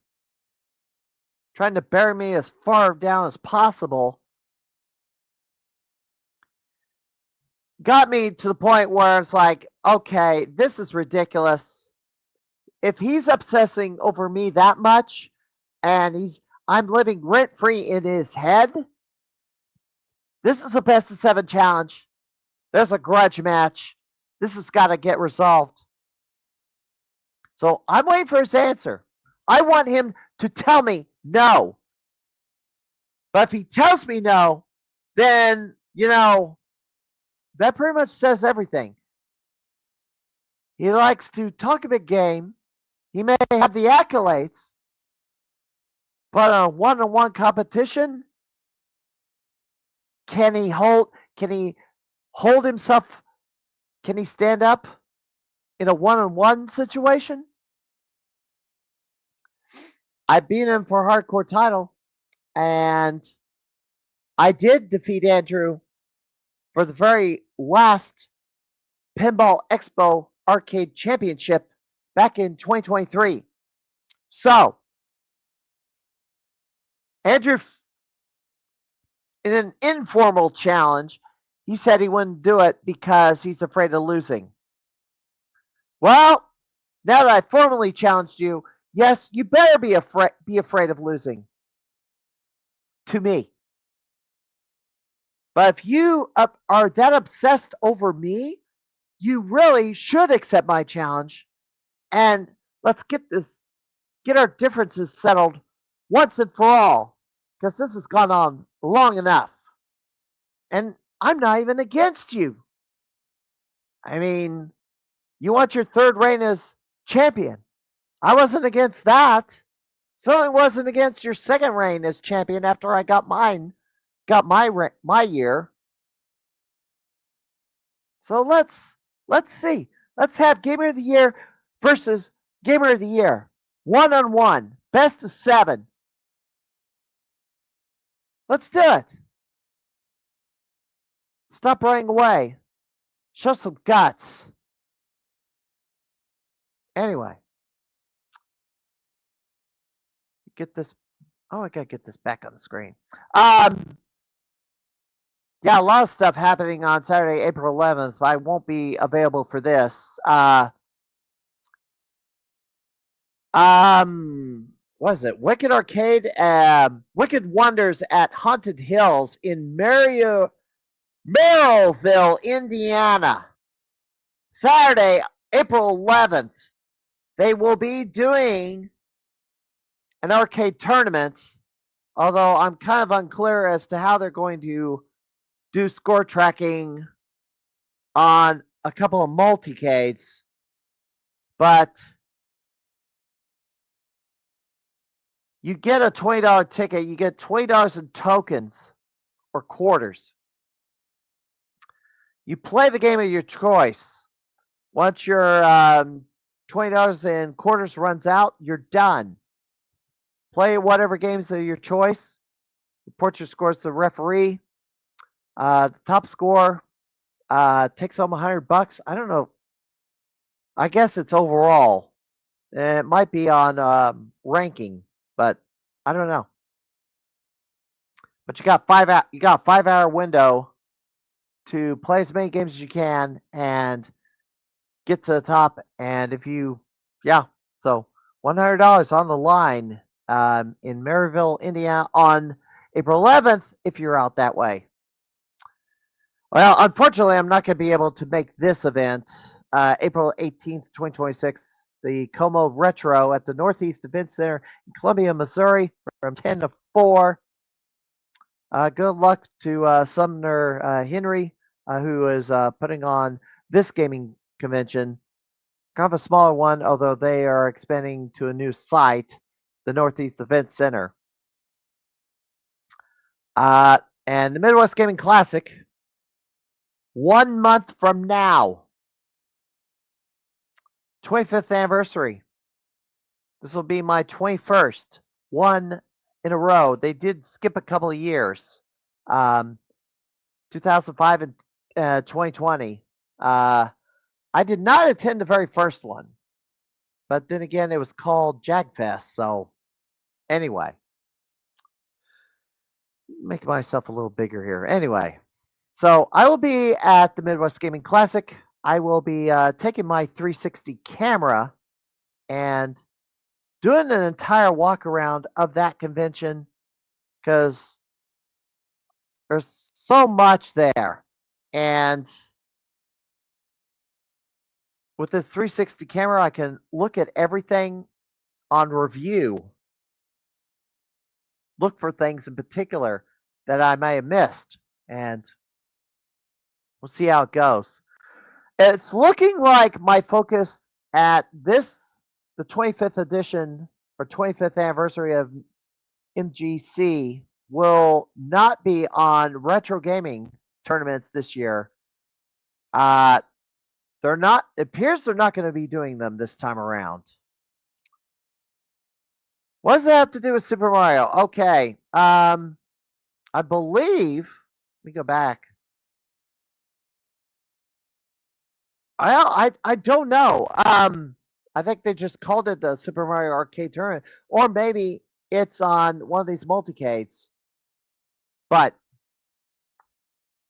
trying to bury me as far down as possible, got me to the point where it's like, okay, this is ridiculous. If he's obsessing over me that much, and I'm living rent free in his head, this is the best of 7 challenge. There's a grudge match. This has got to get resolved. So I'm waiting for his answer. I want him to tell me no. But if he tells me no, then, that pretty much says everything. He likes to talk a big game. He may have the accolades, but on a one-on-one competition, can he hold himself? Can he stand up in a one-on-one situation? I beat him for a hardcore title, and I did defeat Andrew for the very last Pinball Expo Arcade Championship back in 2023. So, Andrew, in an informal challenge, he said he wouldn't do it because he's afraid of losing. Well, now that I formally challenged you, yes, you better be afraid of losing to me. But if you are that obsessed over me, you really should accept my challenge and let's get our differences settled once and for all because this has gone on long enough. And I'm not even against you. I mean, you want your third reign as champion. I wasn't against that. Certainly wasn't against your second reign as champion after I got my year. So let's see. Let's have Gamer of the Year versus Gamer of the Year. 1-on-1. Best of 7. Let's do it. Stop running away. Show some guts. Anyway. Get this. Oh, I gotta get this back on the screen. Yeah, a lot of stuff happening on Saturday, April 11th. I won't be available for this. What is it? Wicked Arcade, Wicked Wonders at Haunted Hills in Merrillville, Indiana. Saturday, April 11th. They will be doing an arcade tournament, although I'm kind of unclear as to how they're going to do score tracking on a couple of multicades, but you get a $20 ticket, you get $20 in tokens or quarters. You play the game of your choice. Once your $20 in quarters runs out, you're done. Play whatever games of your choice. Report your scores to the referee. The top score takes home $100. I don't know. I guess it's overall. It might be on ranking, but I don't know. But you got 5-hour window to play as many games as you can and get to the top. And if you, so $100 on the line in Maryville, Indiana on April 11th if you're out that way. Well, unfortunately, I'm not going to be able to make this event. April 18th, 2026, the Como Retro at the Northeast Event Center in Columbia, Missouri from 10 to 4. Good luck to Sumner Henry, who is putting on this gaming convention. Kind of a smaller one, although they are expanding to a new site, the Northeast Event Center. And the Midwest Gaming Classic, 1 month from now, 25th anniversary. This will be my 21st one in a row. They did skip a couple of years, 2005 and 2020. I did not attend the very first one, but then again, it was called JagFest. So anyway, make myself a little bigger here. Anyway, so I will be at the Midwest Gaming Classic. I will be taking my 360 camera and doing an entire walk around of that convention because there's so much there. And with this 360 camera, I can look at everything on review, look for things in particular that I may have missed, and we'll see how it goes. It's looking like my focus at this, the 25th edition or 25th anniversary of MGC, will not be on retro gaming tournaments this year. They're not. It appears they're not going to be doing them this time around. What does that have to do with Super Mario? Okay. I believe. Let me go back. I don't know. I think they just called it the Super Mario Arcade Tournament, or maybe it's on one of these multicades. But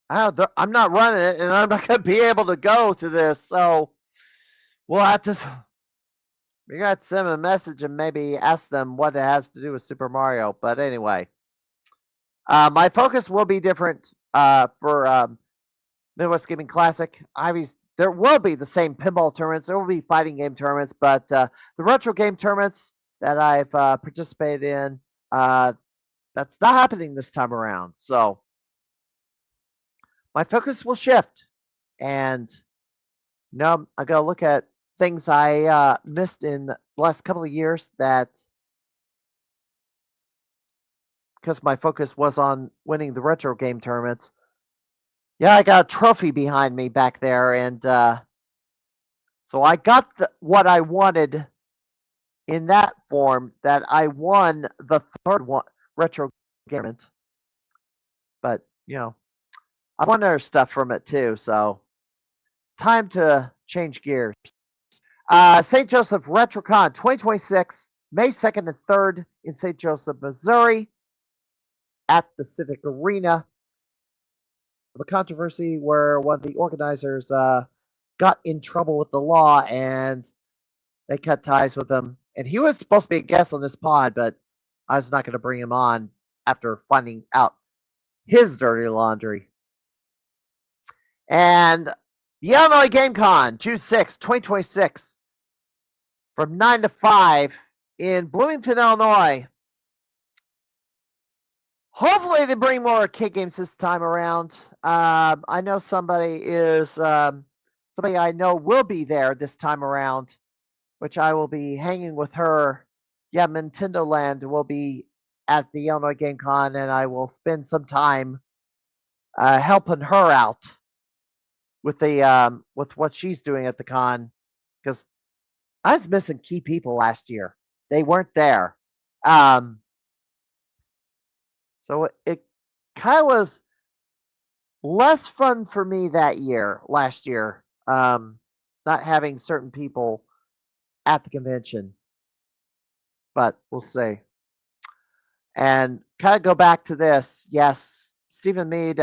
I'm not running it, and I'm not going to be able to go to this. So we'll have to We got to send them a message and maybe ask them what it has to do with Super Mario. But anyway, my focus will be different for Midwest Gaming Classic. There will be the same pinball tournaments. There will be fighting game tournaments, but the retro game tournaments that I've participated in, that's not happening this time around. So my focus will shift, and I'm gonna look at things I missed in the last couple of years that because my focus was on winning the retro game tournaments. Yeah, I got a trophy behind me back there, and so I got what I wanted in that form. That I won the third one retro game tournament, but I won other stuff from it too. So time to change gears. St. Joseph RetroCon 2026, May 2nd and 3rd in St. Joseph, Missouri, at the Civic Arena. The controversy where one of the organizers got in trouble with the law and they cut ties with him. And he was supposed to be a guest on this pod, but I was not going to bring him on after finding out his dirty laundry. And the Illinois Game Con, June 6, 2026, from 9 to 5 in Bloomington, Illinois. Hopefully they bring more arcade games this time around. I know somebody I know will be there this time around, which I will be hanging with her. Yeah, Nintendo Land will be at the Illinois Game Con, and I will spend some time helping her out with with what she's doing at the con, because I was missing key people last year. They weren't there. So it kind of was less fun for me last year, not having certain people at the convention. But we'll see. And kind of go back to this. Yes, Stephen Mead,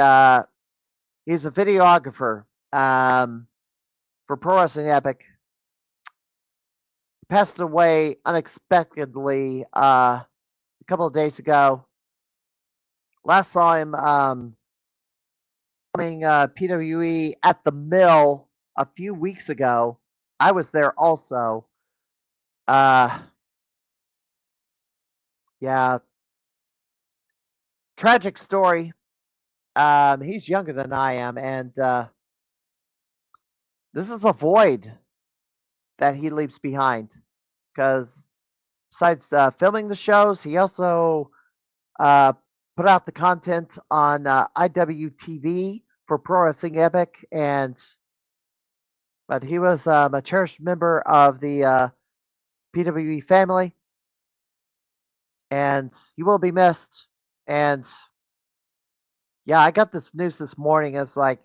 he's a videographer for Pro Wrestling Epic. He passed away unexpectedly a couple of days ago. Last saw him coming PWE at the Mill a few weeks ago. I was there also. Yeah, tragic story. He's younger than I am, and this is a void that he leaves behind. Because besides filming the shows, he also put out the content on IWTV for Pro Wrestling Epic, but he was a cherished member of the PWE family, and he will be missed. And yeah, I got this news this morning. It's like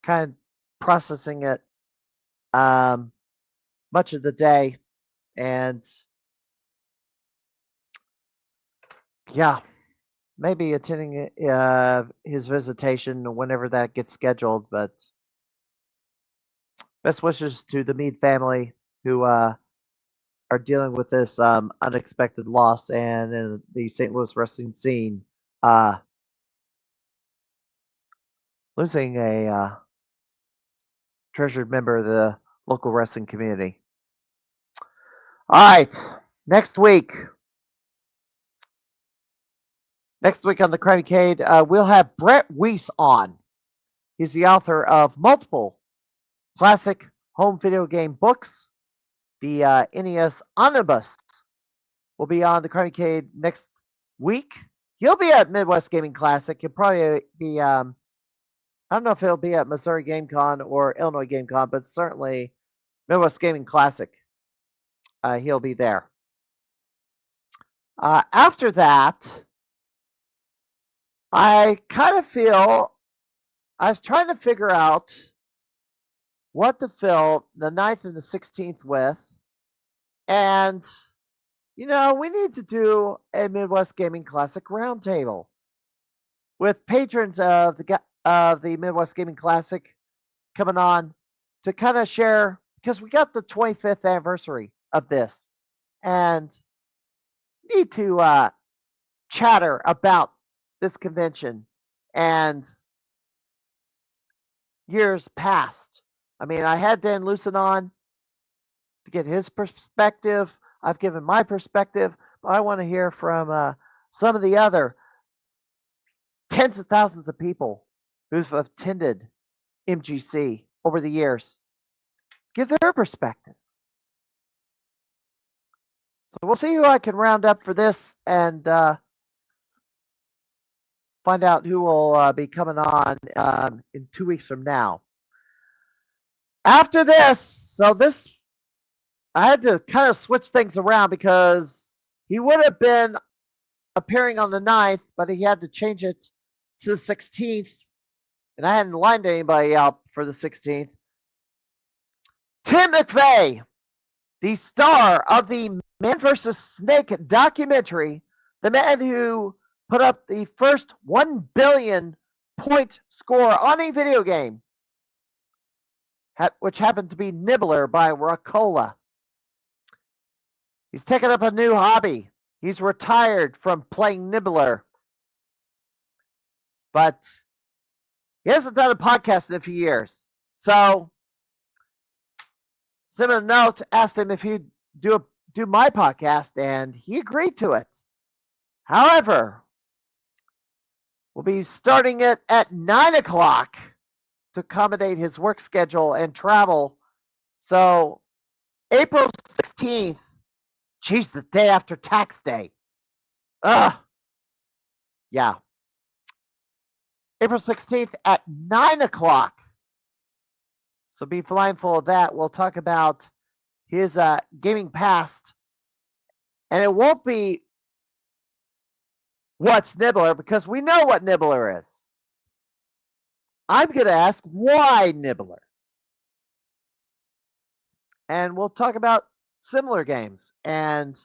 kind of processing it much of the day, and yeah, maybe attending his visitation whenever that gets scheduled. But best wishes to the Mead family who are dealing with this unexpected loss, and in the St. Louis wrestling scene, losing a treasured member of the local wrestling community. All right, next week on the Crimeycade, we'll have Brett Weiss on. He's the author of multiple classic home video game books. The NES Omnibus will be on the Crimeycade next week. He'll be at Midwest Gaming Classic. He'll probably be, I don't know if he'll be at Missouri Game Con or Illinois Game Con, but certainly Midwest Gaming Classic. He'll be there. After that, I kind of feel I was trying to figure out what to fill the 9th and the 16th with. And, we need to do a Midwest Gaming Classic roundtable with patrons of the Midwest Gaming Classic coming on to kind of share, because we got the 25th anniversary of this and need to chatter about this convention and years past. I mean, I had Dan Lucen on to get his perspective. I've given my perspective, but I want to hear from some of the other tens of thousands of people who've attended MGC over the years. Give their perspective. So we'll see who I can round up for this and find out who will be coming on in 2 weeks from now. After this, I had to kind of switch things around because he would have been appearing on the 9th, but he had to change it to the 16th, and I hadn't lined anybody up for the 16th. Tim McVeigh, the star of the Man vs. Snake documentary, the man who put up the first 1 billion point score on a video game, which happened to be Nibbler by Racola. He's taken up a new hobby. He's retired from playing Nibbler. But he hasn't done a podcast in a few years. So, sent him a note, asked him if he'd do my podcast, and he agreed to it. However, we'll be starting it at 9 o'clock to accommodate his work schedule and travel. So, April 16th, geez, the day after tax day. Yeah. April 16th at 9 o'clock. So be mindful of that. We'll talk about his gaming past. And it won't be what's Nibbler, because we know what Nibbler is. I'm going to ask why Nibbler. And we'll talk about similar games and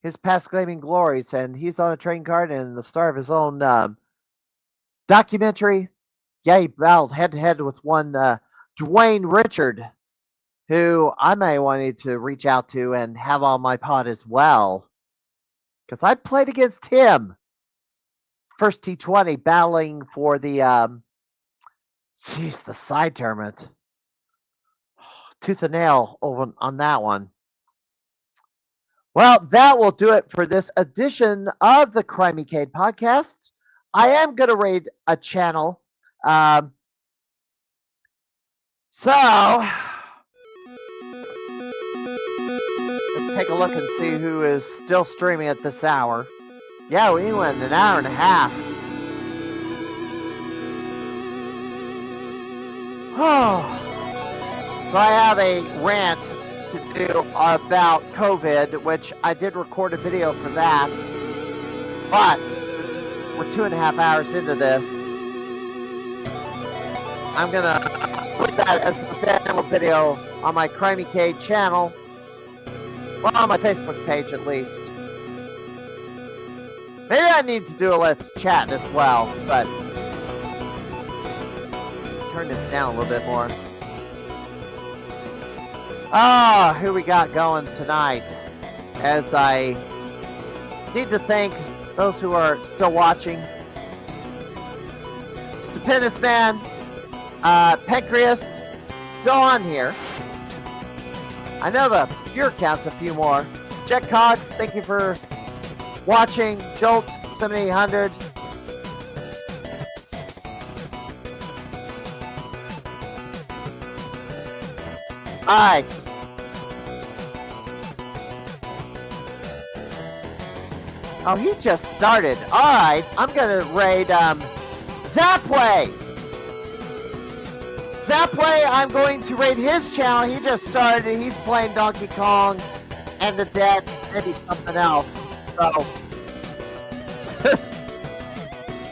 his past gaming glories. And he's on a trading card and the star of his own documentary. Yeah, he battled head-to-head with one Dwayne Richard, who I may want to reach out to and have on my pod as well, because I played against him. First T20 battling for the the side tournament. Tooth and nail over on that one. Well, that will do it for this edition of the Crimeycade podcast. I am going to raid a channel. So let's take a look and see who is still streaming at this hour. Yeah, we went an hour and a half. So I have a rant to do about COVID, which I did record a video for that. But since we're 2.5 hours into this, I'm gonna put that as a standalone video on my Crimeycade channel, well, on my Facebook page at least. Maybe I need to do a let's chat as well, but turn this down a little bit more. Who we got going tonight? As I need to thank those who are still watching. Stupendous Man, Pancreas, still on here. I know the viewer count's a few more. Jet Cogs, thank you for watching. Jolt 7800. Alright. Oh, he just started. Alright, I'm gonna raid Zapway. Zapway, I'm going to raid his channel. He just started. He's playing Donkey Kong and the Dead, maybe something else. So,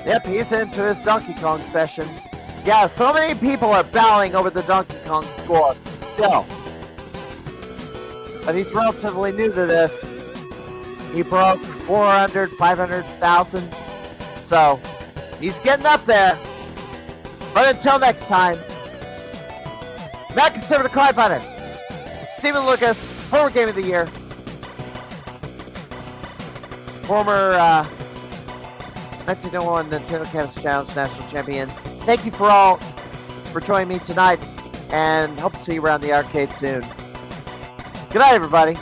yep, he's into his Donkey Kong session. Yeah, so many people are battling over the Donkey Kong score still. But he's relatively new to this. He broke 400, 500,000. So, he's getting up there. But until next time, Matt Conservative Cry Button. Stephen Lucas, former Game of the Year, former 1901 Nintendo Canvas Challenge National Champion. Thank you for joining me tonight, and hope to see you around the arcade soon. Good night, everybody.